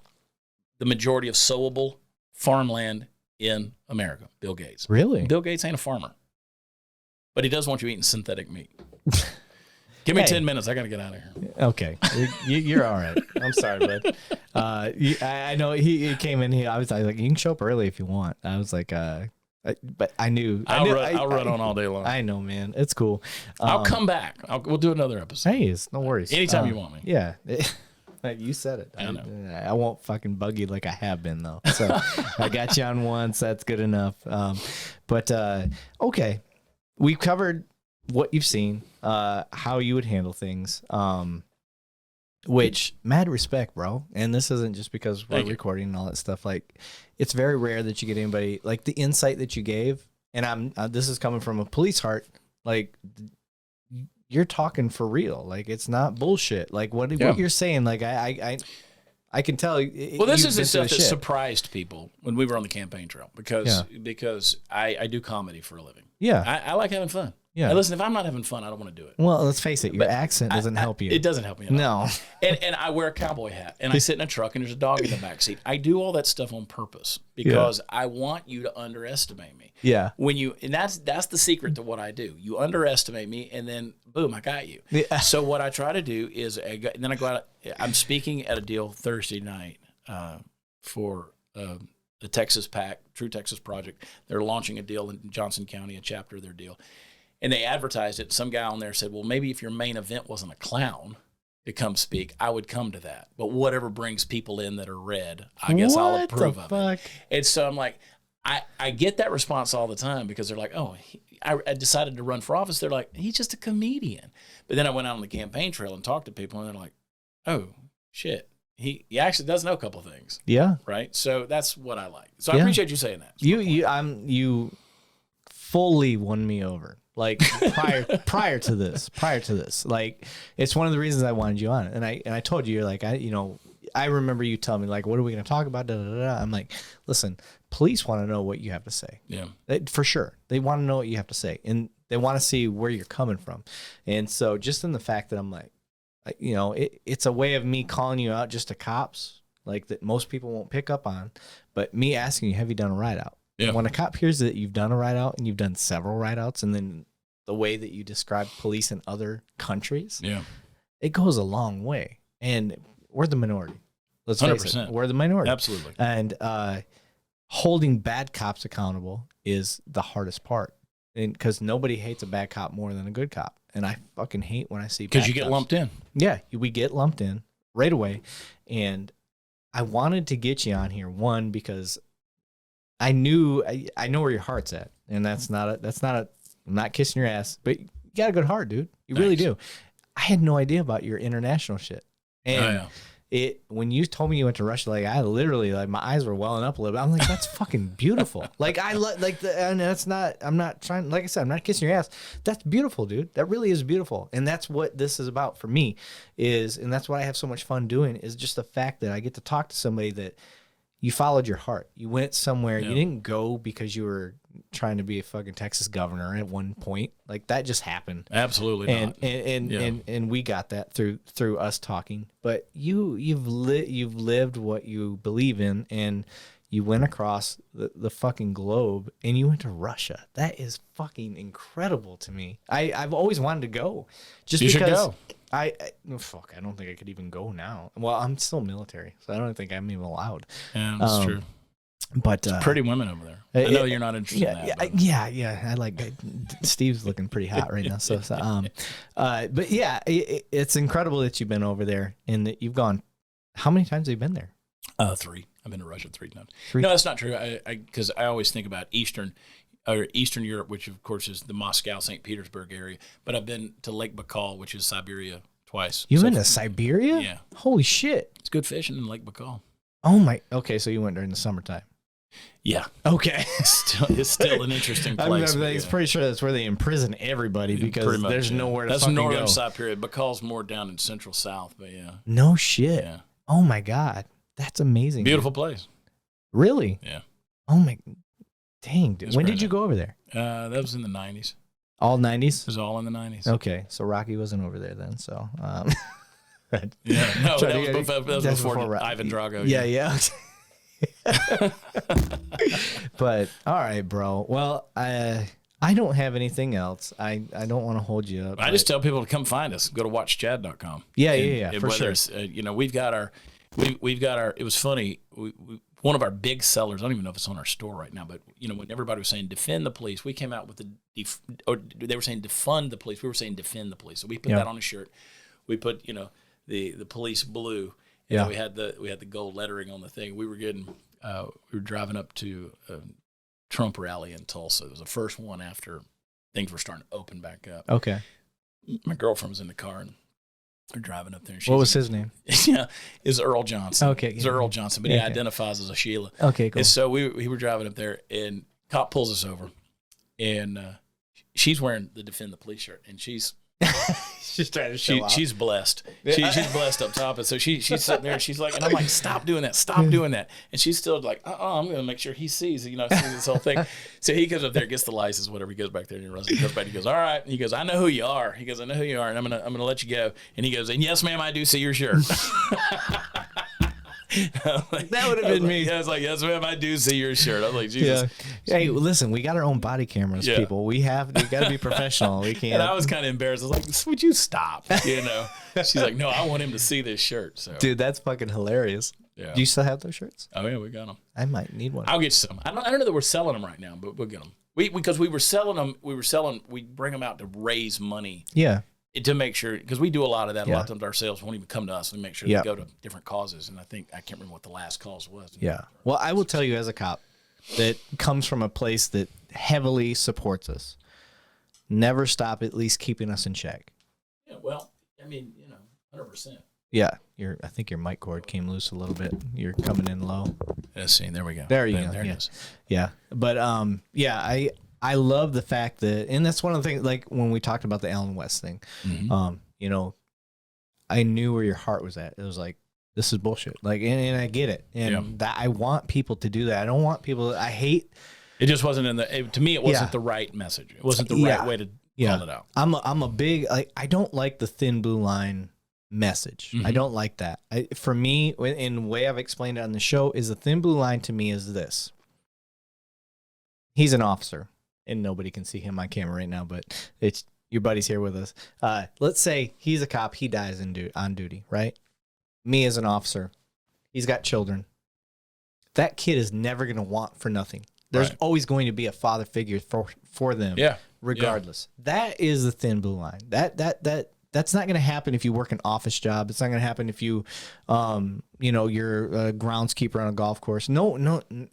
the majority of sowable farmland in America. Bill Gates. Really? Bill Gates ain't a farmer. But he does want you eating synthetic meat. Give me 10 minutes. I got to get out of here. Okay. You're all right. I'm sorry, bud. I know he came in here. I was like, you can show up early if you want. I was like, but I knew. I'll run on all day long. I know, man. It's cool. I'll come back. We'll do another episode. Hey, it's no worries. Anytime you want me. Yeah. You said it. I know. I won't fucking bug you like I have been, though. So I got you on once. That's good enough. But okay. We've covered what you've seen, how you would handle things, which mad respect, bro. And this isn't just because we're recording and all that stuff. Like, it's very rare that you get anybody like the insight that you gave. And this is coming from a police heart. Like, you're talking for real. Like, it's not bullshit. Like what you're saying. Like I can tell. Well, this is the stuff that surprised people when we were on the campaign trail because I do comedy for a living. Yeah, I like having fun. Yeah. Now, listen, if I'm not having fun, I don't want to do it. Well, let's face it, your accent doesn't help you. It doesn't help me at all. No. And I wear a cowboy hat, and I sit in a truck, and there's a dog in the back seat. I do all that stuff on purpose because I want you to underestimate me. Yeah. And that's the secret to what I do. You underestimate me, and then boom, I got you. Yeah. So what I try to do is, then I go out. I'm speaking at a deal Thursday night for the Texas PAC, True Texas Project. They're launching a deal in Johnson County, a chapter of their deal. And they advertised it. Some guy on there said, well, maybe if your main event wasn't a clown to come speak, I would come to that. But whatever brings people in that are red, I guess I'll approve of it. And so I'm like, I get that response all the time because they're like, oh, I decided to run for office. They're like, he's just a comedian. But then I went out on the campaign trail and talked to people, and they're like, oh, shit. He actually does know a couple of things. Yeah. Right? So that's what I like. So I appreciate you saying that. You fully won me over. Like prior to this, like it's one of the reasons I wanted you on. And I told you, you're like, I remember you telling me like, what are we going to talk about? Da, da, da, da. I'm like, listen, police want to know what you have to say. Yeah, for sure. They want to know what you have to say, and they want to see where you're coming from. And so just in the fact that I'm like, it's a way of me calling you out just to cops, like that most people won't pick up on, but me asking you, have you done a ride out? Yeah. When a cop hears that you've done a ride out and you've done several ride outs, and then the way that you describe police in other countries, it goes a long way. And we're the minority. Let's 100%. Face it. We're the minority. Absolutely. And holding bad cops accountable is the hardest part. And because nobody hates a bad cop more than a good cop. And I fucking hate when I see bad cops. Because you get lumped in. Yeah, we get lumped in right away. And I wanted to get you on here, one, because I know where your heart's at, and that's not I'm not kissing your ass, but you got a good heart, dude. You really do. I had no idea about your international shit. And when you told me you went to Russia, like I literally, like my eyes were welling up a little bit. I'm like, that's fucking beautiful. Like and that's not, I'm not trying, like I said, I'm not kissing your ass. That's beautiful, dude. That really is beautiful. And that's what this is about for me and that's what I have so much fun doing, is just the fact that I get to talk to somebody that you followed your heart. You went somewhere. You didn't go because you were trying to be a fucking Texas governor at one point. Like that just happened. Absolutely not. And we got that through us talking. But you've lived what you believe in, and You went across the fucking globe and you went to Russia. That is fucking incredible to me. I've always wanted to go. Just You because should go. I don't think I could even go now. Well, I'm still military, so I don't think I'm even allowed. Yeah, that's true. But Pretty women over there. I know you're not interested in that. Yeah. I like Steve's looking pretty hot right now. But yeah, it's incredible that you've been over there and that you've gone. How many times have you been there? 3. I've been to Russia 3 times. No, that's not true. Because I always think about Eastern Europe, which of course is the Moscow, St. Petersburg area. But I've been to Lake Baikal, which is Siberia, twice. You've been to Siberia? Yeah. Holy shit! It's good fishing in Lake Baikal. Oh my. Okay, so you went during the summertime. Yeah. Okay. It's still an interesting place. I'm pretty sure that's where they imprison everybody because there's nowhere to That's fucking northern go. Siberia. Baikal's more down in central south, but yeah. No shit. Yeah. Oh my god, that's amazing. Beautiful place. Really? Yeah. Oh my, dang, dude. When did you go over there? That was in the 90s. All 90s? It was all in the 90s. Okay, so Rocky wasn't over there then. So, yeah, no, that was before Ivan Drago. Yeah. But all right, bro. Well, I don't have anything else. I don't want to hold you up. I just tell people to come find us. Go to watchchad.com. Yeah, for sure. We've got our. It was funny. One of our big sellers. I don't even know if it's on our store right now, but when everybody was saying defend the police, we came out with or they were saying defund the police. We were saying defend the police. So we put that on a shirt. We put the police blue. And we had the gold lettering on the thing. We were driving up to a Trump rally in Tulsa. It was the first one after things were starting to open back up. Okay. My girlfriend was in the car and we're driving up there. And what was his name? Yeah, is Earl Johnson. Okay. It's Earl Johnson, but he identifies as a Sheila. Okay, cool. And so we were driving up there and cop pulls us over and she's wearing the defend the police shirt and she's trying to show off. She's blessed. She's blessed up top. And so she's sitting there and she's like, and I'm like, stop doing that. Stop doing that. And she's still like, I'm going to make sure he sees this whole thing. So he goes up there, gets the license, whatever. He goes back there and he runs. He goes back. He goes, all right. He goes, I know who you are. He goes, I know who you are. And I'm going to let you go. And he goes, and yes, ma'am, I do see your shirt. That would have been me. I was like, yes, ma'am, I do see your shirt. I was like, Jesus. Yeah. Hey, listen, we got our own body cameras, people. We got to be professional. We can't. And I was kind of embarrassed. I was like, would you stop? She's like, no, I want him to see this shirt. So, dude, that's fucking hilarious. Yeah. Do you still have those shirts? Oh yeah, we got them. I might need one. I'll get you some. I don't know that we're selling them right now, but we'll get them. Because we were selling them. We bring them out to raise money. Yeah. To make sure, because we do a lot of that. A lot of times our sales won't even come to us. We make sure they go to different causes. And I can't remember what the last cause was. Yeah. Well, I will tell you as a cop that comes from a place that heavily supports us. Never stop at least keeping us in check. Yeah. Well, 100%. Yeah. I think your mic cord came loose a little bit. You're coming in low. Let's see. There we go. There you go. There it is. Yeah. But I love the fact that, and that's one of the things, like when we talked about the Allen West thing, I knew where your heart was at. It was like, this is bullshit. Like, and I get it. And that I want people to do that. I don't want people, I hate. It just wasn't to me, it wasn't the right message. It wasn't the right way to call it out. I'm a big, I don't like the thin blue line message. I don't like that. For me, in the way I've explained it on the show, is the thin blue line to me is this. He's an officer. And nobody can see him on camera right now, but it's your buddy's here with us. Let's say he's a cop. He dies on duty, right? Me as an officer, he's got children. That kid is never going to want for nothing. There's always going to be a father figure for them, regardless. Yeah. That is the thin blue line. That's not going to happen if you work an office job. It's not going to happen if you're a groundskeeper on a golf course. No,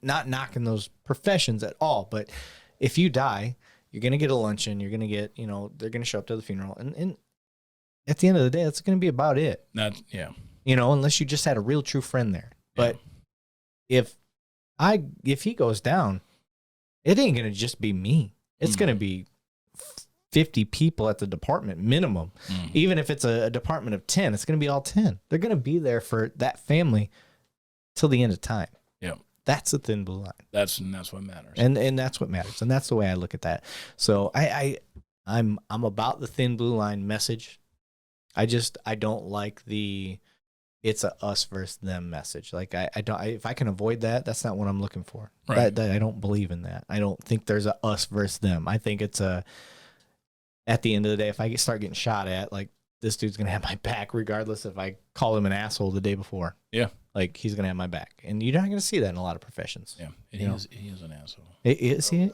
not knocking those professions at all, but if you die, you're going to get a luncheon. You're going to get, they're going to show up to the funeral. And at the end of the day, that's going to be about it. Unless you just had a real true friend there. But if he goes down, it ain't going to just be me. It's going to be 50 people at the department minimum. Even if it's a department of 10, it's going to be all 10. They're going to be there for that family till the end of time. Yeah. That's the thin blue line. That's what matters. And that's what matters. And that's the way I look at that. So I'm about the thin blue line message. I don't like the it's a us versus them message. Like I don't, if I can avoid that, that's not what I'm looking for. Right. I don't believe in that. I don't think there's a us versus them. I think it's a, at the end of the day, if I start getting shot at, like this dude's going to have my back regardless if I call him an asshole the day before. Yeah. Like he's going to have my back. And you're not going to see that in a lot of professions. Yeah. He is an asshole. Is he?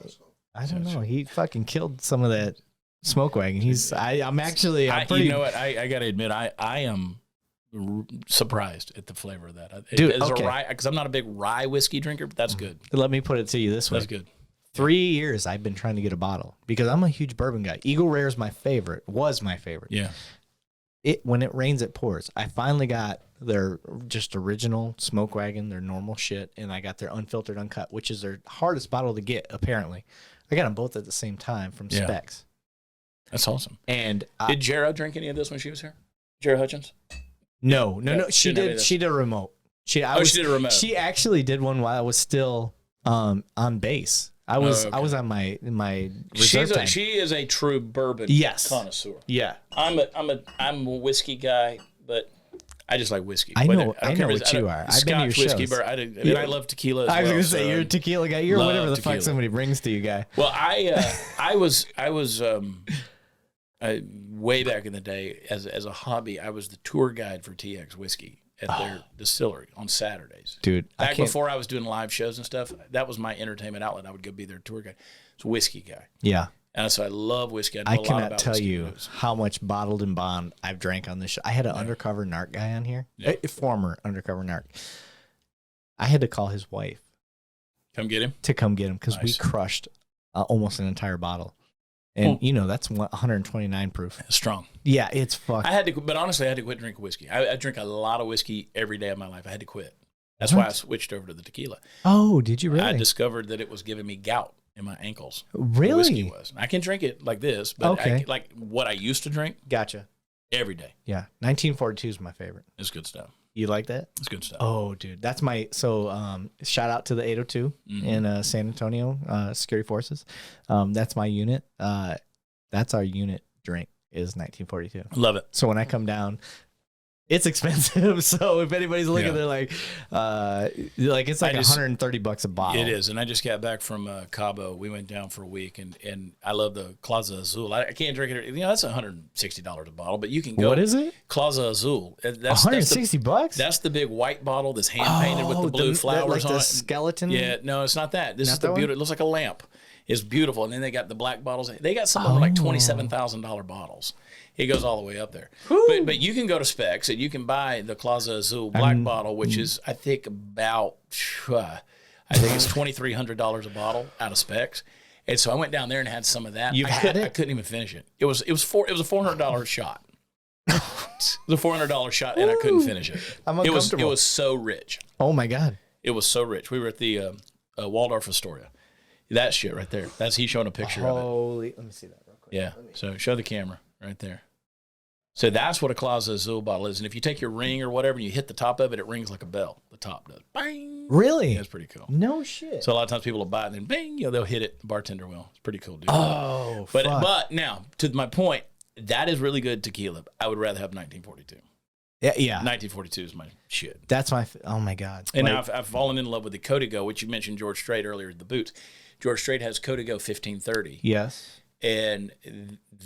I don't know. He fucking killed some of that Smoke Wagon. I'm pretty. You know what? I got to admit, I am surprised at the flavor of that. Dude, as okay. a rye, because I'm not a big rye whiskey drinker, but that's good. Let me put it to you this way. That's good. 3 years I've been trying to get a bottle because I'm a huge bourbon guy. Eagle Rare is my favorite. Was my favorite. Yeah. When it rains, it pours. I finally got their just original Smoke Wagon, their normal shit, and I got their unfiltered uncut, which is their hardest bottle to get, apparently. I got them both at the same time from Specs. That's awesome. And did Jera drink any of this when she was here? Jera Hutchins? No. She did. She did a remote. She did a remote. She actually did one while I was still on base. I was on my reserve time. She is a true bourbon connoisseur. Yeah. I'm a whiskey guy, but I just like whiskey. I know what you are. I've been to your whiskey, shows. I love tequila as well. I was going to say, you're a tequila guy. You're whatever the tequila. fuck somebody brings to you, guy. Well, I was way back in the day as a hobby. I was the tour guide for TX Whiskey at their distillery on Saturdays. Dude, back before I was doing live shows and stuff, that was my entertainment outlet. I would go be their tour guide. It's a whiskey guy. Yeah. And so I love whiskey. I cannot tell you how much bottled and bond I've drank on this show. I had an undercover narc guy on here, a former undercover narc. I had to call his wife. Come get him? To come get him because we crushed almost an entire bottle. And, that's 129 proof. Strong. Yeah, it's fucked. But honestly, I had to quit drinking whiskey. I drink a lot of whiskey every day of my life. I had to quit. That's why I switched over to the tequila. Oh, did you really? I discovered that it was giving me gout in my ankles. Really? Whiskey was. I can drink it like this, but like what I used to drink. Gotcha. Every day. Yeah. 1942 is my favorite. It's good stuff. You like that? It's good stuff. Oh, dude. That's shout out to the 802 in San Antonio, Security Forces. That's my unit. That's our unit drink is 1942. Love it. So when I come down, it's expensive. So if anybody's looking, they're like it's like $130 a bottle. It is. And I just got back from Cabo. We went down for a week, and I love the Claza Azul. I can't drink it. That's $160 a bottle, but you can go. What is it? Claza Azul. That's $160. That's the big white bottle that's hand painted with the blue flowers on it. Skeleton. Yeah, no, it's not that. This is the beautiful. It looks like a lamp. It's beautiful. And then they got the black bottles. They got some of them like $27,000 bottles. It goes all the way up there. But you can go to Specs and you can buy the Claza Azul black bottle, which is, I think, about, it's $2,300 a bottle out of Specs. And so I went down there and had some of that. You've had it? I couldn't even finish it. It was a $400 shot. It was a $400 shot, and I couldn't finish it. I'm uncomfortable. It was so rich. Oh, my God. It was so rich. We were at the Waldorf Astoria. That shit right there. That's he showing a picture of it. Let me see that real quick. Yeah. So show the camera right there. So that's what a Claza Azul bottle is. And if you take your ring or whatever and you hit the top of it, it rings like a bell. The top does. Bang. Really? Yeah, it's pretty cool. No shit. So a lot of times people will buy it and then bang, they'll hit it. The bartender will. It's pretty cool, dude. Oh, but now, to my point, that is really good tequila. I would rather have 1942. Yeah. 1942 is my shit. That's oh my God. And now I've fallen in love with the Código, which you mentioned George Strait earlier at the Boots. George Strait has Código 1530. Yes. And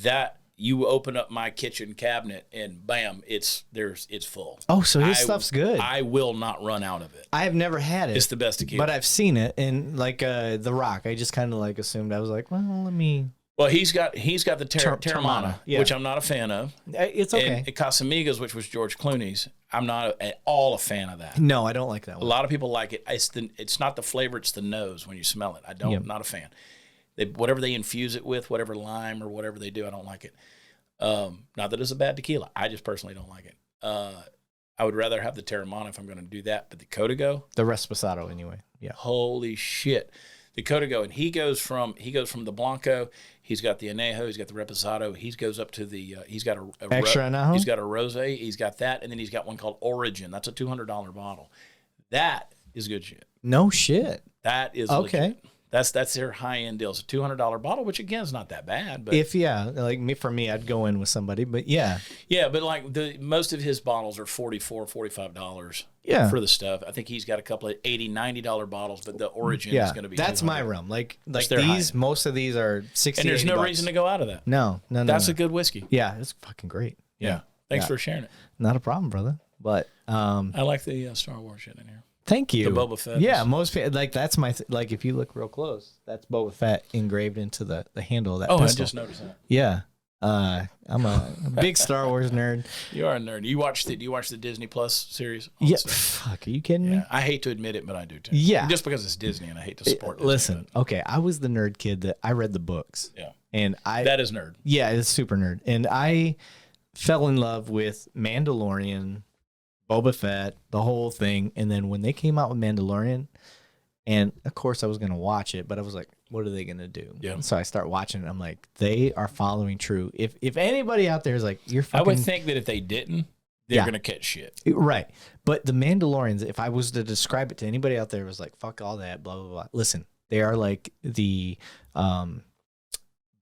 that you open up my kitchen cabinet and bam, it's full. Oh, so his stuff's good. I will not run out of it. I have never had it. It's the best tequila. But I've seen it in like The Rock. I just kind of like assumed. I was like, well, let me. Well, he's got the Terramana, yeah. which I'm not a fan of. It's okay. And Casamigos, which was George Clooney's, I'm not at all a fan of that. No, I don't like that one. A lot of people like it. It's not the flavor, it's the nose when you smell it. I'm not a fan. Whatever they infuse it with, whatever lime or whatever they do, I don't like it. Not that it's a bad tequila. I just personally don't like it. I would rather have the Terramana if I'm going to do that. But the Código, the Reposado anyway. Yeah. Holy shit. The Código, and he goes from the Blanco. He's got the Anejo. He's got the Reposado. He goes up to the. He's got a extra Anejo. He's got a Rosé. He's got that, and then he's got one called Origin. That's a $200 bottle. That is good shit. No shit. That is okay. legit. That's their high end deal. It's a $200 bottle, which again is not that bad. But for me, I'd go in with somebody. But yeah, but like most of his bottles are $45 for the stuff. I think he's got a couple of $80-$90 bottles, but the origin is going to be. That's my realm. Like these, most of these are $60. And there's no $80. reason to go out of that. No. That's a good whiskey. Yeah, it's fucking great. Yeah. Thanks for sharing it. Not a problem, brother. But I like the Star Wars shit in here. Thank you. The Boba Fett. Yeah, most people like that's my like. If you look real close, that's Boba Fett engraved into the handle of that. Oh, pistol. I just noticed that. Yeah, I'm a big Star Wars nerd. You are a nerd. Do you watch the Disney Plus series? Also? Yeah. Fuck, are you kidding me? I hate to admit it, but I do too. Yeah. Just because it's Disney and I hate to support Disney. Listen, okay, I was the nerd kid that I read the books. Yeah. And that is nerd. Yeah, it's super nerd. And I fell in love with Mandalorian, Boba Fett, the whole thing. And then when they came out with Mandalorian, and of course I was going to watch it, but I was like, what are they going to do? Yeah. So I start watching it. I'm like, they are following true. If anybody out there is like, you're fucking... I would think that if they didn't, they're going to catch shit. Right. But the Mandalorians, if I was to describe it to anybody out there, was like, fuck all that, blah, blah, blah. Listen, they are like the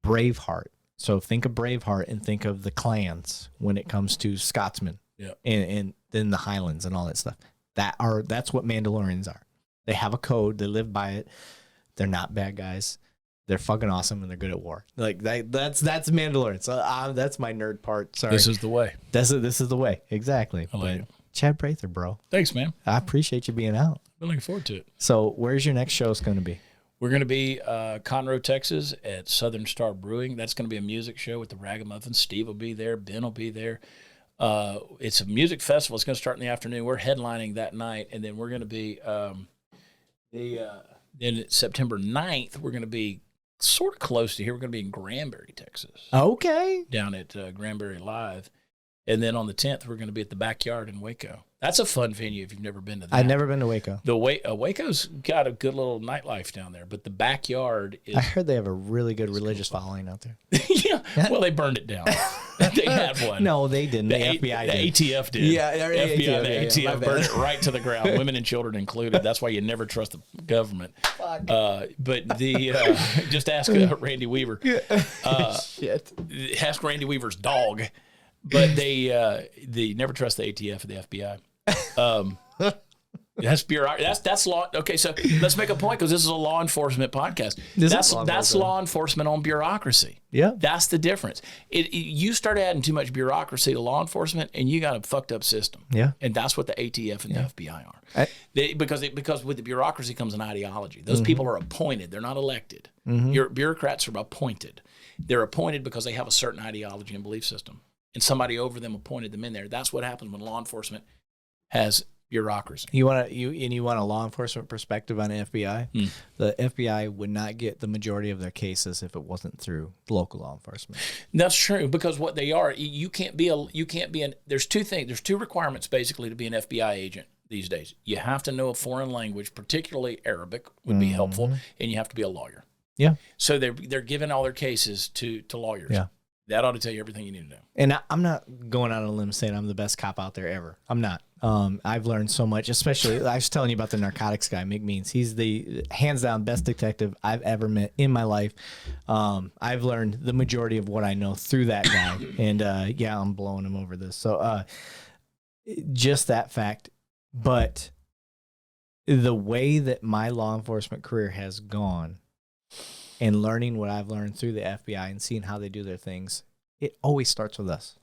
Braveheart. So think of Braveheart and think of the clans when it comes to Scotsmen. Yeah. And then the Highlands and all that stuff. That's what Mandalorians are. They have a code. They live by it. They're not bad guys. They're fucking awesome and they're good at war. Like that's Mandalorian. So that's my nerd part. Sorry. This is the way. This is the way. Exactly. I like it. Chad Prather, bro. Thanks, man. I appreciate you being out. I'm looking forward to it. So where's your next show going to be? We're going to be Conroe, Texas at Southern Star Brewing. That's going to be a music show with the Ragamuffins. Steve will be there. Ben will be there. It's a music festival. It's going to start in the afternoon. We're headlining that night, and then we're going to be then September 9th, we're going to be sort of close to here. We're going to be in Granbury, Texas. Okay. Down at Granbury Live. And then on the 10th, we're going to be at the Backyard in Waco. That's a fun venue if you've never been to that. I've never been to Waco. Waco's got a good little nightlife down there, but the Backyard is... I heard they have a really good religious following out there. Yeah. Well, they burned it down. They had one. No, they didn't. The FBI did. The ATF did. Yeah, the ATF burned it right to the ground, women and children included. That's why you never trust the government. Fuck. But just ask Randy Weaver. Shit. Ask Randy Weaver's dog. But they never trust the ATF or the FBI. That's law. Okay, so let's make a point because this is a law enforcement podcast. That's law enforcement on bureaucracy. Yeah, that's the difference. You start adding too much bureaucracy to law enforcement, and you got a fucked up system. Yeah, and that's what the ATF and the FBI are. Because with the bureaucracy comes an ideology. Those people are appointed; they're not elected. Your bureaucrats are appointed. They're appointed because they have a certain ideology and belief system, and somebody over them appointed them in there. That's what happens when law enforcement has bureaucracy. You want a law enforcement perspective on the FBI? The FBI would not get the majority of their cases if it wasn't through local law enforcement. That's true, because what they are, there's two requirements basically to be an FBI agent these days. You have to know a foreign language, particularly Arabic would be helpful, and you have to be a lawyer. Yeah. So they're giving all their cases to lawyers. Yeah. That ought to tell you everything you need to know. And I'm not going out on a limb saying I'm the best cop out there ever. I'm not. I've learned so much, especially I was telling you about the narcotics guy, Mick Means. He's the hands down best detective I've ever met in my life. I've learned the majority of what I know through that guy. And I'm blowing him over this. So just that fact. But the way that my law enforcement career has gone, and learning what I've learned through the FBI and seeing how they do their things, it always starts with us.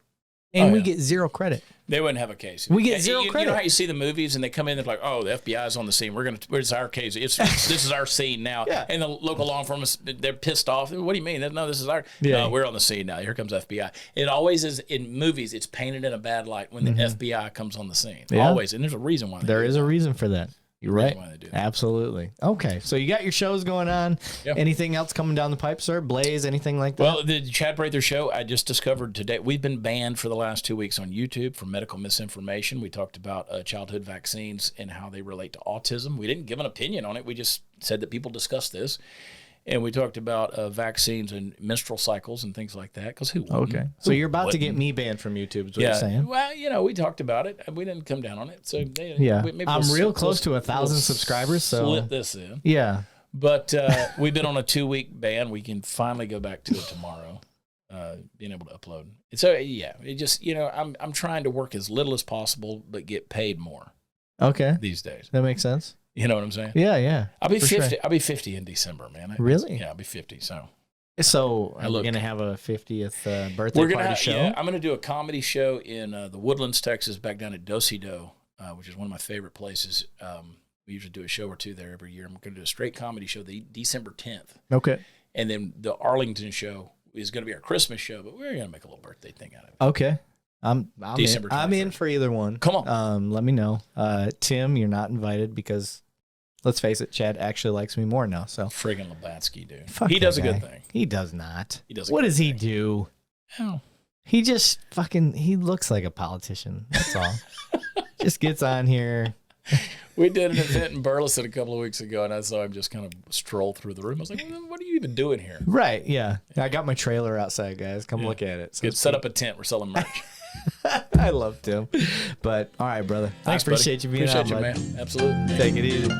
And we get zero credit. They wouldn't have a case. We get zero credit. You know how you see the movies and they come in and they're like, oh, the FBI's on the scene. Where's our case? This is our scene now. Yeah. And the local law enforcement, they're pissed off. What do you mean? No, this is our. Yeah. No, we're on the scene now. Here comes FBI. It always is in movies. It's painted in a bad light when the FBI comes on the scene. Yeah. Always, and there's a reason why. There is a reason for that. You're right. Absolutely. Okay. So you got your shows going on. Yep. Anything else coming down the pipe, sir? Blaze, anything like that? Well, the Chad Prather show, I just discovered today. We've been banned for the last 2 weeks on YouTube for medical misinformation. We talked about childhood vaccines and how they relate to autism. We didn't give an opinion on it. We just said that people discuss this. And we talked about vaccines and menstrual cycles and things like that. Because who wouldn't? Okay. So you're about to get me banned from YouTube is what you're saying? Well, we talked about it. We didn't come down on it. So I'm real close to 1,000 subscribers. So slip this in. Yeah. But we've been on a 2-week ban. We can finally go back to it tomorrow. Being able to upload. So yeah, it just I'm trying to work as little as possible, but get paid more. Okay. These days, that makes sense. You know what I'm saying? Yeah, yeah. I'll be 50. Sure. I'll be 50 in December, man. Really? Yeah, I'll be 50. So are we gonna have a 50th birthday we're gonna party show? Yeah, I'm gonna do a comedy show in the Woodlands, Texas, back down at Do-Si-Do, which is one of my favorite places. We usually do a show or two there every year. I'm gonna do a straight comedy show December 10th. Okay. And then the Arlington show is going to be our Christmas show, but we're going to make a little birthday thing out of it. Okay. I'm in for either one. Come on. Let me know. Tim, you're not invited because let's face it, Chad actually likes me more now. So friggin' Labatsky, dude. Fuck he does that a guy. good thing. He does not. He does. What does he do? Oh. He just he looks like a politician. That's all. Just gets on here. We did an event in Burleson a couple of weeks ago, and I saw him just kind of stroll through the room. I was like, what are you even doing here? Right, yeah. I got my trailer outside, guys. Come look at it. So set up a tent. We're selling merch. I love Tim. But, all right, brother. I appreciate you being on, man. Absolutely. Take it easy.